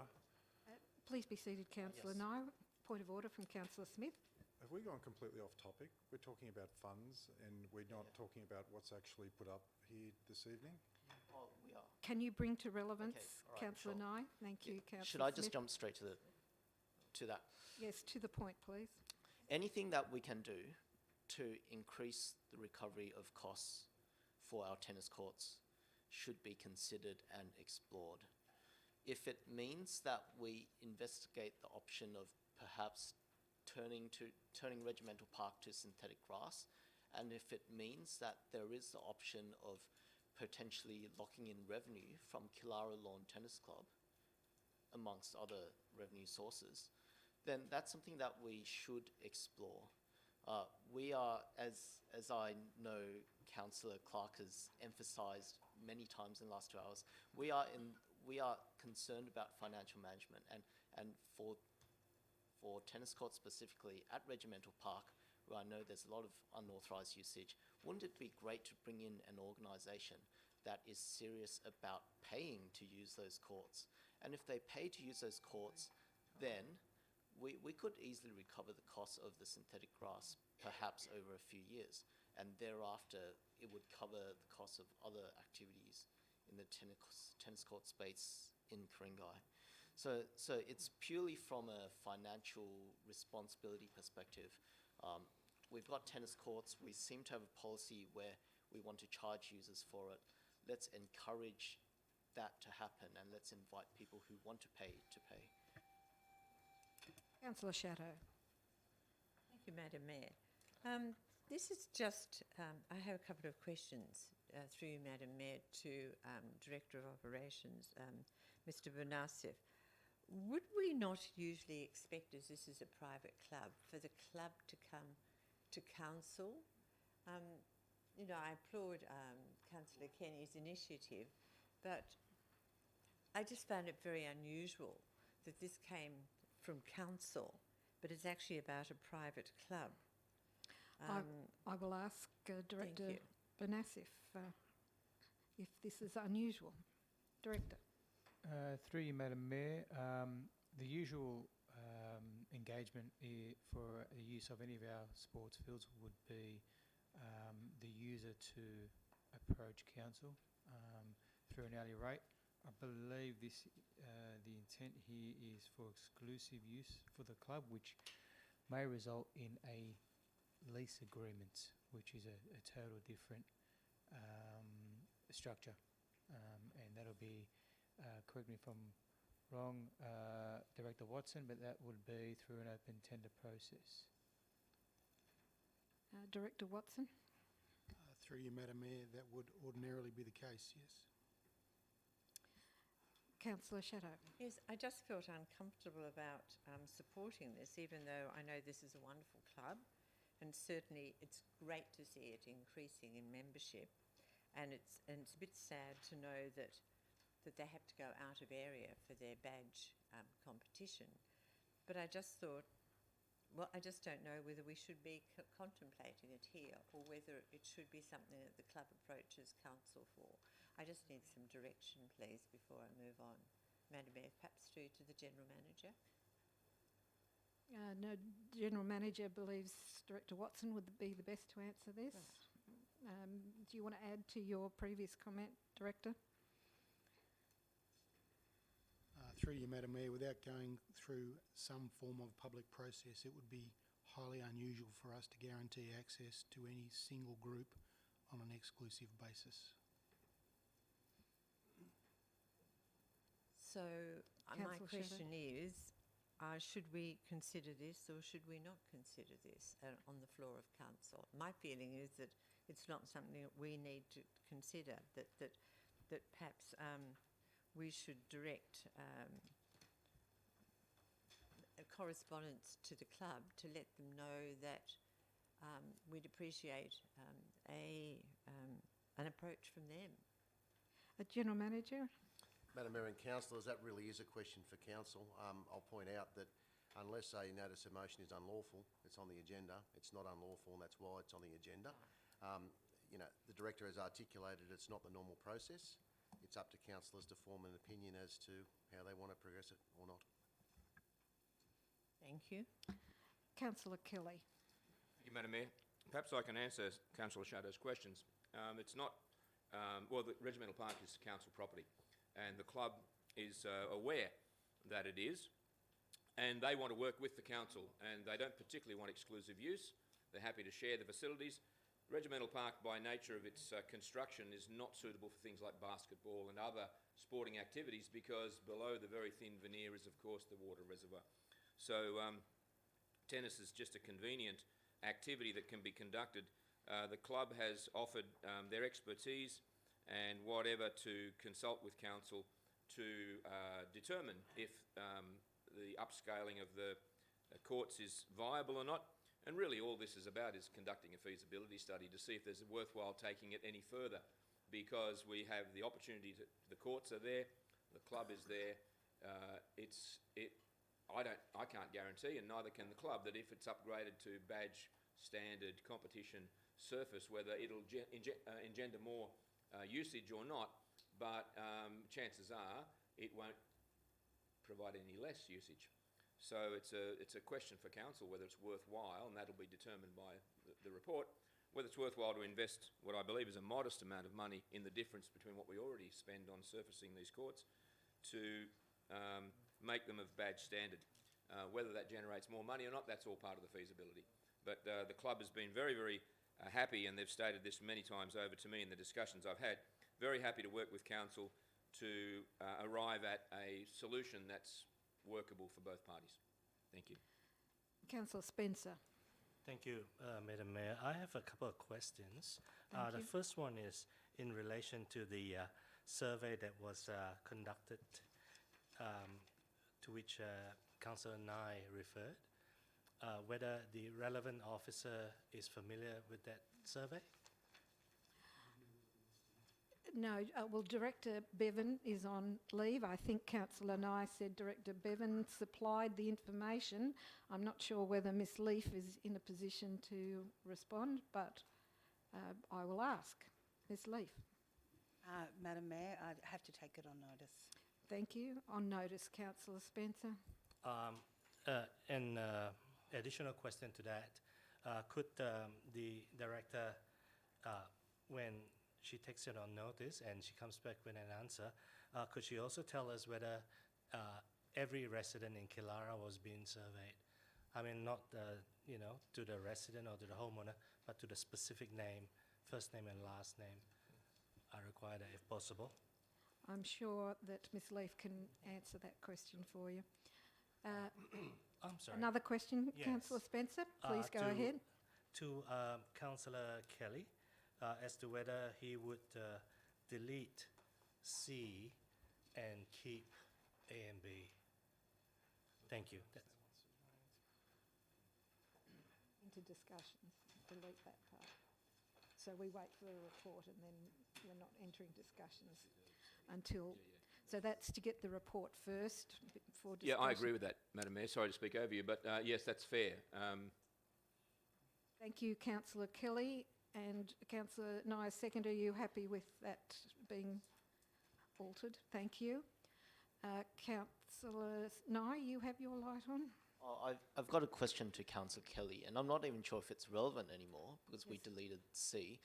Please be seated, Councillor. Yes. No. Point of order from Councillor Smith. Have we gone completely off topic? We're talking about funds and we're not talking about what's actually put up here this evening? Oh, we are. Can you bring to relevance, Okay, all right, Councillor sure. Nye? Thank you, Councillor Should I just Smith. jump straight to that? Yes, to the point, please. Anything that we can do to increase the recovery of costs for our tennis courts should be considered and explored. If it means that we investigate the option of perhaps turning Regimental Park to synthetic grass, and if it means that there is the option of potentially locking in revenue from Killara Lawn Tennis Club, amongst other revenue sources, then that's something that we should explore. We are, as I know Councillor Clark has emphasised many times in the last 2 hours, we are concerned about financial management, and for tennis courts specifically at Regimental Park, where I know there's a lot of unauthorised usage, wouldn't it be great to bring in an organisation that is serious about paying to use those courts? And if they pay to use those courts, then we could easily recover the cost of the synthetic grass, perhaps over a few years, and thereafter it would cover the cost of other activities in the tennis court space in Ku-ring-gai. So it's purely from a financial responsibility perspective. We've got tennis courts. We seem to have a policy where we want to charge users for it. Let's encourage that to happen, and let's invite people who want to pay to pay. Councillor Shadow. Thank you, Madam Mayor. This is just, I have a couple of questions through you, Madam Mayor, to Director of Operations, Mr. Bonasif. Would we not usually expect, as this is a private club, for the club to come to council? You know, I applaud Councillor Kenny's initiative, but I just found it very unusual that this came from council, but it's actually about a private club. I will ask Director Bonasif if this is unusual. Director. Through you, Madam Mayor, the usual engagement for the use of any of our sports fields would be the user to approach council through an hourly rate. I believe this the intent here is for exclusive use for the club, which may result in a lease agreement, which is a total different structure, and that'll be, correct me if I'm wrong, Director Watson, but that would be through an open tender process. Director Watson? Through you, Madam Mayor, that would ordinarily be the case, yes. Councillor Shadow. Yes, I just felt uncomfortable about supporting this, even though I know this is a wonderful club, and certainly it's great to see it increasing in membership, and it's a bit sad to know that they have to go out of area for their badge competition. But I just thought, well, I just don't know whether we should be contemplating it here or whether it should be something that the club approaches council for. I just need some direction, please, before I move on. Madam Mayor, perhaps through to the General Manager. No, General Manager believes Director Watson would be the best to answer this. Right. Do you want to add to your previous comment, Director? Through you, Madam Mayor, without going through some form of public process, it would be highly unusual for us to guarantee access to any single group on an exclusive basis. So my question is, should we consider this or should we not consider this on the floor of council? My feeling is that it's not something that we need to consider, that perhaps we should direct a correspondence to the club to let them know that we'd appreciate an approach from them. General Manager? Madam Mayor and councillors, that really is a question for council. I'll point out that unless a notice of motion is unlawful, it's on the agenda. It's not unlawful, and that's why it's on the agenda. You know, the director has articulated it's not the normal process. It's up to councillors to form an opinion as to how they want to progress it or not. Thank you. Councillor Kelly. Thank you, Madam Mayor. Perhaps I can answer Councillor Shadow's questions. It's not, well, the Regimental Park is council property, and the club is aware that it is, and they want to work with the council, and they don't particularly want exclusive use. They're happy to share the facilities. Regimental Park, by nature of its construction, is not suitable for things like basketball and other sporting activities because below the very thin veneer is, of course, the water reservoir. So tennis is just a convenient activity that can be conducted. The club has offered their expertise and whatever to consult with council to determine if the upscaling of the courts is viable or not. And really all this is about is conducting a feasibility study to see if there's worthwhile taking it any further, because we have the opportunity to, the courts are there, the club is there. I can't guarantee, and neither can the club, that if it's upgraded to badge standard competition surface, whether it'll engender more usage or not, but chances are it won't provide any less usage. So it's a question for council whether it's worthwhile, and that'll be determined by the report, whether it's worthwhile to invest what I believe is a modest amount of money in the difference between what we already spend on surfacing these courts to make them of badge standard. Whether that generates more money or not, that's all part of the feasibility. But the club has been very, very happy, and they've stated this many times over to me in the discussions I've had, very happy to work with council to arrive at a solution that's workable for both parties. Thank you. Councillor Spencer. Thank you, Madam Mayor. I have a couple of questions. Thank the you. first one is in relation to the survey that was conducted, to which Councillor Nye referred, whether the relevant officer is familiar with that survey? No, well, Director Bevan is on leave. I think Councillor Nye said Director Bevan supplied the information. I'm not sure whether Ms Leaf is in a position to respond, but I will ask. Ms Leaf. Madam Mayor, I'd have to take it on notice. Thank you. On notice, Councillor Spencer. an additional question to that, could the director, when she takes it on notice and she comes back with an answer, could she also tell us whether every resident in Killara was being surveyed? I mean, not to the resident or to the homeowner, but to the specific name, first name and last name. I require that if possible. I'm sure that Ms Leaf can answer that question for you. I'm sorry. Another question, Yes. Councillor Spencer? Please go ahead. To Councillor Kelly, as to whether he would delete C and keep A and B. Thank you. Into discussions, delete that part. So we wait for the report and then we're not entering discussions until... So that's to get the report first before discussion. Yeah, I agree with that, Madam Mayor. Sorry to speak over you, but yes, that's fair. Thank you, Councillor Kelly. And Councillor Nye, second, are you happy with that being altered? Thank you. Councillor Nye, you have your light on? I've got a question to Councillor Kelly, and I'm not even sure if it's relevant anymore because we deleted C.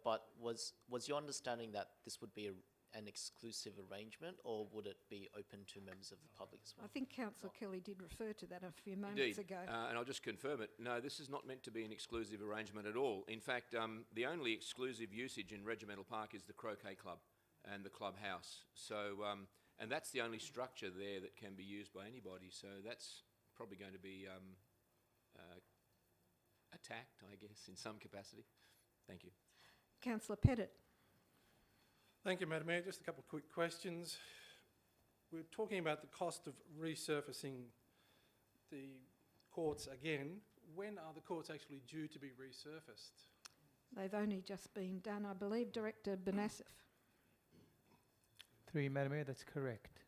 But was your understanding that this would be an exclusive arrangement, or would it be open to members of the public as well? I think Councillor Kelly did refer to that a few moments ago. And I'll just confirm it. No, this is not meant to be an exclusive arrangement at all. In fact, the only exclusive usage in Regimental Park is the Croquet Club and the clubhouse. So, and that's the only structure there that can be used by anybody. So that's probably going to be attacked, I guess, in some capacity. Thank you. Councillor Pettit. Thank you, Madam Mayor. Just a couple of quick questions. We're talking about the cost of resurfacing the courts again. When are the courts actually due to be resurfaced? They've only just been done, I believe, Director Benassif. Through you, Madam Mayor, that's correct.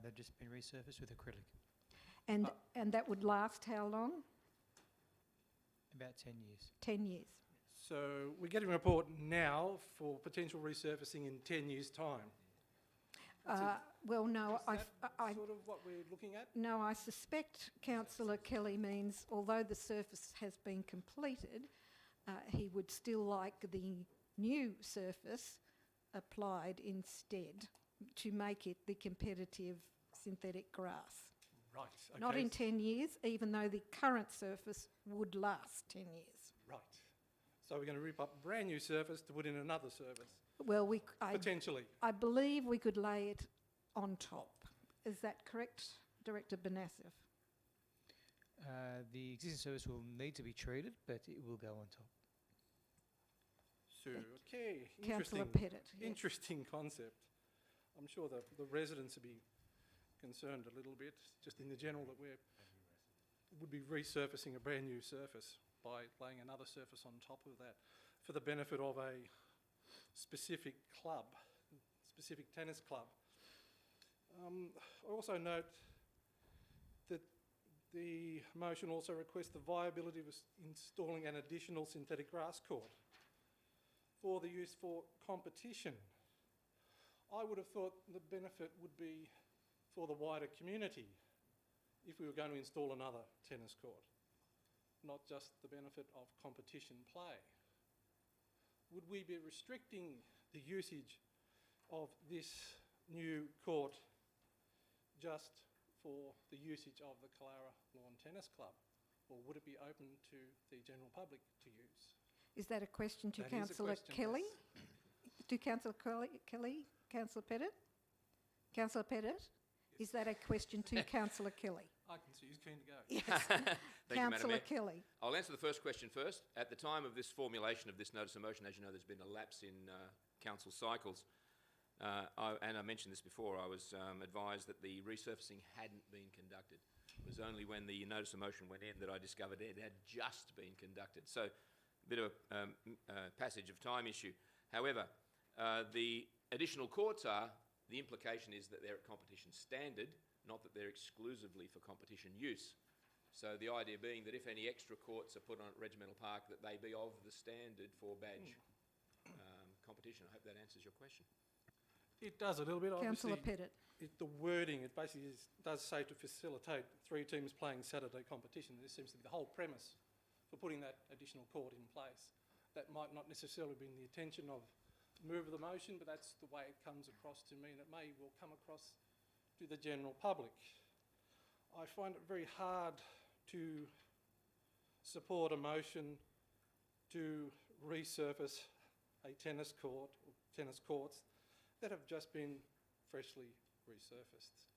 They've just been resurfaced with acrylic. And that would last how long? About 10 years. 10 years. So we're getting a report now for potential resurfacing in 10 years' time. Well, no, Is that sort of what we're looking at? No, I suspect Councillor Kelly means although the surface has been completed, he would still like the new surface applied instead to make it the competitive synthetic grass. Right. Okay. Not in 10 years, even though the current surface would last 10 years. Right. So we're going to rip up a brand new surface to put in another surface? Well, potentially. I believe we could lay it on top. Is that correct, Director Benassif? The existing surface will need to be treated, but it will go on top. So, okay. Councillor Pettit. Yes. Interesting concept. I'm sure the residents would be concerned a little bit, just in the general, that we would be resurfacing a brand new surface by laying another surface on top of that for the benefit of a specific club, specific tennis club. I also note that the motion also requests the viability of installing an additional synthetic grass court for the use for competition. I would have thought the benefit would be for the wider community if we were going to install another tennis court, not just the benefit of competition play. Would we be restricting the usage of this new court just for the usage of the Killara Lawn Tennis Club, or would it be open to the general public to use? Is that a question to That is a Councillor question, Kelly? yes. To Councillor Kelly? Councillor Pettit? Councillor Pettit? Is that a question to Councillor Kelly? I can see who's keen to go. Yes. Thank you, Madam Councillor Mayor. Kelly. I'll answer the first question first. At the time of this formulation of this notice of motion, as you know, there's been a lapse in council cycles. And I mentioned this before, I was advised that the resurfacing hadn't been conducted. It was only when the notice of motion went in that I discovered it had just been conducted. So a bit of a passage of time issue. However, the additional courts the implication is that they're at competition standard, not that they're exclusively for competition use. So the idea being that if any extra courts are put on at Regimental Park, that they be of the standard for badge competition. I hope that answers your question. It does a little bit. Councillor Obviously, Pettit. the wording, it basically does say to facilitate 3 teams playing Saturday competition. This seems to be the whole premise for putting that additional court in place. That might not necessarily be in the intention of the move of the motion, but that's the way it comes across to me, and it may well come across to the general public. I find it very hard to support a motion to resurface a tennis court or tennis courts that have just been freshly resurfaced.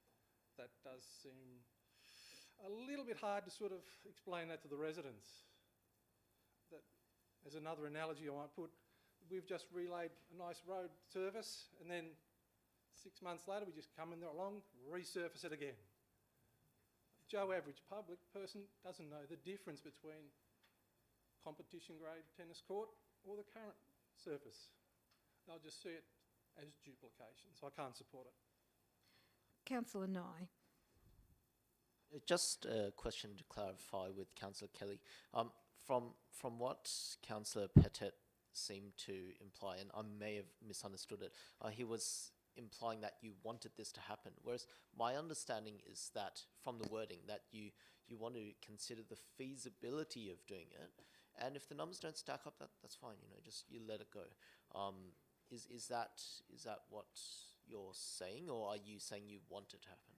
That does seem a little bit hard to sort of explain that to the residents. That, as another analogy I might put, we've just relayed a nice road surface and then 6 months later we just come in there along, resurface it again. Joe average public person doesn't know the difference between competition grade tennis court or the current surface. They'll just see it as duplication, so I can't support it. Councillor Nye. Just a question to clarify with Councillor Kelly. From what Councillor Pettet seemed to imply, and I may have misunderstood it, he was implying that you wanted this to happen, whereas my understanding is that from the wording that you want to consider the feasibility of doing it, and if the numbers don't stack up, that's fine, you know, just you let it go. Is that what you're saying, or are you saying you want it to happen?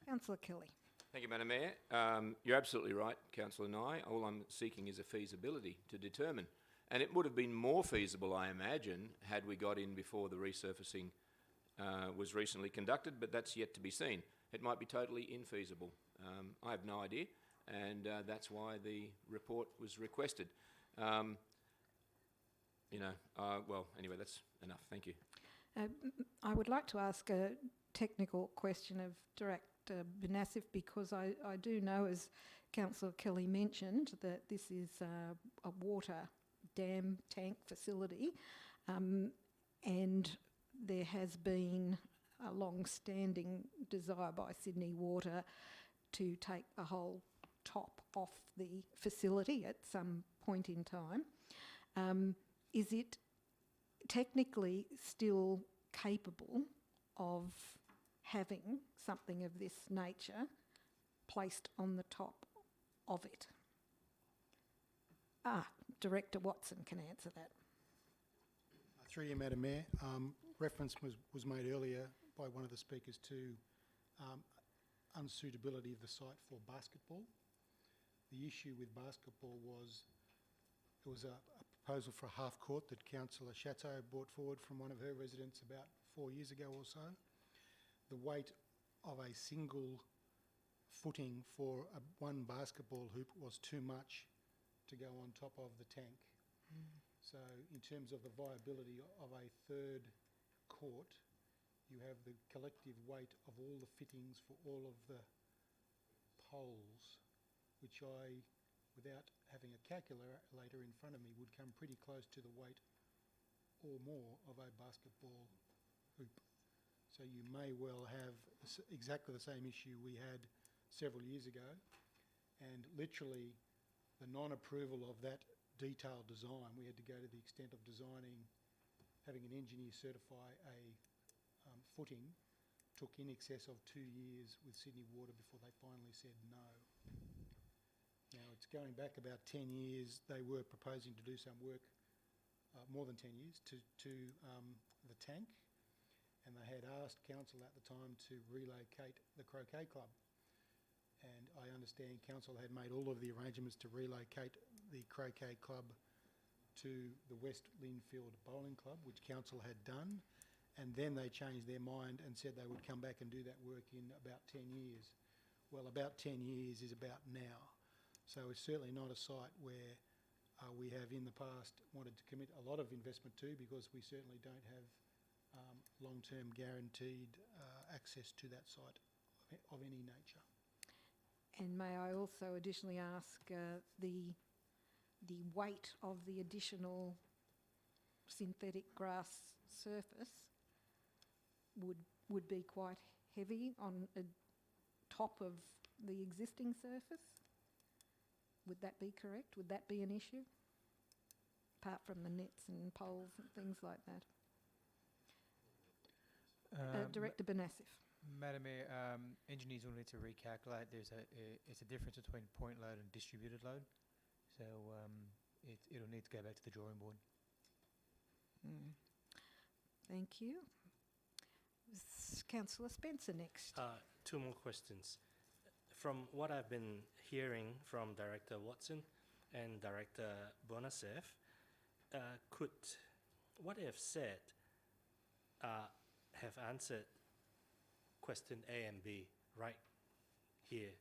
Councillor Kelly. Thank you, Madam Mayor. You're absolutely right, Councillor Nye. All I'm seeking is a feasibility to determine. And it would have been more feasible, I imagine, had we got in before the resurfacing was recently conducted, but that's yet to be seen. It might be totally infeasible. I have no idea, and that's why the report was requested. Well, anyway, that's enough. Thank you. I would like to ask a technical question of Director Benasif, because I do know, as Councillor Kelly mentioned, that this is a water dam tank facility, and there has been a long-standing desire by Sydney Water to take the whole top off the facility at some point in time. Is it technically still capable of having something of this nature placed on the top of it? Director Watson can answer that. Through you, Madam Mayor. Reference was made earlier by one of the speakers to unsuitability of the site for basketball. The issue with basketball was there was a proposal for a half court that Councillor Chateau brought forward from one of her residents about 4 years ago or so. The weight of a single footing for one basketball hoop was too much to go on top of the tank. So in terms of the viability of a third court, you have the collective weight of all the fittings for all of the poles, which I, without having a calculator in front of me, would come pretty close to the weight or more of a basketball hoop. So you may well have exactly the same issue we had several years ago, and literally the non-approval of that detailed design, we had to go to the extent of designing, having an engineer certify a footing, took in excess of 2 years with Sydney Water before they finally said no. Now it's going back about 10 years. They were proposing to do some work, more than 10 years, to the tank, and they had asked council at the time to relocate the croquet club. And I understand council had made all of the arrangements to relocate the croquet club to the West Linfield Bowling Club, which council had done, and then they changed their mind and said they would come back and do that work in about 10 years. Well, about 10 years is about now. So it's certainly not a site where we have in the past wanted to commit a lot of investment to, because we certainly don't have long-term guaranteed access to that site of any nature. And may I also additionally ask the weight of the additional synthetic grass surface would be quite heavy on top of the existing surface? Would that be correct? Would that be an issue? Apart from the nets and poles and things like that. Director Benasif. Madam Mayor, engineers will need to recalculate. It's a difference between point load and distributed load. So it'll need to go back to the drawing board. Thank you. Councillor Spencer next. Two more questions. From what I've been hearing from Director Watson and Director Bonasev, could what they have said have answered question A and B right here?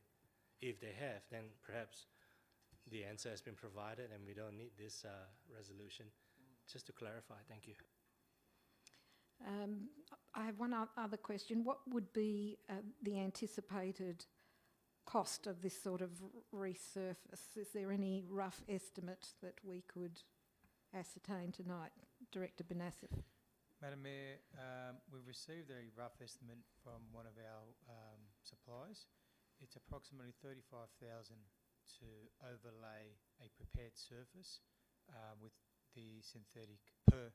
If they have, then perhaps the answer has been provided and we don't need this resolution. Just to clarify, thank you. I have one other question. What would be the anticipated cost of this sort of resurface? Is there any rough estimate that we could ascertain tonight? Director Benasif. Madam Mayor, we've received a rough estimate from one of our suppliers. It's approximately $35,000 to overlay a prepared surface with the synthetic per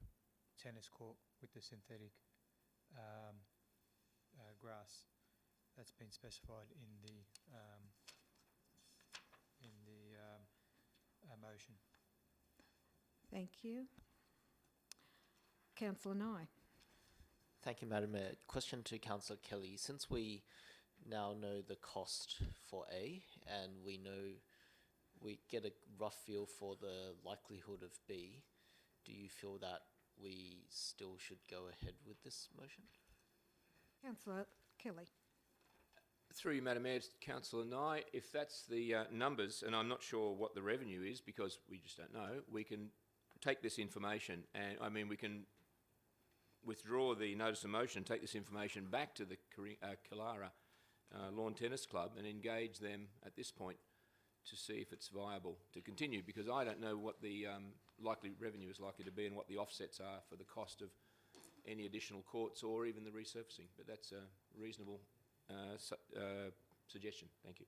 tennis court with the synthetic grass. That's been specified in the motion. Thank you. Councillor Nye. Thank you, Madam Mayor. Question to Councillor Kelly. Since we now know the cost for A and we get a rough feel for the likelihood of B, do you feel that we still should go ahead with this motion? Councillor Kelly. Through you, Madam Mayor, Councillor Nye, if that's the numbers, and I'm not sure what the revenue is because we just don't know, we can take this information and, we can withdraw the notice of motion, take this information back to the Killara Lawn Tennis Club and engage them at this point to see if it's viable to continue, because I don't know what the likely revenue is likely to be and what the offsets are for the cost of any additional courts or even the resurfacing, but that's a reasonable suggestion. Thank you.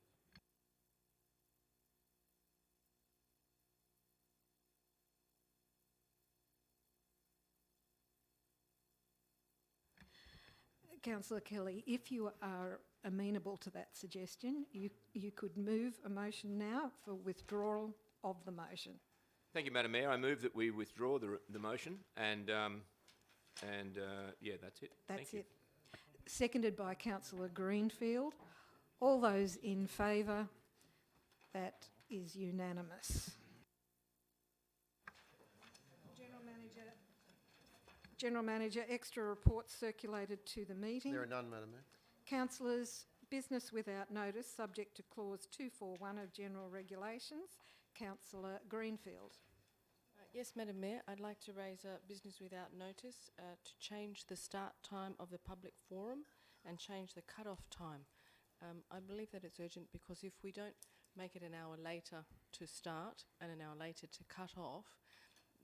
Councillor Kelly, if you are amenable to that suggestion, you could move a motion now for withdrawal of the motion. Thank you, Madam Mayor. I move that we withdraw the motion and yeah, that's it. That's Thank you. it. Seconded by Councillor Greenfield. All those in favour? That is unanimous. General Manager, extra reports circulated to the meeting. There are none, Madam Mayor. Councillors, business without notice, subject to clause 241 of General Regulations. Councillor Greenfield. Yes, Madam Mayor, I'd like to raise a business without notice to change the start time of the public forum and change the cut-off time. I believe that it's urgent because if we don't make it an hour later to start and an hour later to cut off,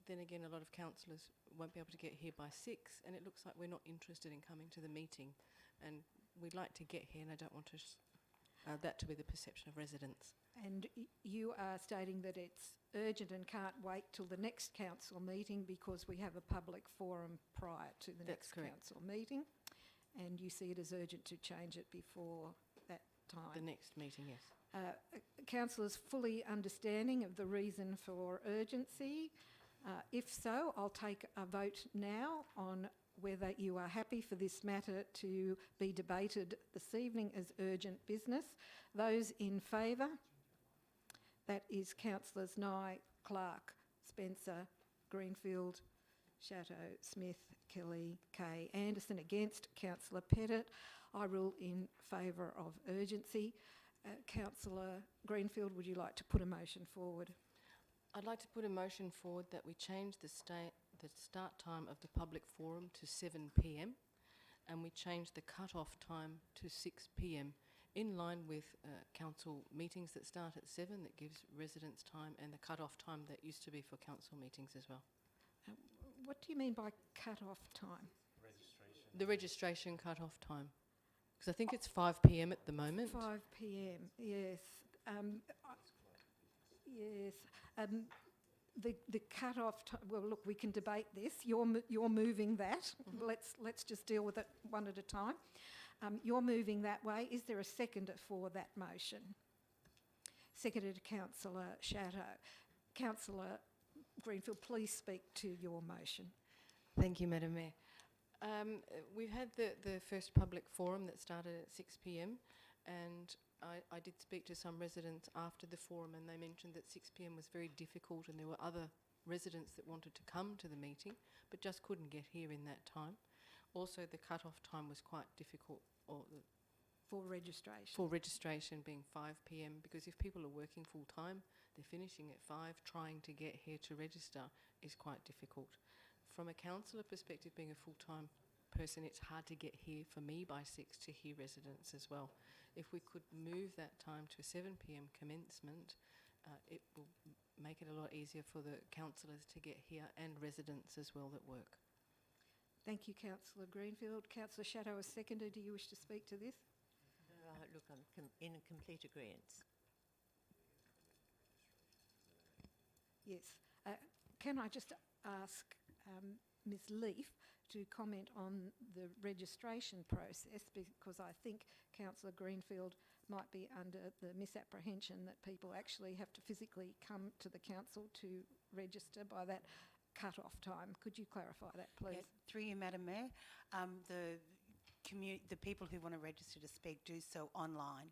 then again a lot of councillors won't be able to get here by 6 and it looks like we're not interested in coming to the meeting, and we'd like to get here and I don't want to that to be the perception of residents. And you are stating that it's urgent and can't wait till the next council meeting because we have a public forum prior to the next council meeting, and you see it as urgent to change it before that time. The next meeting, yes. Councillors fully understanding of the reason for urgency. If so, I'll take a vote now on whether you are happy for this matter to be debated this evening as urgent business. Those in favour? That is Councillors Nye, Clark, Spencer, Greenfield, Chatto, Smith, Kelly, Kay. Anderson against. Councillor Pettit. I rule in favour of urgency. Councillor Greenfield, would you like to put a motion forward? I'd like to put a motion forward that we change the start time of the public forum to 7 p.m. and we change the cut-off time to 6 p.m. in line with council meetings that start at 7, that gives residents time, and the cut-off time that used to be for council meetings as well. What do you mean by cut-off time? Registration. The registration cut-off time. Because I think it's 5 p.m. at the moment. 5 p.m, yes. Yes. the cut-off, well, look, we can debate this. You're moving that. Let's just deal with it one at a time. You're moving that way. Is there a seconder for that motion? Seconded Councillor Shadow. Councillor Greenfield, please speak to your motion. Thank you, Madam Mayor. We've had the first public forum that started at 6 p.m. and I did speak to some residents after the forum, and they mentioned that 6 p.m. was very difficult and there were other residents that wanted to come to the meeting but just couldn't get here in that time. Also, the cut-off time was quite difficult for registration. For registration being 5 p.m. because if people are working full-time, they're finishing at 5, trying to get here to register is quite difficult. From a councillor perspective, being a full-time person, it's hard to get here for me by 6 to hear residents as well. If we could move that time to a 7 p.m. commencement, it will make it a lot easier for the councillors to get here and residents as well that work. Thank you, Councillor Greenfield. Councillor Shadow, a seconder. Do you wish to speak to this? Look, I'm in complete agreement. Yes. Can I just ask Ms Leaf to comment on the registration process, because I think Councillor Greenfield might be under the misapprehension that people actually have to physically come to the council to register by that cut-off time. Could you clarify that, please? Yeah, through you, Madam Mayor. The people who want to register to speak do so online.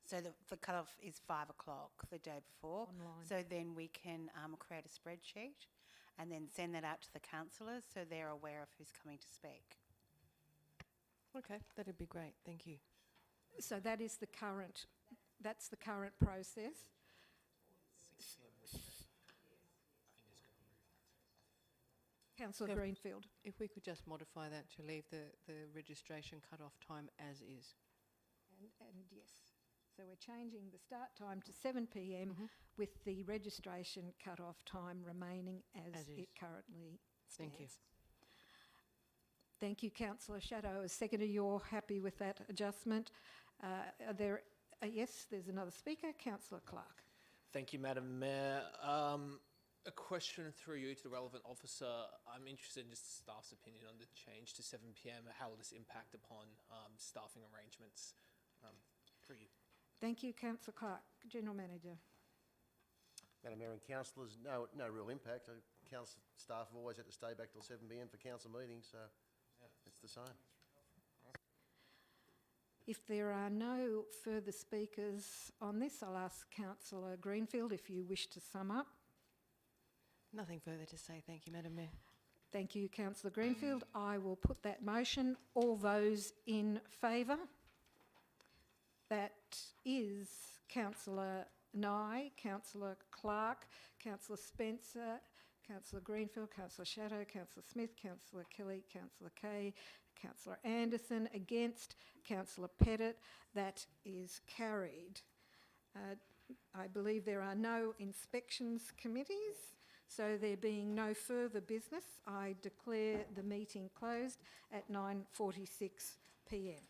So the cut-off is 5 o'clock the day before. Online. So then we can create a spreadsheet and then send that out to the councillors so they're aware of who's coming to speak. Okay, that'd be great. Thank you. So that's the current process. Councillor Greenfield. If we could just modify that to leave the registration cut-off time as is. And yes, so we're changing the start time to 7 p.m. with the registration cut-off time remaining as it currently stands. Thank you. Thank you, Councillor Shadow. As seconder, you're happy with that adjustment. Yes, there's another speaker, Councillor Clark. Thank you, Madam Mayor. A question through you to the relevant officer. I'm interested in just staff's opinion on the change to 7 p.m. How will this impact upon staffing arrangements for you? Thank you, Councillor Clark. General Manager. Madam Mayor and councillors, no real impact. Council staff have always had to stay back till 7 p.m. for council meetings, so it's the same. If there are no further speakers on this, I'll ask Councillor Greenfield if you wish to sum up. Nothing further to say. Thank you, Madam Mayor. Thank you, Councillor Greenfield. I will put that motion. All those in favour? That is Councillor Nye, Councillor Clark, Councillor Spencer, Councillor Greenfield, Councillor Shadow, Councillor Smith, Councillor Kelly, Councillor Kay, Councillor Anderson. Against, Councillor Pettit. That is carried. I believe there are no inspections committees. So there being no further business, I declare the meeting closed at 9:46 p.m.